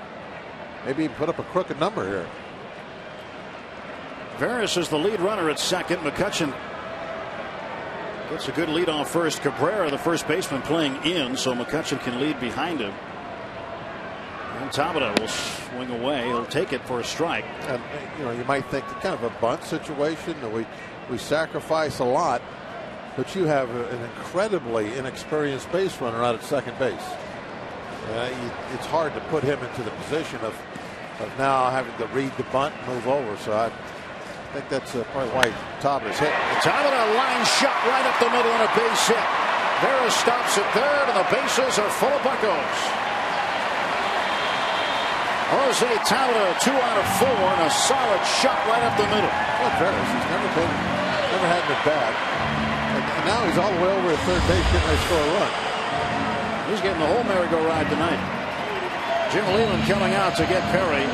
Maybe even put up a crooked number here. Veras is the lead runner at second. McCutchen gets a good lead on first. Cabrera, the first baseman, playing in, so McCutchen can lead behind him. And Tabata will swing away. He'll take it for a strike. And you might think kind of a bunt situation. We sacrifice a lot, but you have an incredibly inexperienced base runner out at second base. It's hard to put him into the position of now having to read the bunt and move over. So I think that's probably why Tabata's hit. Tabata, line shot right up the middle and a base hit. Veras stops at third, and the bases are full of buckos. Jose Tabata, 2 out of 4, and a solid shot right up the middle. Well, Ferris, he's never had it bad. And now he's all the way over at third base getting ready to score a run. He's getting the whole merry-go-round tonight. Jim Leland coming out to get Perry.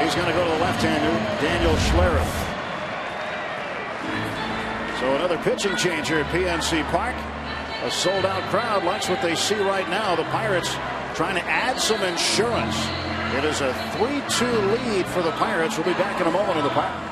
He's going to go to the left-hander, Daniel Schlereth. So another pitching change here at PNC Park. A sold-out crowd likes what they see right now. The Pirates trying to add some insurance. It is a 3-2 lead for the Pirates. We'll be back in a moment in the Park.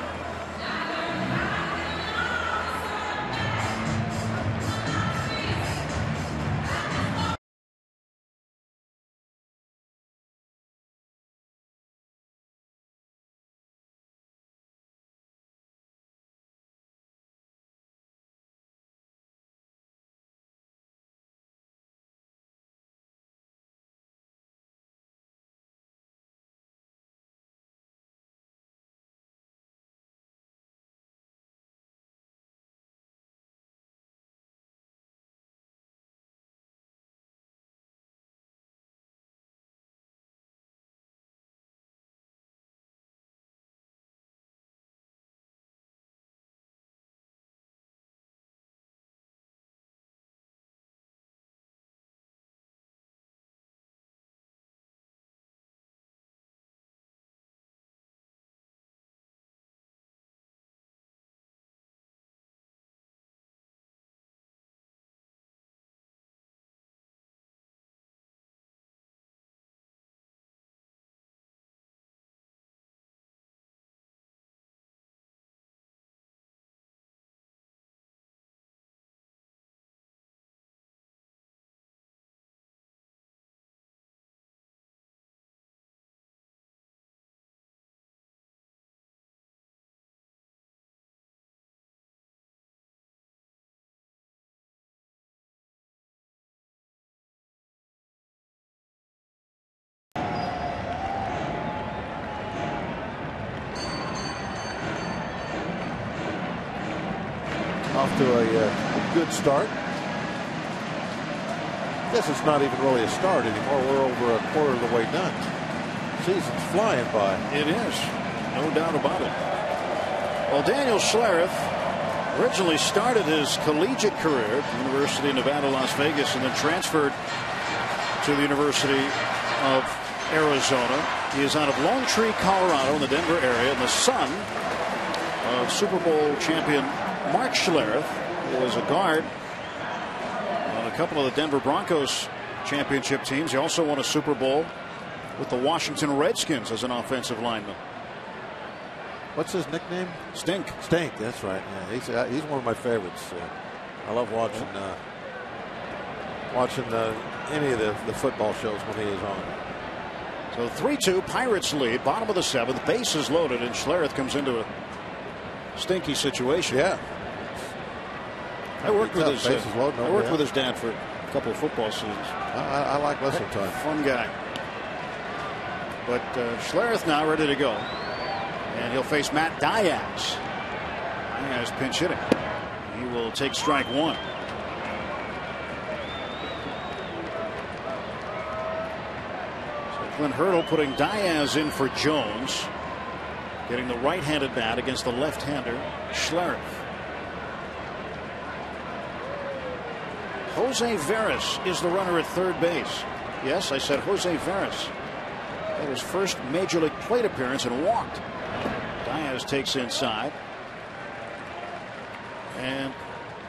Off to a good start. Guess it's not even really a start anymore. We're over a quarter of the way done. Season's flying by. It is, no doubt about it. Well, Daniel Schlereth originally started his collegiate career at the University of Nevada, Las Vegas, and then transferred to the University of Arizona. He is out of Lone Tree, Colorado, in the Denver area, and the son of Super Bowl champion Mark Schlereth, who was a guard on a couple of the Denver Broncos championship teams. He also won a Super Bowl with the Washington Redskins as an offensive lineman. What's his nickname? Stink. Stink, that's right. Yeah, he's one of my favorites. I love watching any of the football shows when he is on. So 3-2, Pirates lead, bottom of the 7th, bases loaded, and Schlereth comes into a stinky situation. Yeah. I worked with his with his dad for a couple of football seasons. I like listening to him. Fun guy. But Schlereth now ready to go. And he'll face Matt Diaz. Diaz pinch hitting. He will take strike 1. So Clint Hurdle putting Diaz in for Jones. Getting the right-handed bat against the left-hander, Schlereth. Jose Veras is the runner at third base. Yes, I said Jose Veras. Had his first Major League plate appearance and walked. Diaz takes inside. And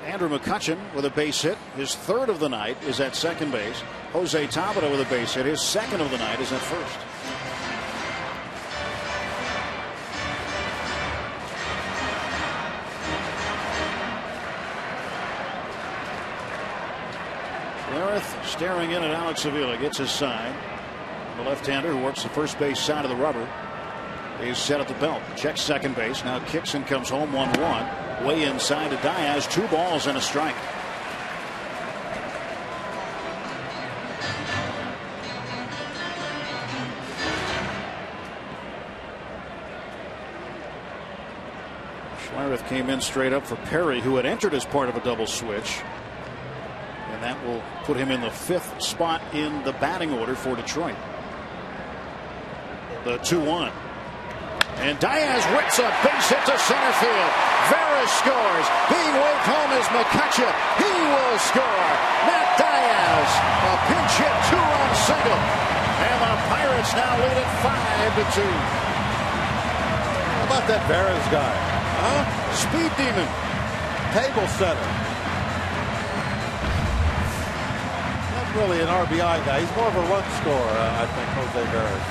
Andrew McCutchen with a base hit. His third of the night is at second base. Jose Tabata with a base hit. His second of the night is at first. Staring in at Alex Avila, gets his sign. The left-hander who works the first base side of the rubber is set at the belt. Checks second base. Now kicks and comes home 1-1. Way inside to Diaz. 2 balls and a strike. Schlereth came in straight up for Perry, who had entered as part of a double switch. And that will put him in the 5th spot in the batting order for Detroit. The 2-1. And Diaz whips a base hit to center field. Veras scores. Being waved home is McCutcheon. He will score. Matt Diaz, a pinch hit 2-run single. And the Pirates now lead it 5-2. How about that Veras guy? Huh? Speed demon. Table setter. Not really an RBI guy. He's more of a run scorer, I think, Jose Veras.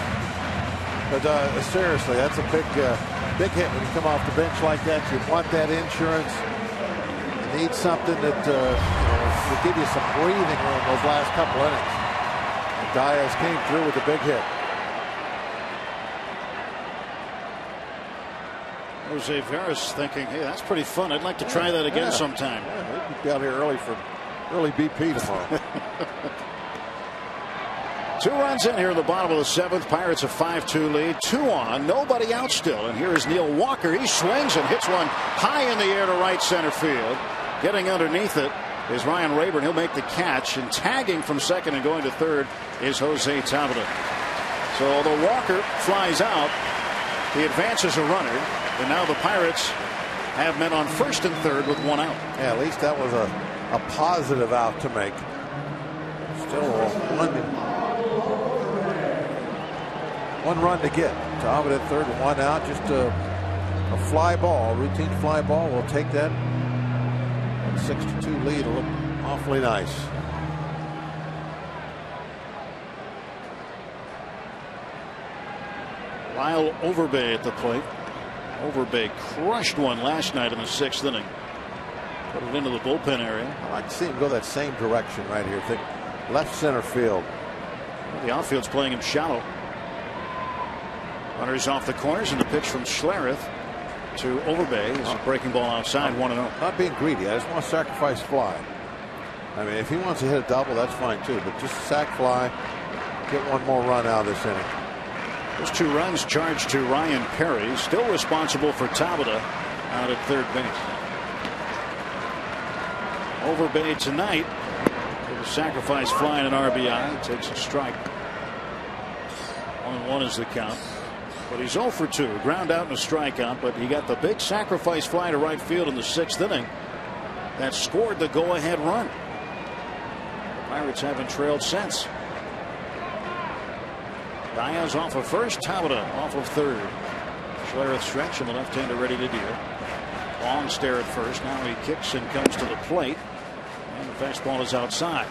But seriously, that's a big hit when you come off the bench like that. You want that insurance. You need something that will give you some breathing room those last couple innings. And Diaz came through with a big hit. Jose Veras thinking, hey, that's pretty fun. I'd like to try that again sometime. Yeah, we'll be out here early for early BP tomorrow. 2 runs in here in the bottom of the 7th. Pirates a 5-2 lead. 2 on. Nobody out still. And here is Neil Walker. He swings and hits one high in the air to right center field. Getting underneath it is Ryan Rayburn. He'll make the catch. And tagging from second and going to third is Jose Tabata. So although Walker flies out, he advances a runner. And now the Pirates have men on first and third with 1 out. Yeah, at least that was a positive out to make. Still one run to get. Talbot at third, 1 out. Just a fly ball, routine fly ball. We'll take that. 6-2 lead will look awfully nice. Lyle Overbay at the plate. Overbay crushed one last night in the 6th inning. Put it into the bullpen area. I like to see him go that same direction right here. Think left center field. The outfield's playing him shallow. Runners off the corners, and the pitch from Schlereth to Overbay is a breaking ball outside, 1-0. Not being greedy. I just want to sacrifice fly. I mean, if he wants to hit a double, that's fine too. But just sack fly, get one more run out of this inning. Those 2 runs charged to Ryan Perry, still responsible for Tabata out at third base. Overbay tonight with a sacrifice fly and an RBI. Takes a strike. 1-1 is the count. But he's 0 for 2. Ground out and a strikeout. But he got the big sacrifice fly to right field in the 6th inning that scored the go-ahead run. The Pirates haven't trailed since. Diaz off of first. Tabata off of third. Schlereth stretch and the left-hander ready to deal. Long stare at first. Now he kicks and comes to the plate. And the fastball is outside.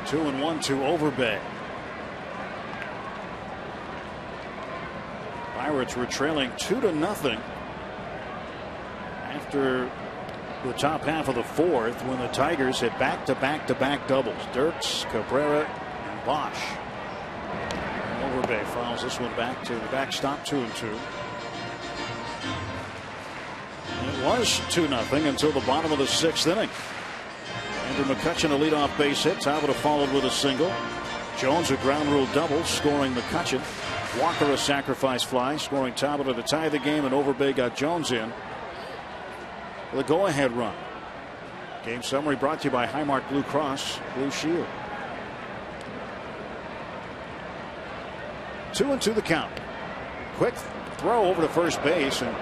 2-1 to Overbay. Pirates were trailing 2-0 after the top half of the 4th when the Tigers hit back-to-back doubles. Dirks, Cabrera, and Bosch. And Overbay fouls this one back to the backstop, 2-2. It was 2-0 until the bottom of the 6th inning. Andrew McCutcheon a leadoff base hit. Tabata followed with a single. Jones a ground rule double, scoring McCutcheon. Walker a sacrifice fly, scoring Tabata to tie the game, and Overbay got Jones in. The go-ahead run. Game summary brought to you by Highmark Blue Cross Blue Shield. 2-2 the count. Quick throw over to first base, and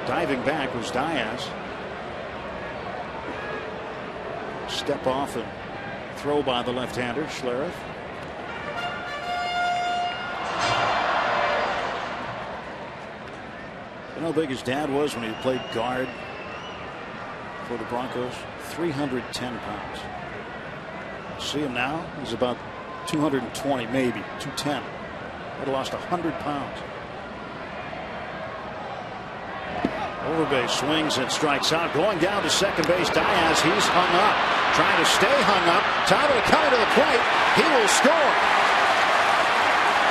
diving back was Diaz. Step off and throw by the left-hander, Schlereth. You know how big his dad was when he played guard for the Broncos? 310 pounds. See him now? He's about 220, maybe 210. He'd have lost 100 pounds. Overbay swings and strikes out. Going down to second base, Diaz. He's hung up. Trying to stay hung up. Tabata coming to the plate. He will score.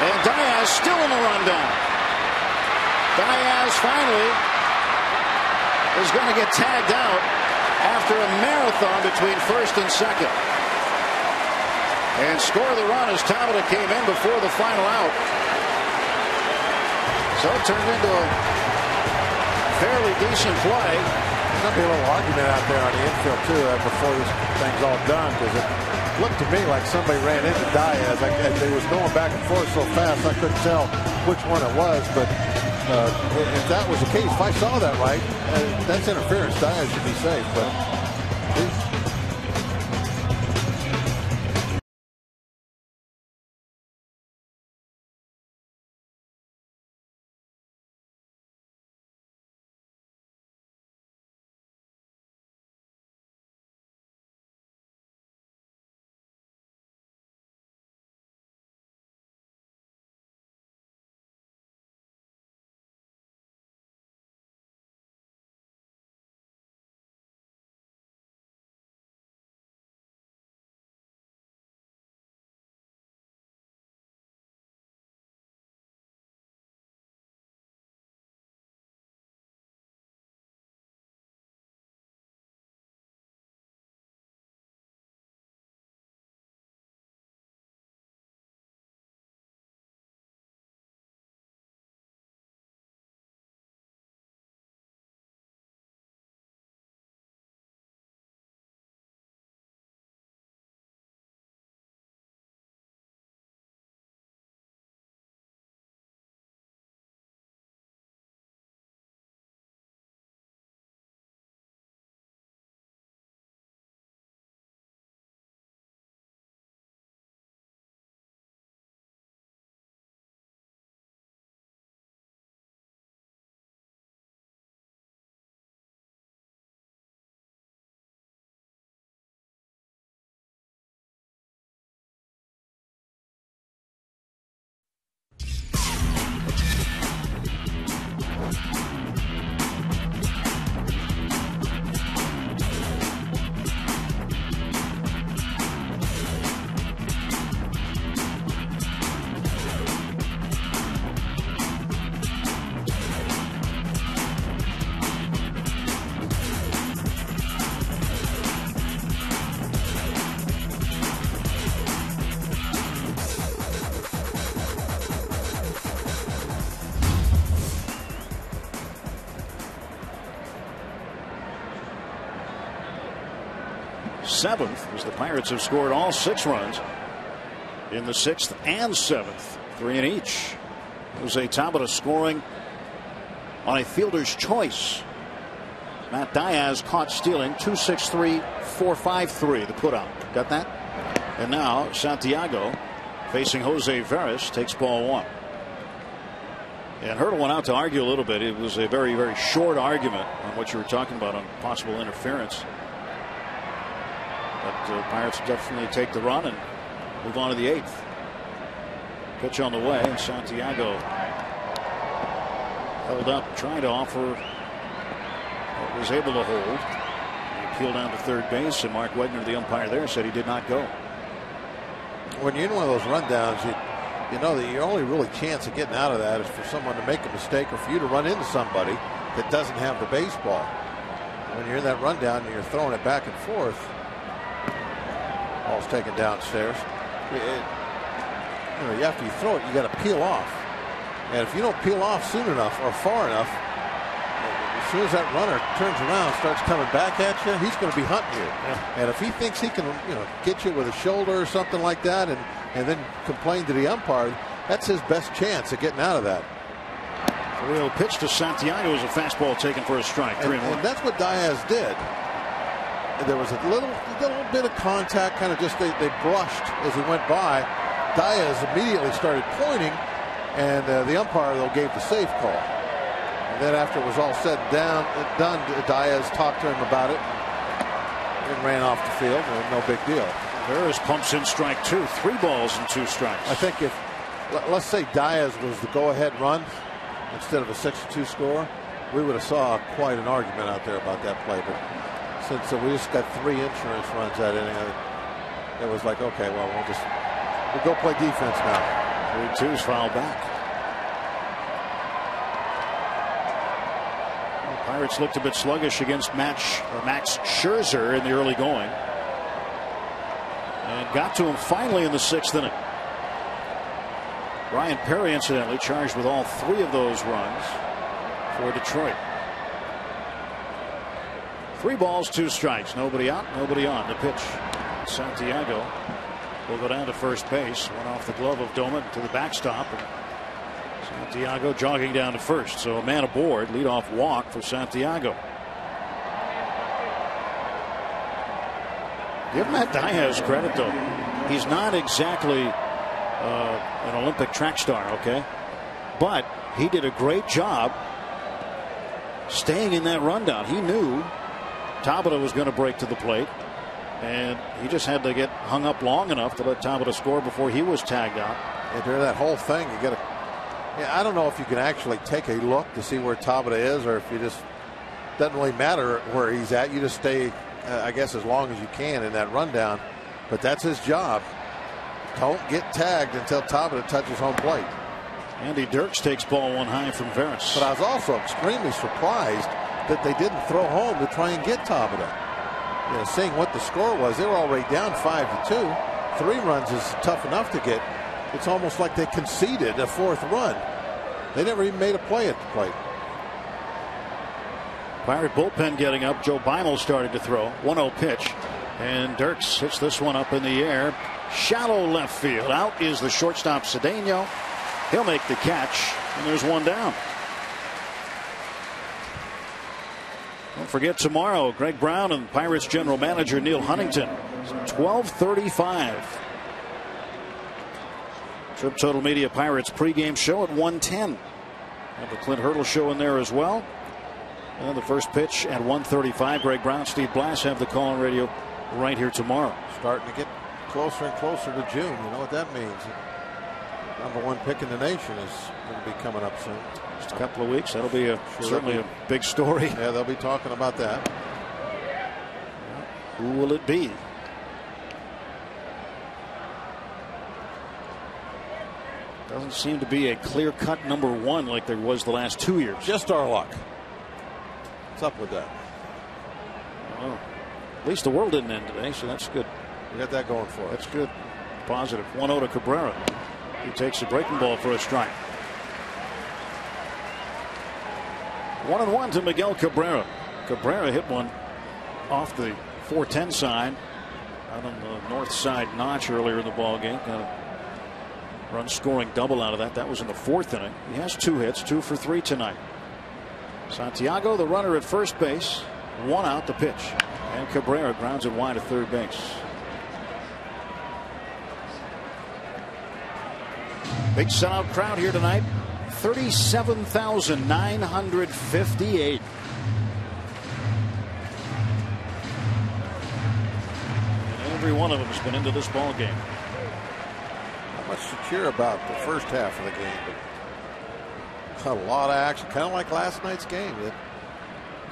And Diaz still in the rundown. Diaz finally is going to get tagged out after a marathon between first and second. And score the run as Tabata came in before the final out. So it turned into a fairly decent play. going to be a little argument out there on the infield, too, before this thing's all done, because it looked to me like somebody ran into Diaz. They was going back and forth so fast, I couldn't tell which one it was. But if that was the case, if I saw that right, that's interference. Diaz should be safe. But seventh, as the Pirates have scored all 6 runs in the 6th and 7th, 3 in each. Jose Tabata scoring on a fielder's choice. Matt Diaz caught stealing. 2-6-3, 4-5-3 the put out. Got that? And now Santiago facing Jose Veras takes ball 1. And Hurdle went out to argue a little bit. It was a very, very short argument on what you were talking about on possible interference. But Pirates definitely take the run and move on to the 8th. Pitch on the way, and Santiago held up, trying to offer what was able to hold. He peeled down to third base, and Mark Wegner, the umpire there, said he did not go. When you're in one of those rundowns, you know that your only really chance of getting out of that is for someone to make a mistake or for you to run into somebody that doesn't have the baseball. When you're in that rundown and you're throwing it back and forth, ball's taken downstairs. After you throw it, you got to peel off. And if you don't peel off soon enough or far enough, as soon as that runner turns around, starts coming back at you, he's going to be hunting you. Yeah. And if he thinks he can, get you with a shoulder or something like that, and then complain to the umpire, that's his best chance of getting out of that. The real pitch to Santiago is a fastball taken for a strike. 3-1. And that's what Diaz did. There was a little bit of contact, kind of just they brushed as he went by. Diaz immediately started pointing, and the umpire, though, gave the safe call. And then after it was all said and done, Diaz talked to him about it and ran off the field. No big deal. Veras pumps in strike 2. 3 balls and 2 strikes. I think if, let's say Diaz was the go-ahead run instead of a 6-2 score, we would have saw quite an argument out there about that play. But since we just got 3 insurance runs that inning, it was like, okay, well, we'll go play defense now. 3-2's fouled back. Well, Pirates looked a bit sluggish against Max Scherzer in the early going. And got to him finally in the 6th inning. Ryan Perry, incidentally, charged with all 3 of those runs for Detroit. 3 balls, 2 strikes. Nobody out, nobody on. The pitch. Santiago will go down to first base. One off the glove of Doman to the backstop. And Santiago jogging down to first. So a man aboard. Leadoff walk for Santiago. Give Matt Diaz credit, though. He's not exactly an Olympic track star, okay? But he did a great job staying in that rundown. He knew Tabata was going to break to the plate, and he just had to get hung up long enough to let Tabata score before he was tagged out. And during that whole thing, you got to. Yeah, I don't know if you can actually take a look to see where Tabata is, or if you just doesn't really matter where he's at. You just stay, I guess, as long as you can in that rundown. But that's his job. Don't get tagged until Tabata touches home plate. Andy Dirks takes ball 1 high from Veras. But I was also extremely surprised that they didn't throw home to try and get Tabata. You know, seeing what the score was, they were already down 5-2. 3 runs is tough enough to get. It's almost like they conceded a 4th run. They never even made a play at the plate. Pirate bullpen getting up. Joe Beimel started to throw. 1-0 pitch. And Dirks hits this one up in the air. Shallow left field. Out is the shortstop Cedeno. He'll make the catch. And there's 1 down. Don't forget tomorrow, Greg Brown and Pirates general manager Neil Huntington. 12:35. Trip Total Media Pirates pregame show at 1:10. Have the Clint Hurdle show in there as well. And the first pitch at 1:35. Greg Brown, Steve Blass have the call on radio right here tomorrow. Starting to get closer and closer to June. You know what that means. #1 pick in the nation is going to be coming up soon. Just a couple of weeks. That'll be certainly a big story. Yeah, they'll be talking about that. Who will it be? Doesn't seem to be a clear-cut #1 like there was the last 2 years. Just our luck. What's up with that? Well, at least the world didn't end today, so that's good. We got that going for us. That's good. Positive. 1-0 to Cabrera. He takes a breaking ball for a strike. 1-1 to Miguel Cabrera. Cabrera hit one off the 410 side out on the north side notch earlier in the ball game. Got a run scoring double out of that. That was in the 4th inning. He has 2 hits, 2 for 3 tonight. Santiago, the runner at first base, 1 out the pitch. And Cabrera grounds it wide at third base. Big sellout crowd here tonight. 37,958. And every one of them has been into this ball game. Not much to cheer about the first half of the game, but a lot of action, kind of like last night's game. It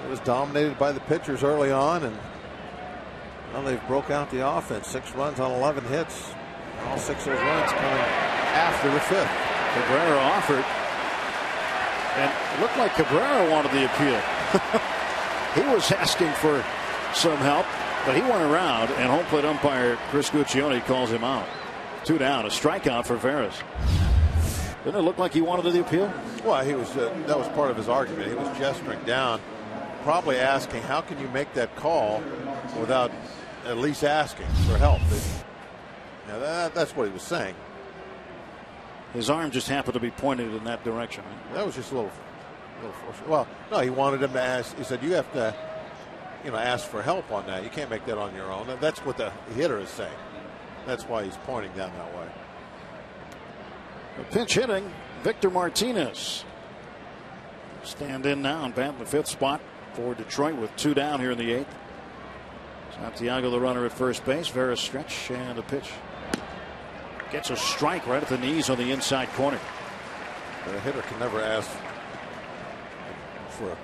was dominated by the pitchers early on, and well, they've broke out the offense. 6 runs on 11 hits. All 6 of those runs coming after the 5th. Cabrera offered, and it looked like Cabrera wanted the appeal. He was asking for some help, but he went around, and home plate umpire Chris Guccione calls him out. 2 down, a strikeout for Veras. Didn't it look like he wanted the appeal? Well, he was. That was part of his argument. He was gesturing down, probably asking, "How can you make that call without at least asking for help?" That's what he was saying. His arm just happened to be pointed in that direction. That was just a little forced. Well, no, he wanted him to ask. He said, "You have to, ask for help on that. You can't make that on your own." That's what the hitter is saying. That's why he's pointing down that way. A pinch hitting, Victor Martinez. Stand in now and bat in the 5th spot for Detroit with 2 down here in the 8th. Santiago, the runner at first base. Veras stretch and a pitch. Gets a strike right at the knees on the inside corner. The hitter can never ask for a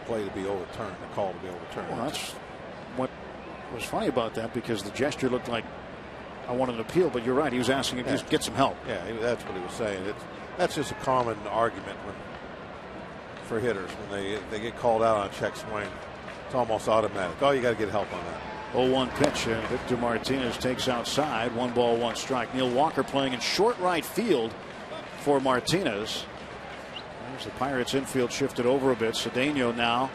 play to be overturned, a call to be overturned. Well, that's what was funny about that, because the gesture looked like I want an appeal, but you're right. He was asking if just get some help. Yeah, that's what he was saying. That's just a common argument for hitters when they get called out on a check swing. It's almost automatic. Oh, you got to get help on that. 0-1 pitch, and Victor Martinez takes outside. 1 ball, 1 strike. Neil Walker playing in short right field for Martinez. There's the Pirates infield shifted over a bit. Cedeno now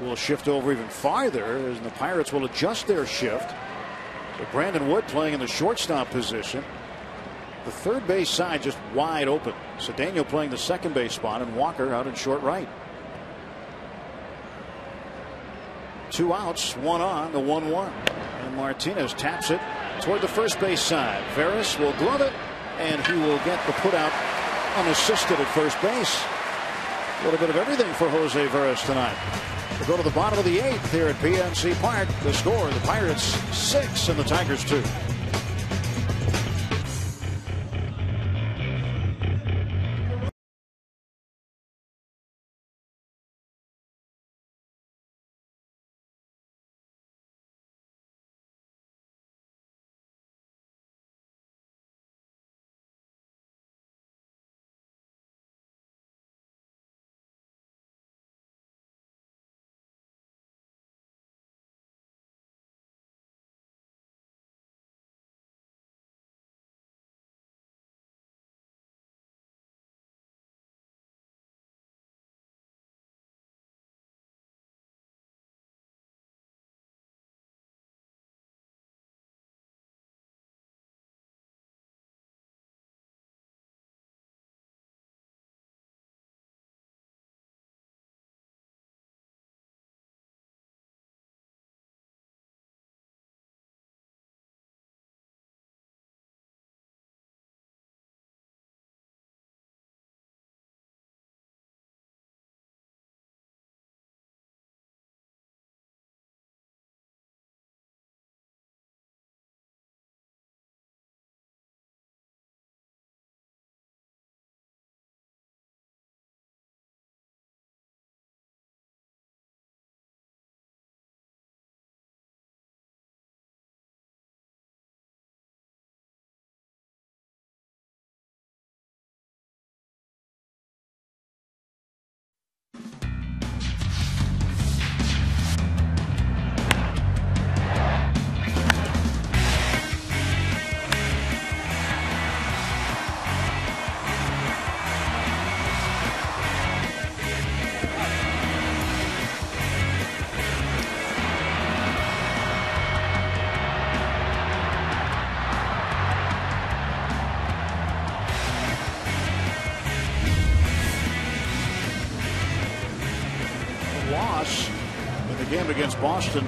will shift over even farther, and the Pirates will adjust their shift. So Brandon Wood playing in the shortstop position. The third base side just wide open. Cedeno playing the second base spot, and Walker out in short right. 2 outs, 1 on, the 1-1. And Martinez taps it toward the first base side. Veras will glove it, and he will get the put out unassisted at first base. A little bit of everything for Jose Veras tonight. We'll go to the bottom of the 8th here at PNC Park. The score, the Pirates 6 and the Tigers 2. Loss in the game against Boston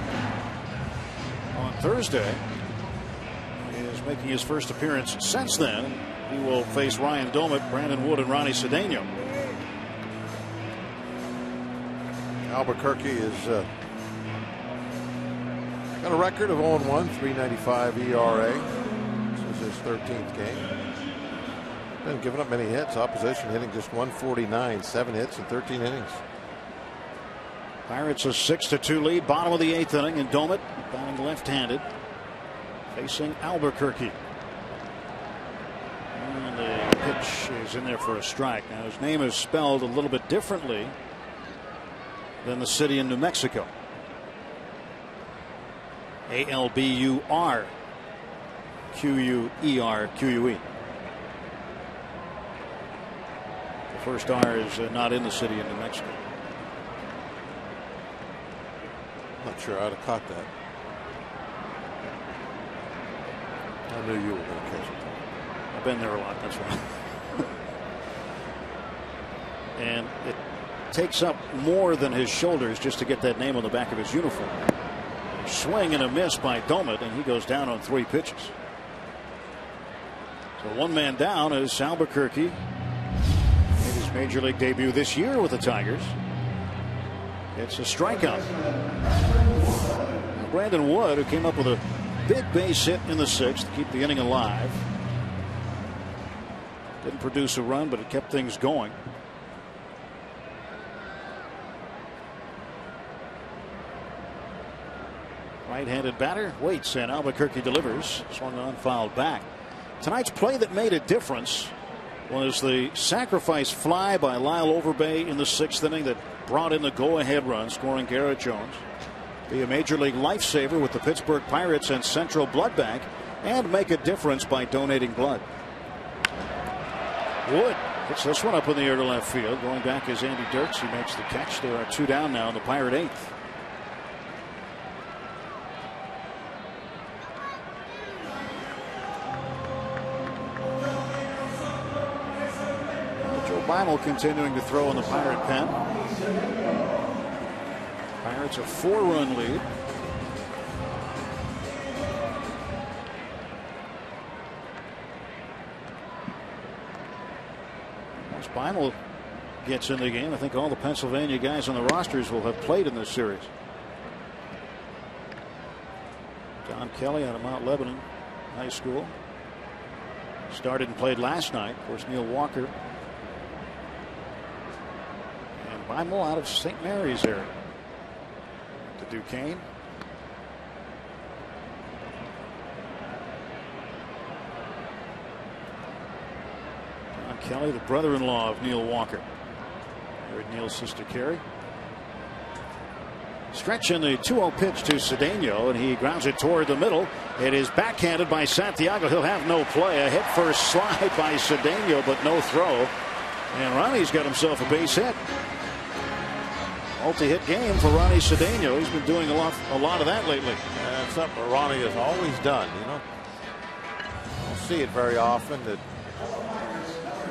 on Thursday is making his first appearance since then. He will face Ryan Domit, Brandon Wood, and Ronnie Cedeno. Albuquerque is got a record of 0-1, 3.95 ERA. This is his 13th game. Been giving up many hits. Opposition hitting just 149, 7 hits in 13 innings. Pirates a 6-2 lead, bottom of the 8th inning, and Domit batting left-handed, facing Albuquerque. And the pitch is in there for a strike. Now his name is spelled a little bit differently than the city in New Mexico. Alburquerque. The first R is not in the city in New Mexico. Not sure I'd have caught that. I knew you were going to catch it. I've been there a lot, that's right. And it takes up more than his shoulders just to get that name on the back of his uniform. Swing and a miss by Domit, and he goes down on 3 pitches. So 1 man down is Albuquerque. Made his major league debut this year with the Tigers. It's a strikeout. Brandon Wood, who came up with a big base hit in the 6th to keep the inning alive. Didn't produce a run, but it kept things going. Right-handed batter waits, and Albuquerque delivers. Swung on, fouled back. Tonight's play that made a difference was the sacrifice fly by Lyle Overbay in the 6th inning that brought in the go-ahead run, scoring Garrett Jones. Be a major league lifesaver with the Pittsburgh Pirates and Central Blood Bank, and make a difference by donating blood. Wood hits this one up in the air to left field. Going back is Andy Dirks. He makes the catch. There are 2 down now in the Pirate 8th. Beimel continuing to throw in the Pirate pen. Pirates a 4-run lead. Once Beimel gets in the game, I think all the Pennsylvania guys on the rosters will have played in this series. John Kelly out of Mount Lebanon High School. Started and played last night. Of course, Neil Walker. And Beimel out of St. Mary's area. To Duquesne. John Kelly, the brother-in-law of Neil Walker. Married Neil's sister Carrie. Stretch in the 2-0 pitch to Cedeno, and he grounds it toward the middle. It is backhanded by Santiago. He'll have no play. A hit-first slide by Cedeno, but no throw. And Ronnie's got himself a base hit. Multi-hit game for Ronnie Cedeno. He's been doing a lot of that lately. That's something Ronnie has always done. You know, I don't see it very often. That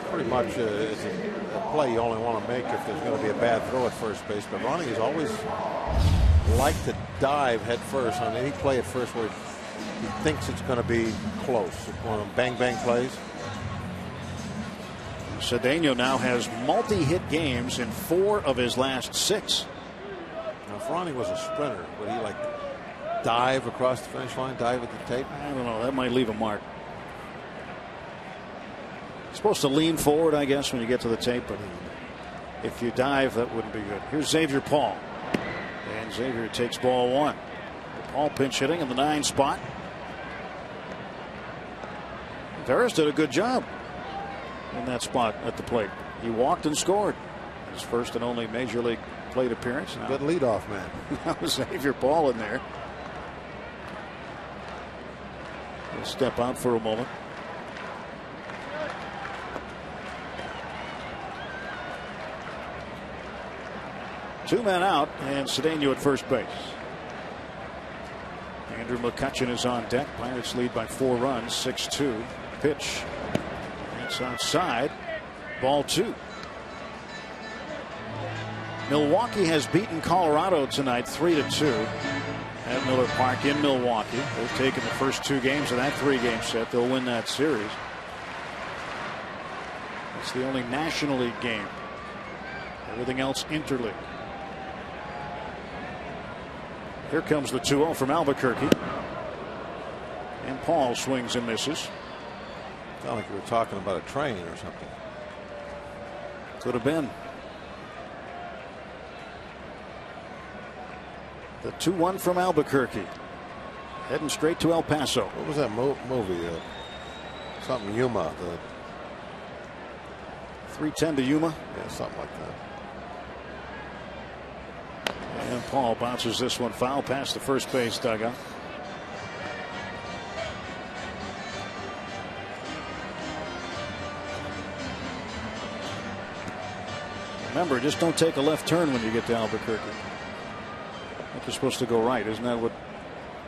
pretty much is a play you only want to make if there's going to be a bad throw at first base. But Ronnie has always liked to dive head first on any play at first where he thinks it's going to be close. One of them bang plays. Cedeno now has multi-hit games in 4 of his last 6. Now, if Ronnie was a sprinter, would he like dive across the finish line, dive at the tape? I don't know. That might leave a mark. Supposed to lean forward, I guess, when you get to the tape, but if you dive, that wouldn't be good. Here's Xavier Paul, and Xavier takes ball 1. Paul pinch hitting in the 9 spot. Veras did a good job in that spot at the plate. He walked and scored his first and only major league plate appearance. Good leadoff man. That was Xavier Paul in there. He'll step out for a moment. Two men out, and Cedeno at first base. Andrew McCutchen is on deck. Pirates lead by 4 runs, 6-2. Pitch. That's outside. Ball 2. Milwaukee has beaten Colorado tonight 3-2 at Miller Park in Milwaukee. They've taken the first 2 games of that 3-game set. They'll win that series. It's the only National League game. Everything else interleague. Here comes the 2-0 from Albuquerque. And Paul swings and misses. Sound like you were talking about a train or something. Could have been. The 2-1 from Albuquerque. Heading straight to El Paso. What was that movie? Something Yuma. 3:10 to Yuma. Yeah, something like that. And Paul bounces this one foul past the first base dugout. Remember, just don't take a left turn when you get to Albuquerque. I think you're supposed to go right. Isn't that what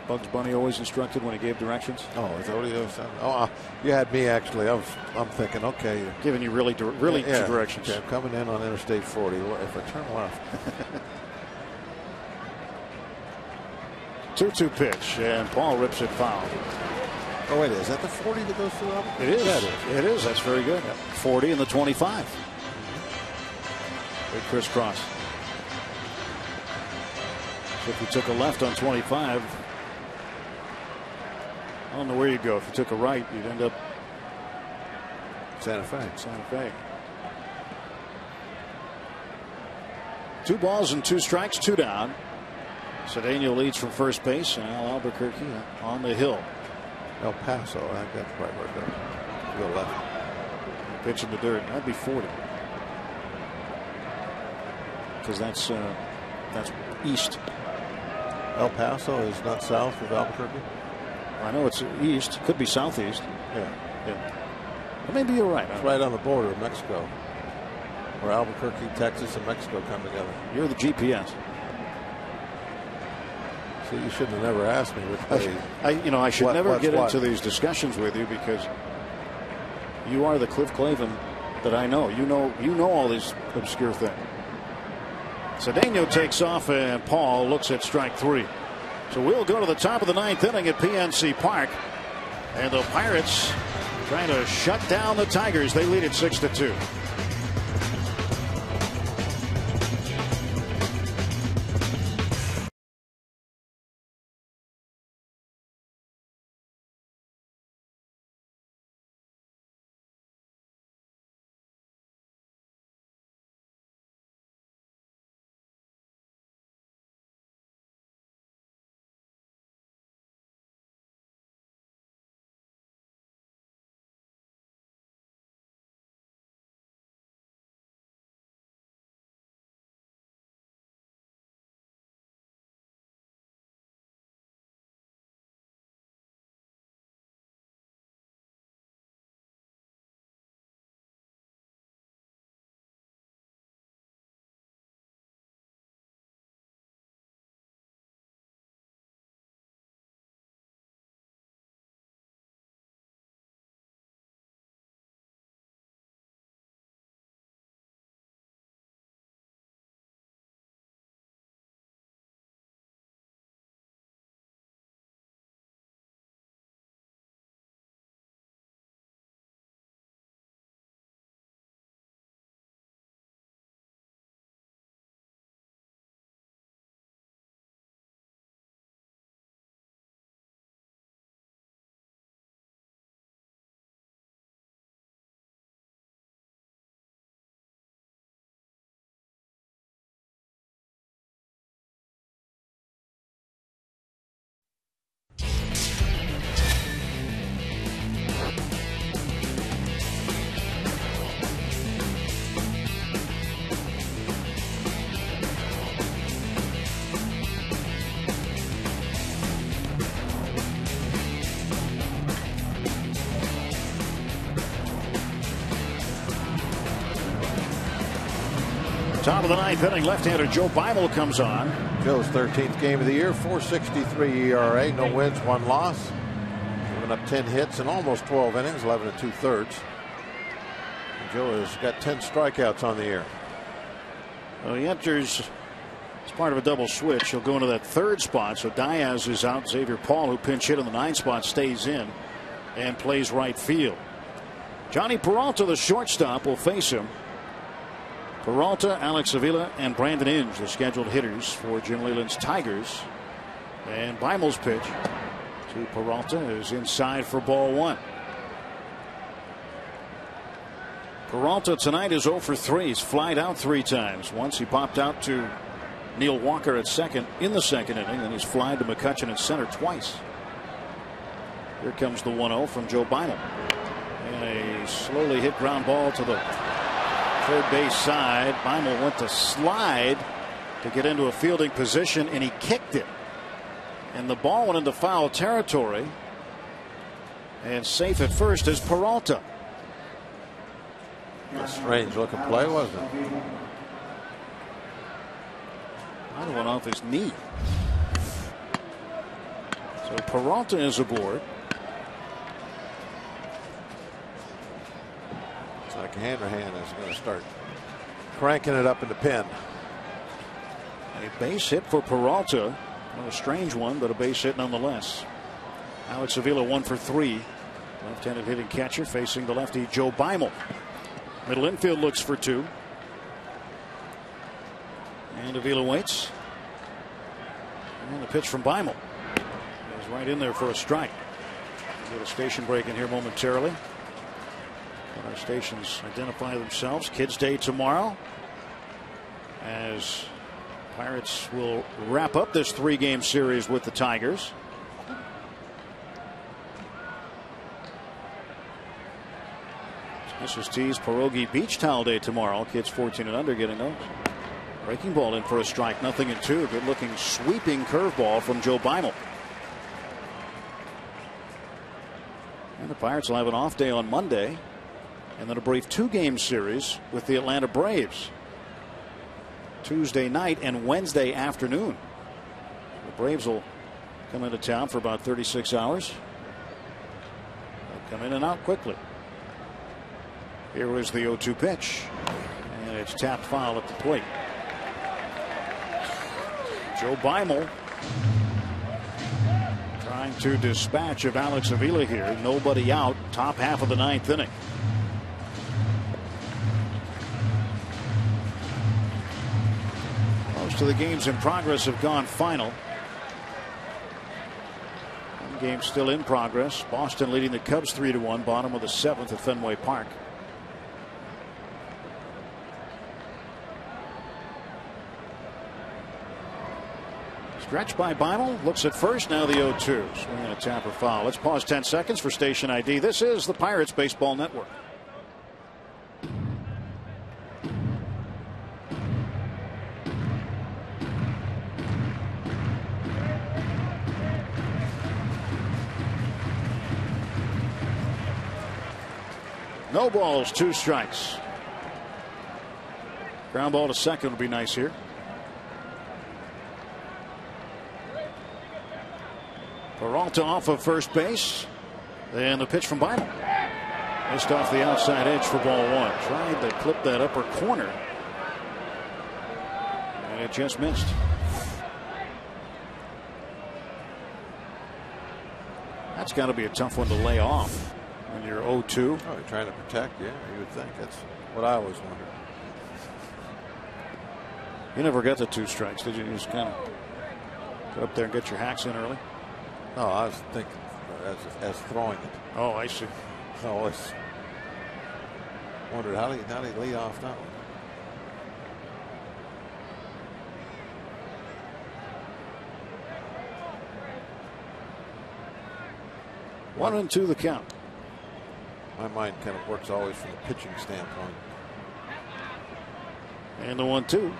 Bugs Bunny always instructed when he gave directions? Oh, is that what he was saying? Oh, you had me actually. I'm thinking, okay, giving you really directions. Okay, I'm coming in on Interstate 40. If I turn left. 2-2 pitch, and Paul rips it foul. Oh, wait, is that the 40 that goes through Albuquerque? It is. That is. It is. That's very good. 40 and the 25. Big crisscross. So if you took a left on 25, I don't know where you'd go. If you took a right, you'd end up Santa Fe. Santa Fe. 2 balls and 2 strikes, 2 down. Cedeno leads from first base, and Al Albuquerque on the hill. El Paso, I think that's right where it goes. Go left. Pitch in the dirt. That'd be 40. Because that's east. El Paso is not south of Albuquerque? I know it's east. Could be southeast. Yeah. But maybe you're right. It's right on the border of Mexico, where Albuquerque, Texas, and Mexico come together. You're the GPS. See, you shouldn't have never asked me which way. I should never get into these discussions with you because you are the Cliff Clavin that I know. You know all these obscure things. Cedeno takes off, and Paul looks at strike 3. So we'll go to the top of the 9th inning at PNC Park, and the Pirates trying to shut down the Tigers. They lead it 6-2. Top of the 9th inning, left-hander Joe Beimel comes on. Joe's 13th game of the year, 4.63 ERA, no wins, 1 loss. Giving up 10 hits in almost 12 innings, 11 2/3. Joe has got 10 strikeouts on the year. Well, he enters as part of a double switch. He'll go into that 3rd spot. So Diaz is out. Xavier Paul, who pinch hit in the 9th spot, stays in and plays right field. Johnny Peralta, the shortstop, will face him. Peralta, Alex Avila, and Brandon Inge, the scheduled hitters for Jim Leyland's Tigers. And Beimel's pitch to Peralta is inside for ball 1. Peralta tonight is 0 for 3. He's flied out 3 times. Once he popped out to Neil Walker at second in the 2nd inning, and he's flied to McCutchen at center twice. Here comes the 1-0 from Joe Beimel. And a slowly hit ground ball to the 3rd base side. Beimel went to slide to get into a fielding position, and he kicked it. And the ball went into foul territory. And safe at first is Peralta. A strange looking play, wasn't it? That went off his knee. So Peralta is aboard. It's like Hanrahan is going to start cranking it up in the pen. A base hit for Peralta. Not a strange one, but a base hit nonetheless. Alex Avila 1 for 3. Left-handed hitting catcher facing the lefty Joe Beimel. Middle infield looks for 2. And Avila waits. And the pitch from Beimel is right in there for a strike. We'll get a station break in here momentarily. Let our stations identify themselves. Kids Day tomorrow, as Pirates will wrap up this 3-game series with the Tigers. Mrs. T's Pierogi Beach Towel Day tomorrow. Kids 14 and under getting those. Breaking ball in for a strike, 0-2. Good looking sweeping curveball from Joe Beimel. And the Pirates will have an off day on Monday, and then a brief 2-game series with the Atlanta Braves. Tuesday night and Wednesday afternoon. The Braves will come into town for about 36 hours. They'll come in and out quickly. Here was the 0-2 pitch, and it's tapped foul at the plate. Joe Beimel trying to dispatch of Alex Avila here. Nobody out, top half of the 9th inning. Most of the games in progress have gone final. One game still in progress. Boston leading the Cubs 3-1, bottom of the 7th at Fenway Park. Stretch by Beimel, looks at first, now the 0-2. Swing and a tapper foul. Let's pause 10 seconds for station ID. This is the Pirates Baseball Network. No balls, 2 strikes. Ground ball to second would be nice here. Peralta off of first base. And the pitch from Beimel. Missed off the outside edge for ball 1. Tried to clip that upper corner. And it just missed. That's got to be a tough one to lay off when you're 0-2. Oh, you're trying to protect, yeah, you would think. That's what I always wondered. You never got the 2 strikes, did you? You just kind of get up there and get your hacks in early? No, I was thinking as throwing it. Oh, I see. I always wondered how did he lead off that one. 1-2 the count. My mind kind of works always from the pitching standpoint. And the 1-2.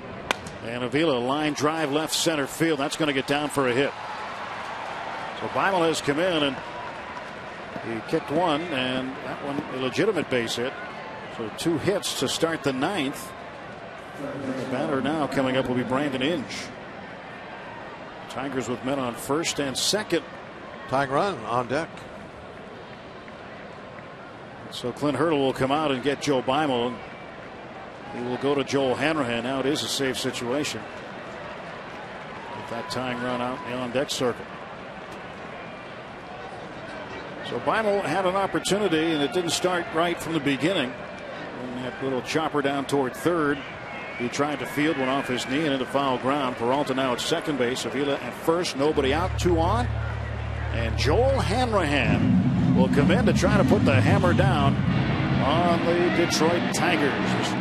And Avila, line drive left center field. That's going to get down for a hit. So Beimel has come in and he kicked one, and that one a legitimate base hit. So 2 hits to start the 9th. The batter now coming up will be Brandon Inge. Tigers with men on first and second. Tying run on deck. So Clint Hurdle will come out and get Joe Beimel. He will go to Joel Hanrahan. Now it is a safe situation with that tying run out in the on deck circle. So Beimel had an opportunity, and it didn't start right from the beginning. And that little chopper down toward third. He tried to field, went off his knee and into foul ground. Peralta now at second base. Avila at first. Nobody out. 2 on. And Joel Hanrahan will come in to try to put the hammer down on the Detroit Tigers.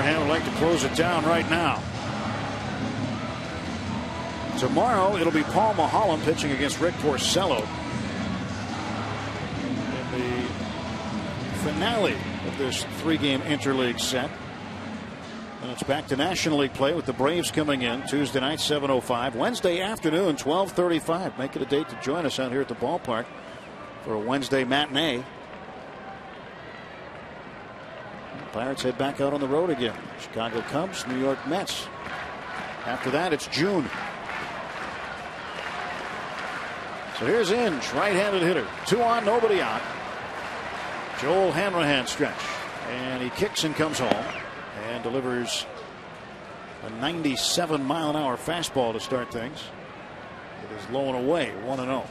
Would like to close it down right now. Tomorrow it'll be Paul Maholm pitching against Rick Porcello in the finale of this 3-game interleague set. And it's back to National League play with the Braves coming in Tuesday night, 7:05. Wednesday afternoon, 12:35. Make it a date to join us out here at the ballpark for a Wednesday matinee. Pirates head back out on the road again. Chicago Cubs, New York Mets. After that, it's June. So here's Inge, right-handed hitter. 2 on, nobody out. Joel Hanrahan stretch. And he kicks and comes home. And delivers a 97-mile-an-hour fastball to start things. It is low and away, 1-0.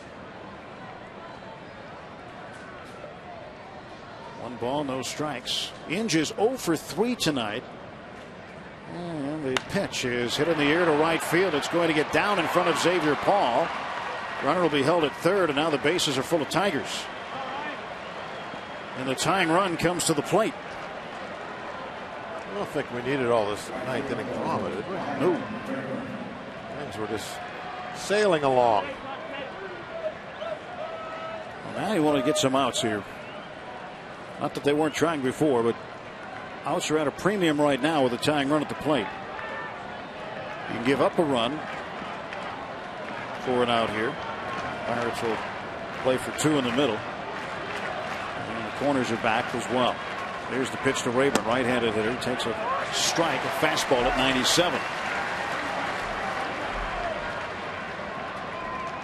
1 ball, no strikes. Inge is 0 for 3 tonight. And the pitch is hit in the air to right field. It's going to get down in front of Xavier Paul. Runner will be held at third, and now the bases are full of Tigers. And the tying run comes to the plate. I don't think we needed all this 9th inning drama, did we? No. Things were just sailing along. Well, now you want to get some outs here. Not that they weren't trying before, but outs are at a premium right now with a tying run at the plate. You can give up a run for an out here. Pirates will play for 2 in the middle. And the corners are back as well. Here's the pitch to Rayburn, right-handed hitter. He takes a strike, a fastball at 97.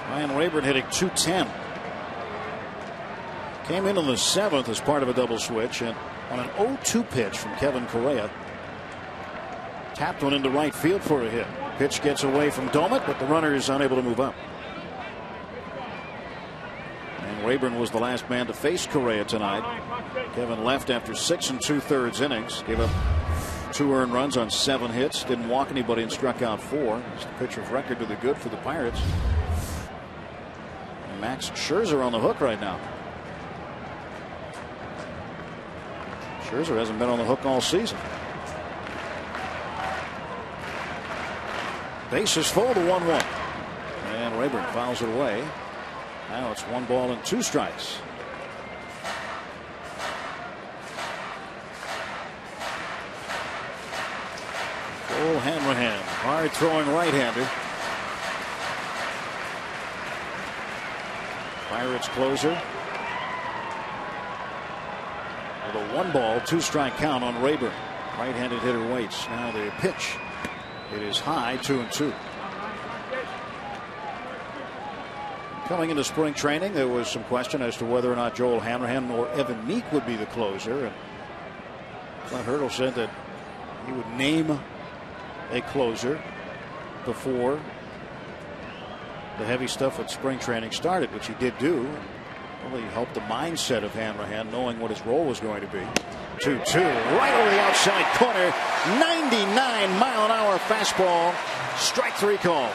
Ryan Rayburn hitting .210. Came in on the 7th as part of a double switch, and on an 0-2 pitch from Kevin Correa. Tapped one into right field for a hit. Pitch gets away from Domet, but the runner is unable to move up. And Rayburn was the last man to face Correa tonight. Kevin left after 6 2/3 innings. Gave up 2 earned runs on 7 hits. Didn't walk anybody and struck out 4. It's the pitcher's record to the good for the Pirates. And Max Scherzer on the hook right now. Scherzer hasn't been on the hook all season. Bases full to 1-1. And Rayburn fouls it away. Now it's 1 ball and 2 strikes. Joel Hanrahan, hard throwing right-hander. Pirates closer. With a 1 ball, 2 strike count on Rayburn. Right-handed hitter waits. Now the pitch. It is high, 2-2. Coming into spring training, there was some question as to whether or not Joel Hanrahan or Evan Meek would be the closer. And Clint Hurdle said that he would name a closer before the heavy stuff at spring training started, which he did do. Really helped the mindset of Hanrahan, knowing what his role was going to be. 2-2, right over the outside corner. 99-mile-an-hour fastball. Strike 3 call.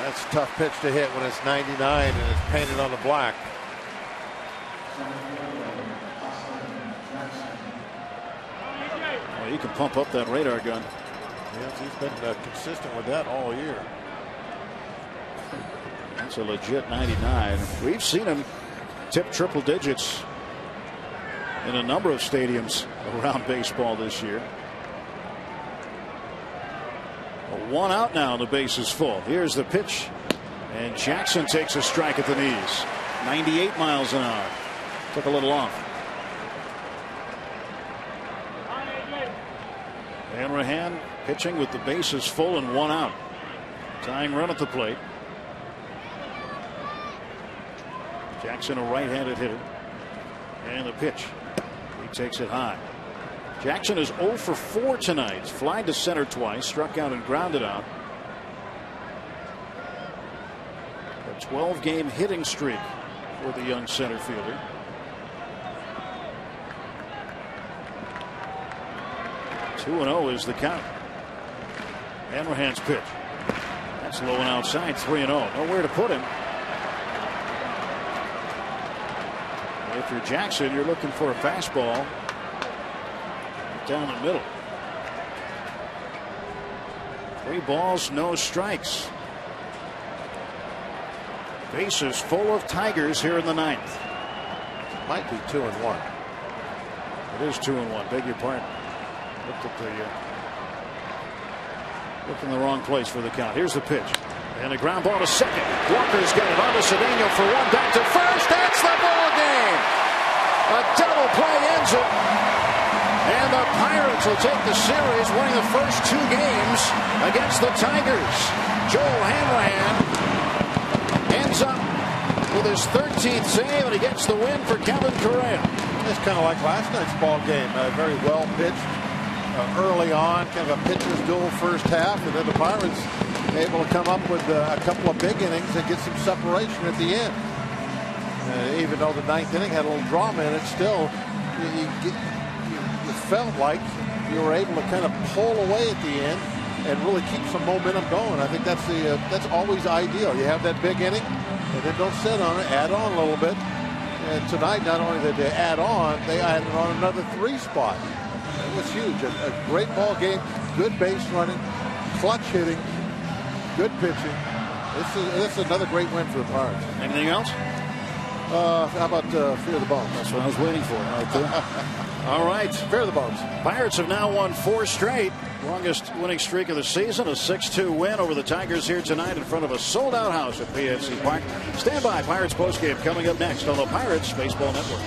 That's a tough pitch to hit when it's 99 and it's painted on the black. Well, you can pump up that radar gun. Yes, he's been consistent with that all year. That's a legit 99. We've seen him tip triple digits in a number of stadiums around baseball this year. 1 out now, the base is full. Here's the pitch, and Jackson takes a strike at the knees. 98 miles an hour. Took a little off. Hanrahan pitching with the bases full and 1 out. Tying run at the plate. Jackson, a right-handed hitter. And the pitch. He takes it high. Jackson is 0 for 4 tonight. Flied to center twice, struck out and grounded out. A 12-game hitting streak for the young center fielder. 2-0 is the count. Hanrahan's pitch. That's low and outside, 3-0. Nowhere to put him. If you're Jackson, you're looking for a fastball down the middle. 3 balls, no strikes. Bases full of Tigers here in the 9th. Might be 2-1. It is 2-1. Beg your pardon. Looked at Looked in the wrong place for the count. Here's the pitch. And a ground ball to second. Walker's got it onto Cedeno for one. Back to first. That's the ball game. A double play ends it. And the Pirates will take the series, winning the first 2 games against the Tigers. Joel Hanrahan ends up with his 13th save, and he gets the win for Kevin Correa. It's kind of like last night's ball game. Very well pitched early on, kind of a pitcher's duel first half, and then the Pirates able to come up with a couple of big innings and get some separation at the end. Even though the 9th inning had a little drama in it, still you felt like you were able to kind of pull away at the end and really keep some momentum going. I think that's always ideal. You have that big inning, and then don't sit on it. Add on a little bit. And tonight, not only did they add on, they added on another 3 spot. It was huge. A great ball game. Good base running, clutch hitting, good pitching. This is another great win for the Pirates. Anything else? How about Fear the Bones? That's what I was waiting for. Right there. All right. Fear the Bones. Pirates have now won 4 straight. Longest winning streak of the season. A 6-2 win over the Tigers here tonight in front of a sold-out house at PNC Park. Stand by. Pirates postgame coming up next on the Pirates Baseball Network.